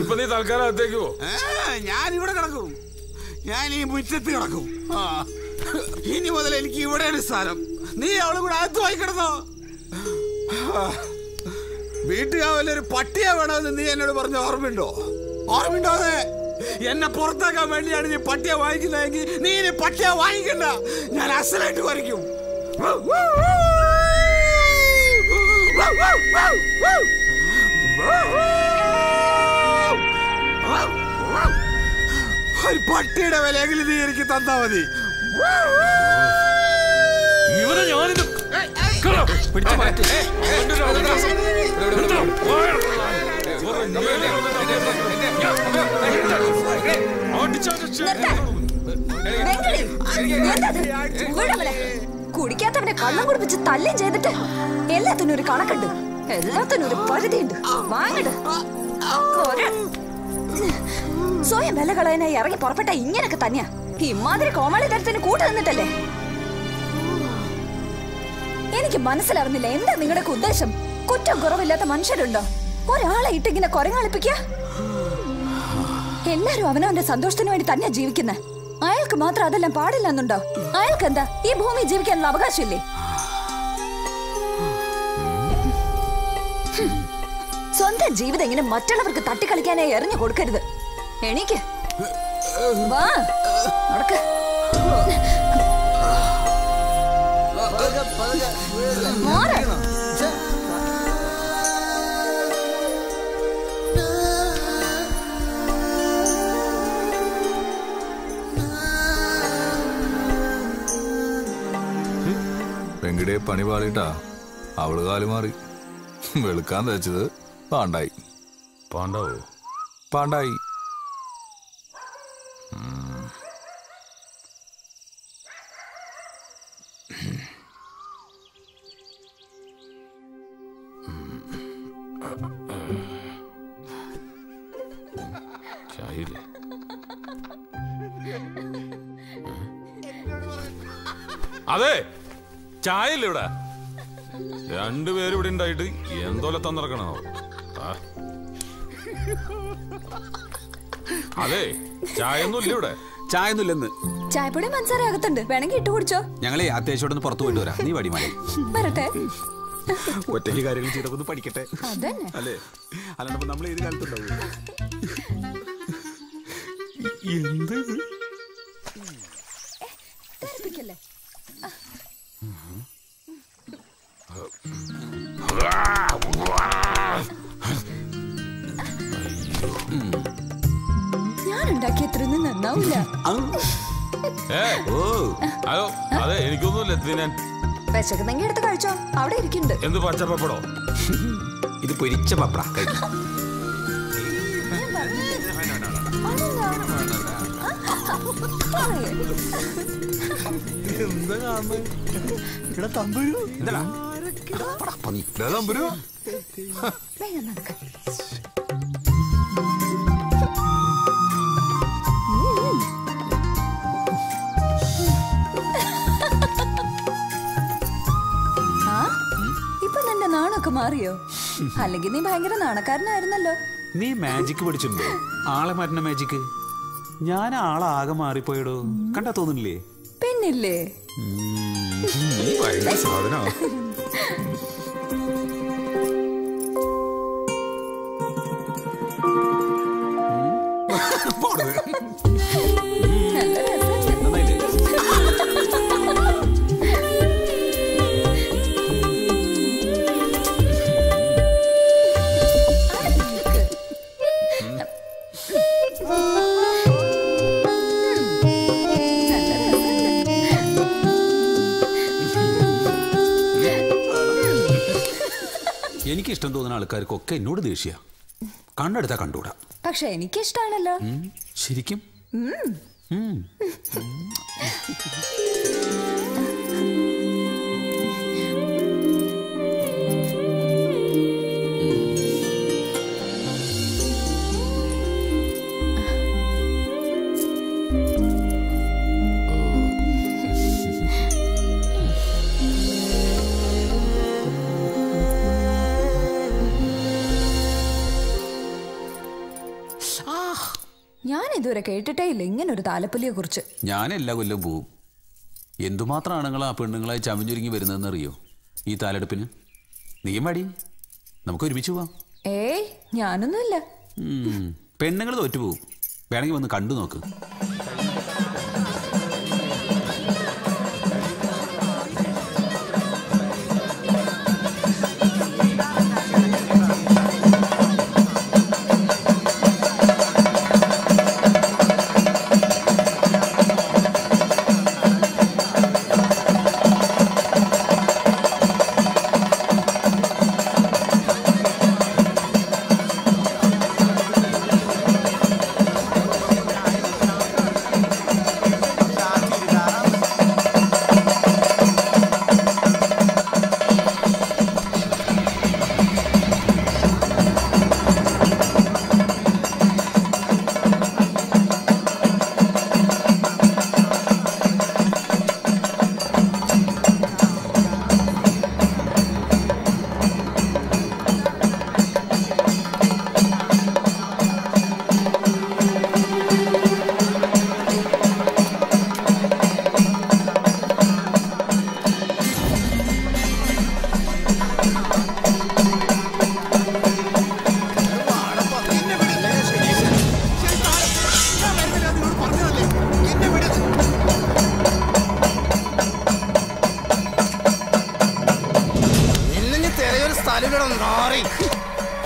ഇപ്പൊ നീ തൽക്കാലം അകത്തേക്ക് പോ. ഞാൻ ഇവിടെ കിടക്കും. ഞാൻ ഈ മുറ്റത്ത് കിടക്കും. ഇനി മുതൽ എനിക്ക് ഇവിടെയാണ് സ്ഥാനം. നീ അവളും കൂടെ അകത്ത് പോയി കിടന്നോ. വീട്ടുകാവലൊരു പട്ടിയെ വേണമെന്ന് നീ എന്നോട് പറഞ്ഞ ഓർമ്മയുണ്ടോ? അതെ. എന്നെ പുറത്താക്കാൻ വേണ്ടിയാണ് നീ പട്ടിയെ വാങ്ങിക്കുന്നതെങ്കിൽ നീ ഇനി പട്ടിയെ വാങ്ങിക്കണ്ട. ഞാൻ അസലായിട്ട് വരയ്ക്കും. ഒരു പട്ടിയുടെ വിലയെങ്കിലും നീ എനിക്ക് തന്നാ മതി. ഇവരെ ഞാനിത് പിടിച്ചു മാറ്റി. കുടിക്കാത്തവനെ കള്ളം കുടിപ്പിച്ച് തല്ലും ചെയ്തിട്ട് എല്ലാത്തിനും ഒരു കണക്കുണ്ട്, എല്ലാത്തിനും ഒരു പരിധിയുണ്ട്. വാങ്ങട്. സ്വയം വില കളയാനായി ഇറങ്ങി പുറപ്പെട്ട ഇങ്ങനൊക്കെ തന്നെയാ. ഇമാതിരി കോമാളി തരത്തിന് കൂട്ടു നിന്നിട്ടല്ലേ. എനിക്ക് മനസ്സിലാവുന്നില്ല, എന്താ നിങ്ങളുടെ ഉദ്ദേശം? കുറ്റം കുറവില്ലാത്ത മനുഷ്യരുണ്ടോ? ഒരാളെ ഇട്ടിങ്ങനെ കൊരങ്ങളിപ്പിക്ക. എല്ലാരും അവനവന്റെ സന്തോഷത്തിന് വേണ്ടി തന്നെ ജീവിക്കുന്ന. അയാൾക്ക് മാത്രം അതെല്ലാം പാടില്ലെന്നുണ്ടോ? അയാൾക്ക് എന്താ ഈ ഭൂമി ജീവിക്കാനുള്ള അവകാശമില്ലേ? സ്വന്തം ജീവിതം ഇങ്ങനെ മറ്റുള്ളവർക്ക് തട്ടിക്കളിക്കാനായി എറിഞ്ഞു കൊടുക്കരുത്. എണീക്ക്, വാ, നടക്ക്. വെങ്കിടയെ പണി പാളിട്ടാ അവള് കാലുമാറി. വെളുക്കാൻ തേച്ചത് പാണ്ടായി. പാണ്ടായി. അതെ, ചായ ഇല്ല ഇവിടെ. രണ്ടുപേരും ഇവിടെ ഉണ്ടായിട്ട് എന്തോലെ തന്നിറക്കണോ? അതെ, ചായ ഒന്നും ഇല്ല ഇവിടെ. ചായ ഒന്നും ഇല്ലെന്ന്. ചായപ്പൊടി മനസ്സാര അകത്തുണ്ട്, വേണമെങ്കിൽ ഇട്ട് കുടിച്ചോ. ഞങ്ങളെ അത്യാവശ്യം പുറത്തു പോയിട്ട് വരാം. നീ വടിമാലേ വരട്ടെ. ഒറ്റയ്ക്ക് കാര്യങ്ങൾ ചെയ്തൊക്കെ പഠിക്കട്ടെ. അതന്നെ അല്ലേ? അല്ലാണ്ട് നമ്മൾ ഏത് കാലത്തുണ്ടാവും? എന്ത് ഞാൻ ഉണ്ടാക്കിയത്രയൊന്നും നന്നാവില്ല. അതെ, എനിക്കൊന്നുമില്ല. വിശക്കുന്നെങ്കിൽ എടുത്ത് കഴിച്ചോ, അവിടെ ഇരിക്കുന്നുണ്ട്. എന്ത് പച്ചപ്പപ്പടോ? ഇത് പൊരിച്ച പപ്പട. ഇപ്പൊ നിന്റെ നാണൊക്കെ മാറിയോ? അല്ലെങ്കിൽ നീ ഭയങ്കര നാണക്കാരനായിരുന്നല്ലോ. നീ മാജിക് പഠിച്ചിട്ടുണ്ടോ? ആളെ മാറ്റുന്ന മാജിക്. ഞാൻ ആളാകെ മാറിപ്പോയടോ. കണ്ടാ തോന്നുന്നില്ലേ? പിന്നില്ലേ? സാധന ഇഷ്ടം തോന്നുന്ന ആൾക്കാർക്കൊക്കെ എന്നോട് ദേഷ്യ. കണ്ണെടുത്താ കണ്ടൂടാ. പക്ഷെ എനിക്കിഷ്ടാണല്ലോ. ശരിക്കും ഞാൻ ഇതുവരെ കേട്ടിട്ടേ ഇല്ല ഇങ്ങനെ ഒരു താലപ്പൊലിയെ കുറിച്ച്. ഞാൻ എല്ലാ കൊല്ലം പോവും. എന്തുമാത്രം ആണുങ്ങളാ പെണ്ണുങ്ങളായി ചമഞ്ഞൊരുങ്ങി വരുന്നതെന്ന് അറിയോ ഈ താലെടുപ്പിന്? നീയും മടി, നമുക്ക് ഒരുമിച്ച് പോവാം. ഏയ് ഞാനൊന്നുമില്ല. പെണ്ണുങ്ങൾ തോറ്റുപോകും. വേണമെങ്കിൽ വന്ന് കണ്ടു നോക്ക്.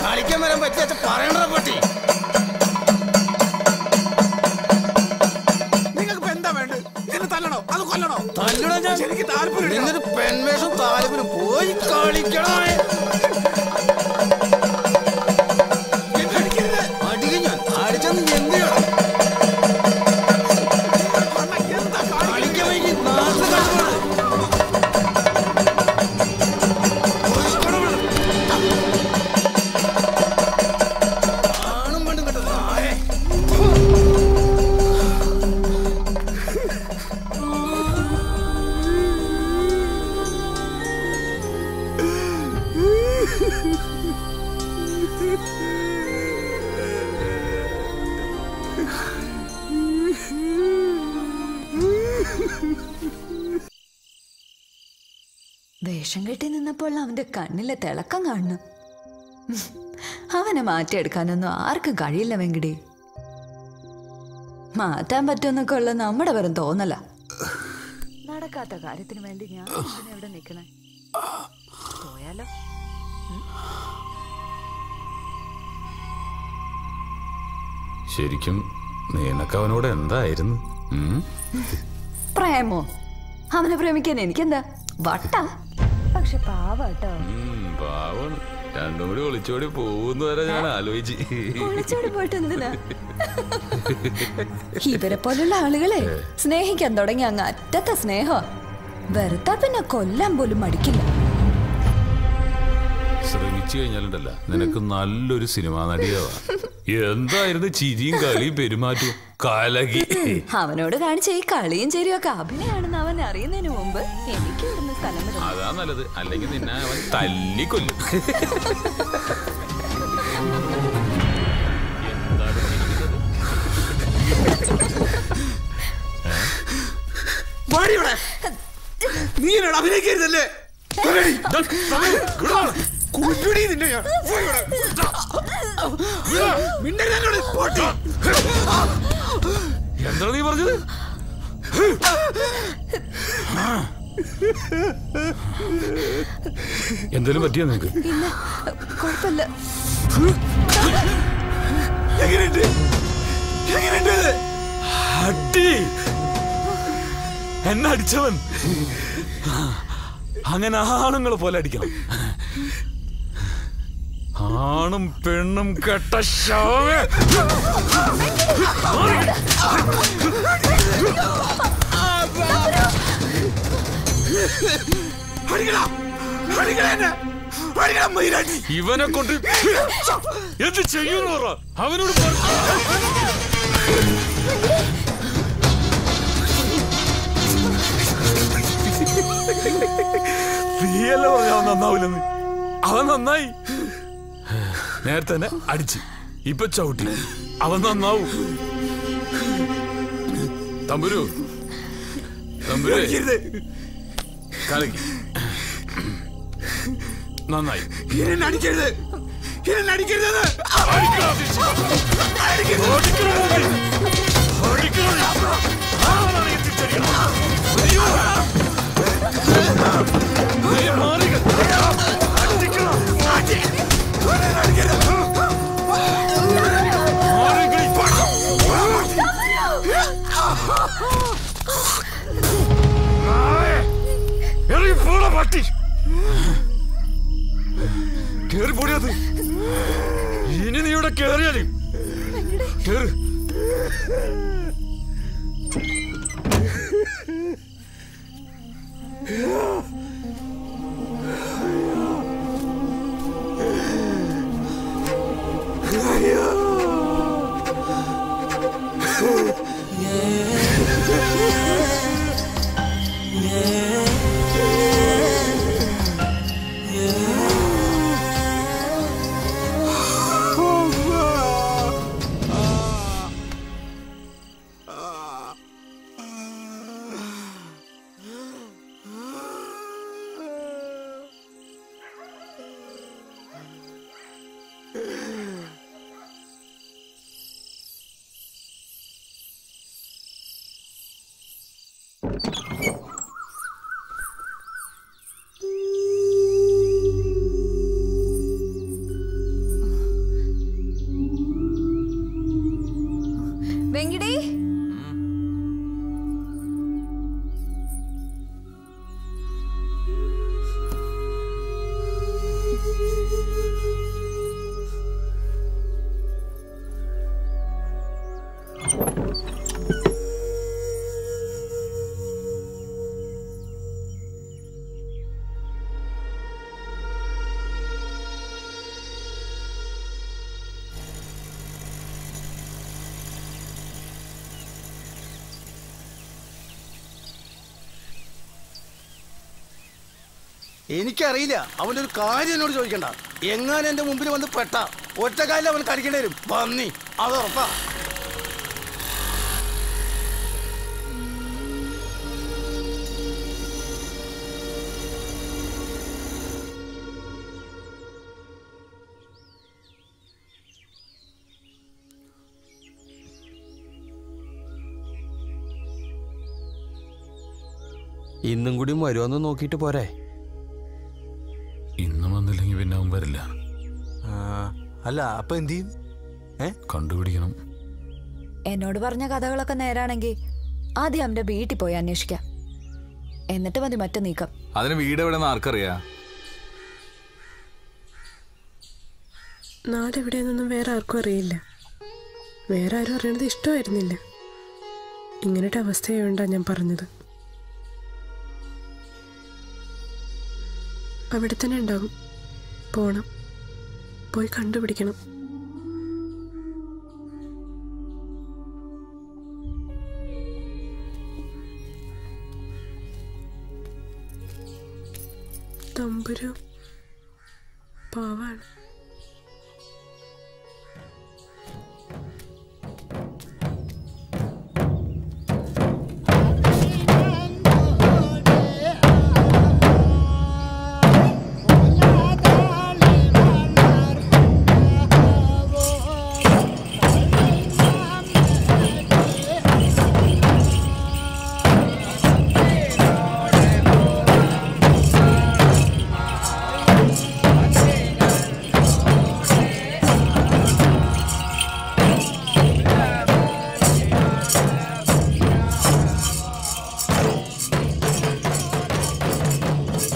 കളിക്കാൻ വരാൻ പറ്റിയ പറയണ്ട പറ്റി. നിങ്ങൾക്ക് എന്താ വേണ്ടത്? എന്നെ തല്ലണോ അത് കൊല്ലണോ? തല്ലണോ? ഞാൻ എനിക്ക് താല്പര്യം. പെൺവേഷം താല്പര്യം പോയി കളിക്കണോ? അടിക്കും ഞാൻ. അടിച്ചെന്ന് എന്ത് ചെയ്യണം? കളിക്കാൻ വൈകി നാട്ടിൽ കളിക്കണം. വേഷം കെട്ടി നിന്നപ്പോൾ അവന്റെ കണ്ണിലെ തിളക്കം കാണുന്നു. അവനെ മാറ്റിയെടുക്കാനൊന്നും ആർക്കും കഴിയില്ല വെങ്കിടി. മാറ്റാൻ പറ്റുമെന്നൊക്കെ ഉള്ള നമ്മുടെ വെറും തോന്നല. നടക്കാത്ത കാര്യത്തിന് വേണ്ടി ഞാൻ എവിടെ നിൽക്കണേ? പോയാലോ? ശരിക്കും നിനക്ക് അവനോട് എന്തായിരുന്നു പ്രേമോ? അവനെ പ്രേമിക്കാൻ എനിക്കെന്താ വട്ട? പക്ഷെ പാവട്ടോ. പാവം. രണ്ടും കൂടി ഒളിച്ചോടി പോകുന്ന വരെ ഞാൻ ആലോചിച്ച്. ഒളിച്ചോടി പോയിട്ട് എന്തിനാ? ഇവരെ പോലുള്ള ആളുകളെ സ്നേഹിക്കാൻ തുടങ്ങി അങ്ങ് അറ്റത്തെ സ്നേഹം. വെറുതെ പിന്നെ കൊല്ലാൻ പോലും മടിക്കില്ല. ശ്രമിച്ചു കഴിഞ്ഞാലുണ്ടല്ല നിനക്ക് നല്ലൊരു സിനിമാ നടിയാവാ. എന്തായിരുന്നു ചിരിയും കളിയും പെരുമാറ്റവും കലകി. അവനോട് കാണിച്ച ഈ കളിയും ചെരിയൊക്കെ അഭിനയാണെന്ന് അവൻ അറിയുന്നതിന് മുമ്പ് എനിക്ക് ഇവിടുന്ന് സ്ഥലം വിടണം. അതാ നല്ലത്. അല്ലെങ്കിൽ നിന്നെ അവൻ തല്ലിക്കൊല്ലും. നീ എന്നോട് അഭിനയിക്കരുതല്ലേ? എന്താണ് നീ പറഞ്ഞത്? എന്തേലും പറ്റിയോ നിനക്ക്? കുഴപ്പമില്ല. അടി എന്നെ അടിച്ചവൻ അങ്ങനെ ആണുങ്ങളെ പോലെ അടിക്കണം. ആണും പെണ്ണും കെട്ട ശവമേ. ഇവനെ കൊണ്ട് എന്ത് ചെയ്യുന്നു പറ. അവനോട് നീയല്ലേ പറഞ്ഞ അവൻ നന്നാവില്ലെന്ന്. അവൻ നന്നായി. നേരത്തെ തന്നെ അടിച്ച് ഇപ്പൊ ചവിട്ടി. അവൻ നന്നാവും. തമ്പുരു തമ്പുരു കലക്കി നന്നായി. അടിക്കരുത് അടിക്കരുത്. പട്ടി കേറി പൊടിയത്. ഇനി നീ ഇവിടെ കേറിയാലും കേറ്. വെങ്കിടി എനിക്കറിയില്ല. അവന്റെ ഒരു കാര്യം എന്നോട് ചോദിക്കണ്ട. എങ്ങാനും എന്റെ മുമ്പിൽ വന്ന് പെട്ട ഒറ്റക്കാലിൽ അവൻ കടിക്കേണ്ടി വരും. പന്നി അത് ഉറപ്പാ. ഇന്നും കൂടി വരുമെന്ന് നോക്കിയിട്ട് പോരെ. ഇന്നും വന്നില്ലെങ്കിൽ പിന്നെ അവൻ വരില്ല. അല്ല അപ്പൊ എന്ത് ചെയ്യും? കണ്ടുപിടിക്കണം. എന്നോട് പറഞ്ഞ കഥകളൊക്കെ നേരാണെങ്കിൽ ആദ്യം അവന്റെ വീട്ടിൽ പോയി അന്വേഷിക്കാം. എന്നിട്ട് മതി മറ്റു നീക്കം. അതിന് വീട് എവിടെ ആർക്കറിയാ? നാടെവിടെയെന്നൊന്നും വേറെ ആർക്കും അറിയില്ല. വേറെ ആരും അറിയണത് ഇഷ്ടമായിരുന്നില്ല. ഇങ്ങനത്തെ അവസ്ഥയായോണ്ടാ ഞാൻ പറഞ്ഞത്. അവിടെ തന്നെ ഉണ്ടാകും. പോണം, പോയി കണ്ടുപിടിക്കണം. തമ്പുരു പാവാണ്.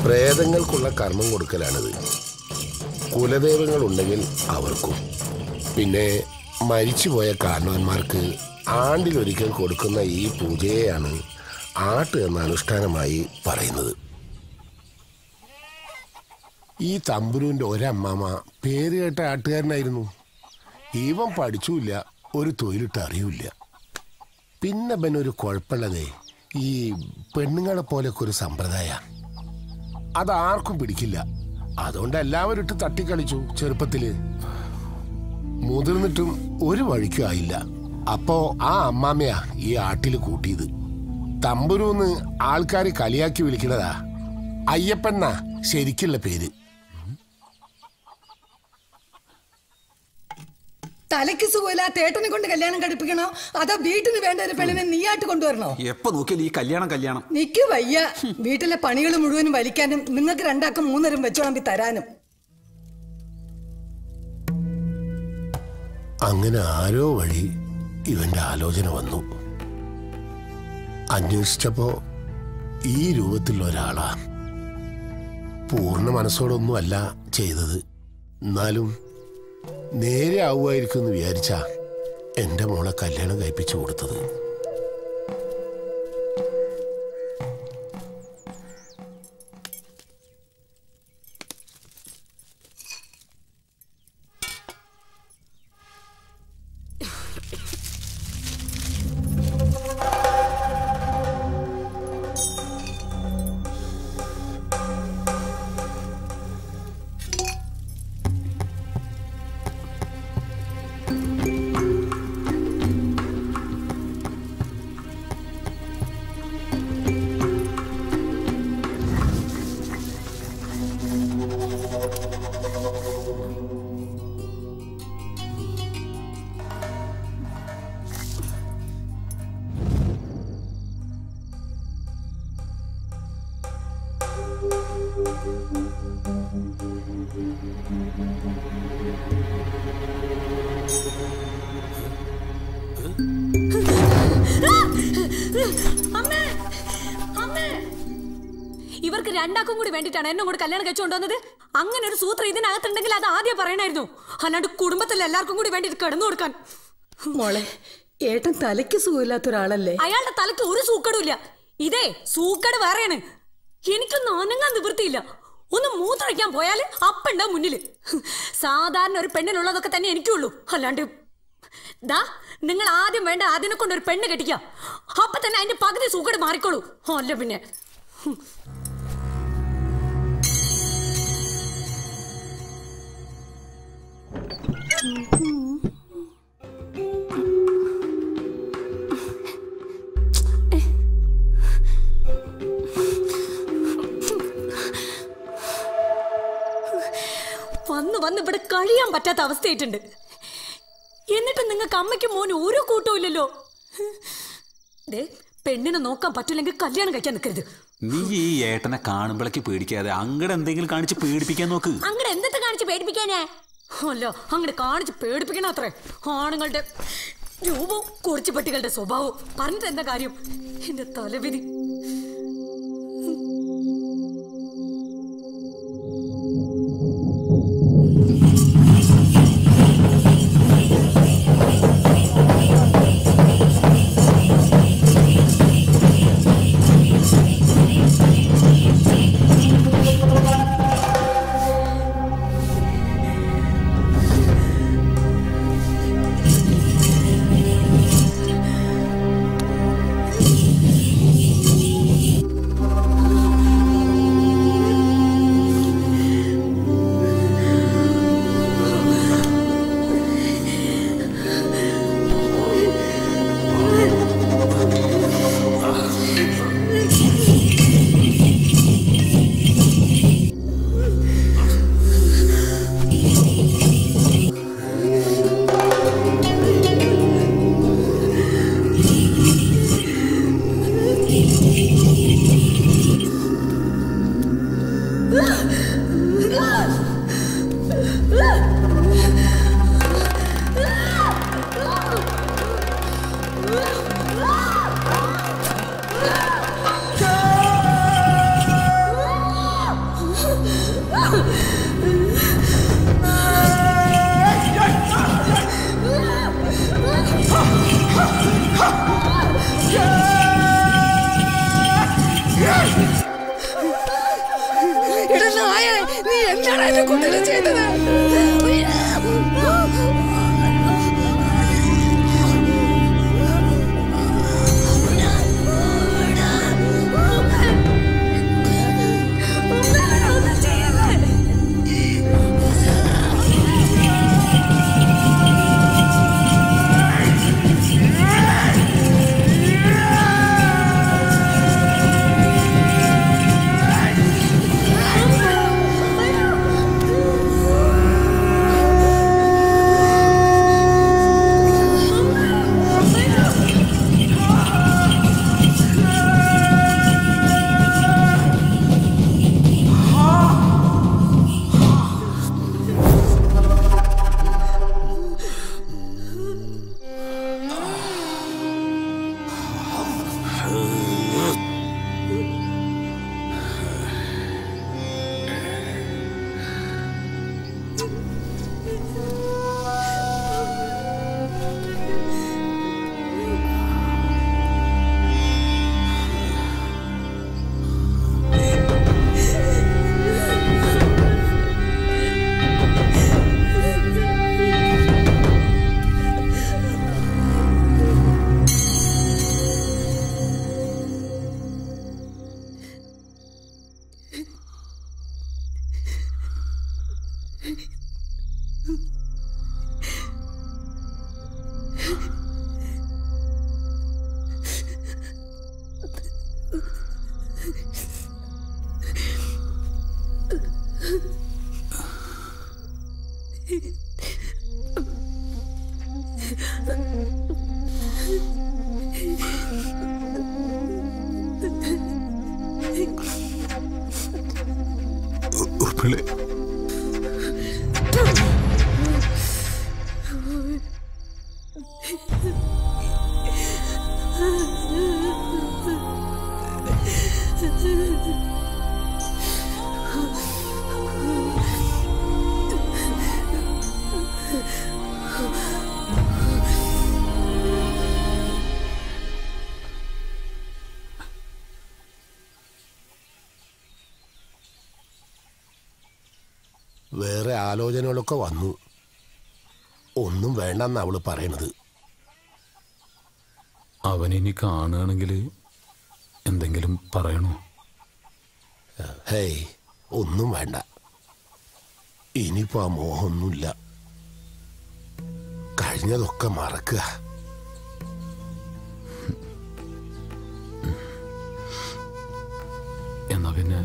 പ്രേതങ്ങൾക്കുള്ള കർമ്മം കൊടുക്കലാണിത്. കുലദൈവങ്ങൾ ഉണ്ടെങ്കിൽ അവർക്കും, പിന്നെ മരിച്ചുപോയ കാരണവന്മാർക്ക് ആണ്ടിലൊരിക്കൽ കൊടുക്കുന്ന ഈ പൂജയെയാണ് ആട്ട് എന്ന അനുഷ്ഠാനമായി പറയുന്നത്. ഈ തമ്പുരുവിൻ്റെ ഒരമ്മാമ പേര് കേട്ട ആട്ടുകാരനായിരുന്നു. ഇവൻ പഠിച്ചില്ല, ഒരു തൊഴിലിട്ട് അറിയില്ല. പിന്നെ പിന്നെ ഒരു കുഴപ്പമുള്ളതേ, ഈ പെണ്ണുങ്ങളെ പോലെയൊക്കെ ഒരു സമ്പ്രദായ അതാർക്കും പിടിക്കില്ല. അതുകൊണ്ട് എല്ലാവരും ഇട്ട് തട്ടിക്കളിച്ചു ചെറുപ്പത്തില്. മുതിർന്നിട്ടും ഒരു വഴിക്കും ആയില്ല. അപ്പോ ആ അമ്മാമ്മയാ ഈ ആട്ടില് കൂട്ടിയത്. തമ്പുരൂന്ന് ആൾക്കാര് കളിയാക്കി വിളിക്കുന്നതാ. അയ്യപ്പണ്ണ ശരിക്കുള്ള പേര്. തലയ്ക്ക് സുഖമില്ലാത്ത ഏട്ടനെ കൊണ്ട് കല്യാണം കഴിപ്പിക്കണോ അതോ വീട്ടിന് വേണ്ട ഒരു പെണ്ണിനെ നീയായിട്ട് കൊണ്ടുവരണോ? എപ്പോ നോക്കിയാലും ഈ കല്യാണം. നിക്ക് വയ്യ. വീട്ടിലെ പണികൾ മുഴുവനും വലിക്കാനും നിങ്ങൾക്ക് രണ്ടാക്കും മൂന്നരം വെച്ചോളമ്പി തരാനും. അങ്ങനെ ആരോ വഴി ഇവന്റെ ആലോചന വന്നു. അന്വേഷിച്ചപ്പോ ഈ രൂപത്തിലുള്ള ഒരാളാ. പൂർണ്ണ മനസ്സോടൊന്നും അല്ല ചെയ്തത്. എന്നാലും നേരെ ആവുമായിരിക്കും എന്ന് വിചാരിച്ചാ എന്റെ മോളെ കല്യാണം കഴിപ്പിച്ചു കൊടുത്തത്. ഇവർക്ക് രണ്ടാക്കും കൂടി വേണ്ടിട്ടാണ് എന്നെ കൂടി കല്യാണം കഴിച്ചുകൊണ്ടുവന്നത്. അങ്ങനെ ഒരു സൂത്രം ഇതിനകത്തുണ്ടെങ്കിൽ അത് ആദ്യം പറയണായിരുന്നു. അല്ലാണ്ട് കുടുംബത്തിൽ എല്ലാവർക്കും കൂടി വേണ്ടി കിടന്നു കൊടുക്കാൻ. മോളെ, ഏട്ടൻ തലയ്ക്ക് സുഖമില്ലാത്ത ഒരാളല്ലേ? അയാളുടെ തലയ്ക്ക് ഒരു സൂക്കടും ഇല്ല. ഇതേ സൂക്കട് വേറെയാണ്. എനിക്കൊന്നും അനങ്ങാൻ നിവൃത്തിയില്ല. ഒന്ന് മൂത്രഴിക്കാൻ പോയാല് അപ്പുണ്ടാവും മുന്നില്. സാധാരണ ഒരു പെണ്ണിനുള്ളതൊക്കെ തന്നെ എനിക്കുള്ളൂ. അല്ലാണ്ട് ദാ നിങ്ങൾ ആദ്യം വേണ്ട അതിനെ കൊണ്ട് ഒരു പെണ്ണ് കെട്ടിക്കാം. അപ്പൊ തന്നെ അതിന്റെ പകുതി സൂക്കട് മാറിക്കോളൂ. അല്ല പിന്നെ വന്ന് ഇവിടെ കഴിയാൻ പറ്റാത്ത അവസ്ഥയായിട്ടുണ്ട്. എന്നിട്ട് നിങ്ങൾക്ക് അമ്മയ്ക്കും മോനും ഓരോ കൂട്ടവും ഇല്ലല്ലോ. പെണ്ണിനെ നോക്കാൻ പറ്റില്ലെങ്കിൽ കല്യാണം കഴിക്കാൻ നിൽക്കരുത്. നീ ഈ ഏട്ടനെ കാണുമ്പോഴേക്ക് പേടിക്കാതെ അങ്ങടെ എന്തെങ്കിലും കാണിച്ച് പേടിപ്പിക്കാൻ നോക്ക്. അങ്ങനെ എന്തൊക്കെ കാണിച്ച് പേടിപ്പിക്കാനേ? അല്ല, അങ്ങനെ കാണിച്ച് പേടിപ്പിക്കണ അത്രേ. ആണുങ്ങളുടെ രൂപവും കുറിച്ചുപട്ടികളുടെ സ്വഭാവവും പറഞ്ഞിട്ട് എന്താ കാര്യം? എന്റെ തലവിധി. ഉർപ്പിളെ വേറെ ആലോചനകളൊക്കെ വന്നു. ഒന്നും വേണ്ടെന്ന് അവള് പറയണത്. അവനിനി കാണുകയാണെങ്കിൽ എന്തെങ്കിലും പറയണോ? ഹേയ്, ഒന്നും വേണ്ട. ഇനിയിപ്പോ ആ മോഹമൊന്നുമില്ല. കഴിഞ്ഞതൊക്കെ മറക്കുക. എന്നാ പിന്നെ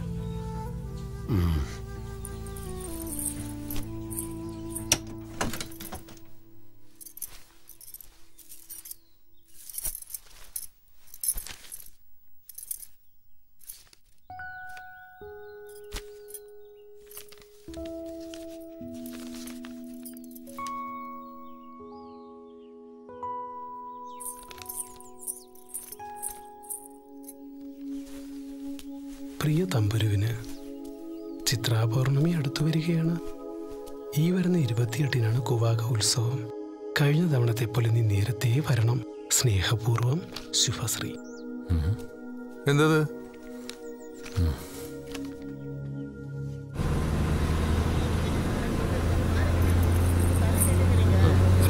പ്രിയ തമ്പുരുവിന് ചിത്രാപൗർണമി അടുത്തു വരികയാണ്. ഈ വരുന്ന 28-നാണ് കുവാക ഉത്സവം. കഴിഞ്ഞ തവണത്തെ പോലെ നീ നേരത്തെ വരണം. സ്നേഹപൂർവം, ശുഭശ്രീ. എന്തത്?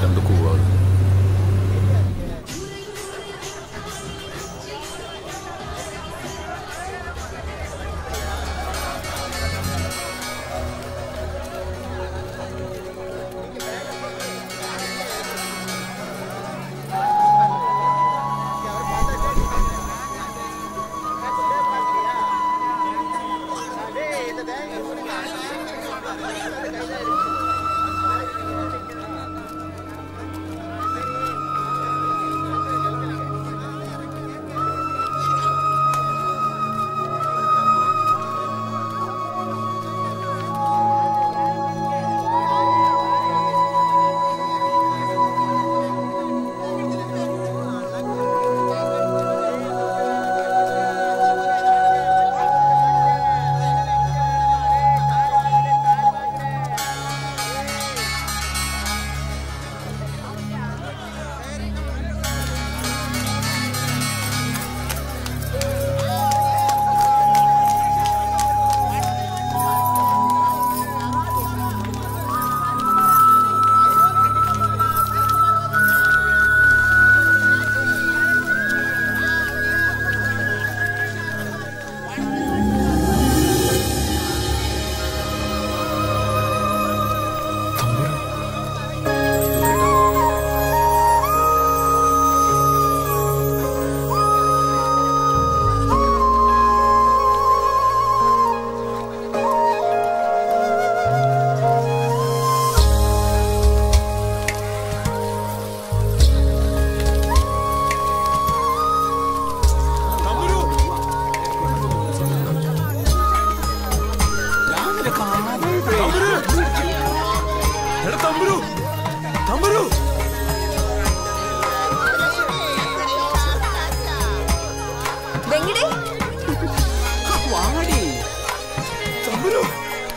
രണ്ട് കുവാക.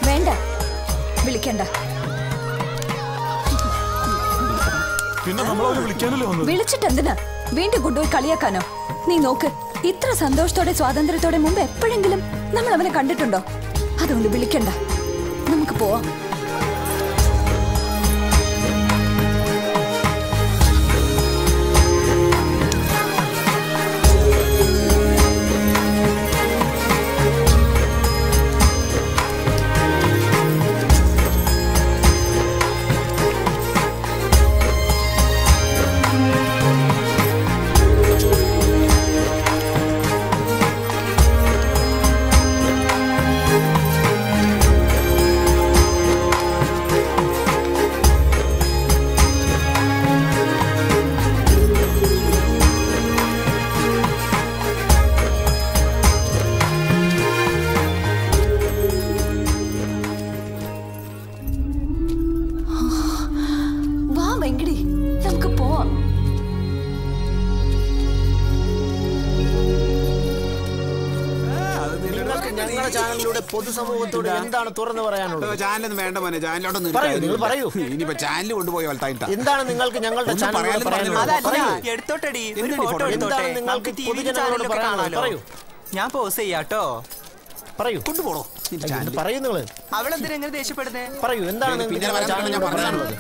വേണ്ട, വിളിക്കണ്ട. പിന്നെ നമ്മളവരെ വിളിക്കാനല്ലേ വന്നത്? വിളിച്ചിട്ട് എന്തിനാ? വീണ്ടും കൊണ്ടുപോയി കളിയാക്കാനോ? നീ നോക്ക്, ഇത്ര സന്തോഷത്തോടെ സ്വാതന്ത്ര്യത്തോടെ മുമ്പ് എപ്പോഴെങ്കിലും നമ്മൾ അവനെ കണ്ടിട്ടുണ്ടോ? അതുകൊണ്ട് വിളിക്കണ്ട, നമുക്ക് പോവാം. വെങ്കിടി, നമുക്ക് പോവാം. ഞങ്ങളുടെ ചാനലിലൂടെ പൊതുസമൂഹത്തോട് എന്താണ് തുറന്നു പറയാനുള്ളത്? ചാനലൊന്നും വേണ്ട മോനെ, ചാനലോട്ടൊന്നും പറയൂ. ഇനിയിപ്പോ ചാനൽ കൊണ്ടുപോയി വളർത്തായിട്ടാ എന്താണ് നിങ്ങൾക്ക് ഞങ്ങളുടെ ചാനലിനോട് പറയാനുള്ളത്? എടുത്തോട്ടെടി, ഒരു എന്താണ് ഫോട്ടോ എടുത്തോട്ടെ. നിങ്ങൾക്ക് നമുക്ക് TV പൊതുജനങ്ങളോട് ചാനലിലൊക്കെ പറയാനുള്ളത്? കാണാലോ. പറയൂ. ഞാൻ പോസ് ചെയ്യാട്ടോ. പറയൂ. കൊണ്ടുപോണോ? പറയൂ നിങ്ങൾ. അവളെന്തിനാ എങ്ങനെ ദേഷ്യപ്പെടുന്നേ? പറയൂ, എന്താണ് നിങ്ങൾക്ക് ഞങ്ങളുടെ ചാനലിനോട് പറയാനുള്ളത്?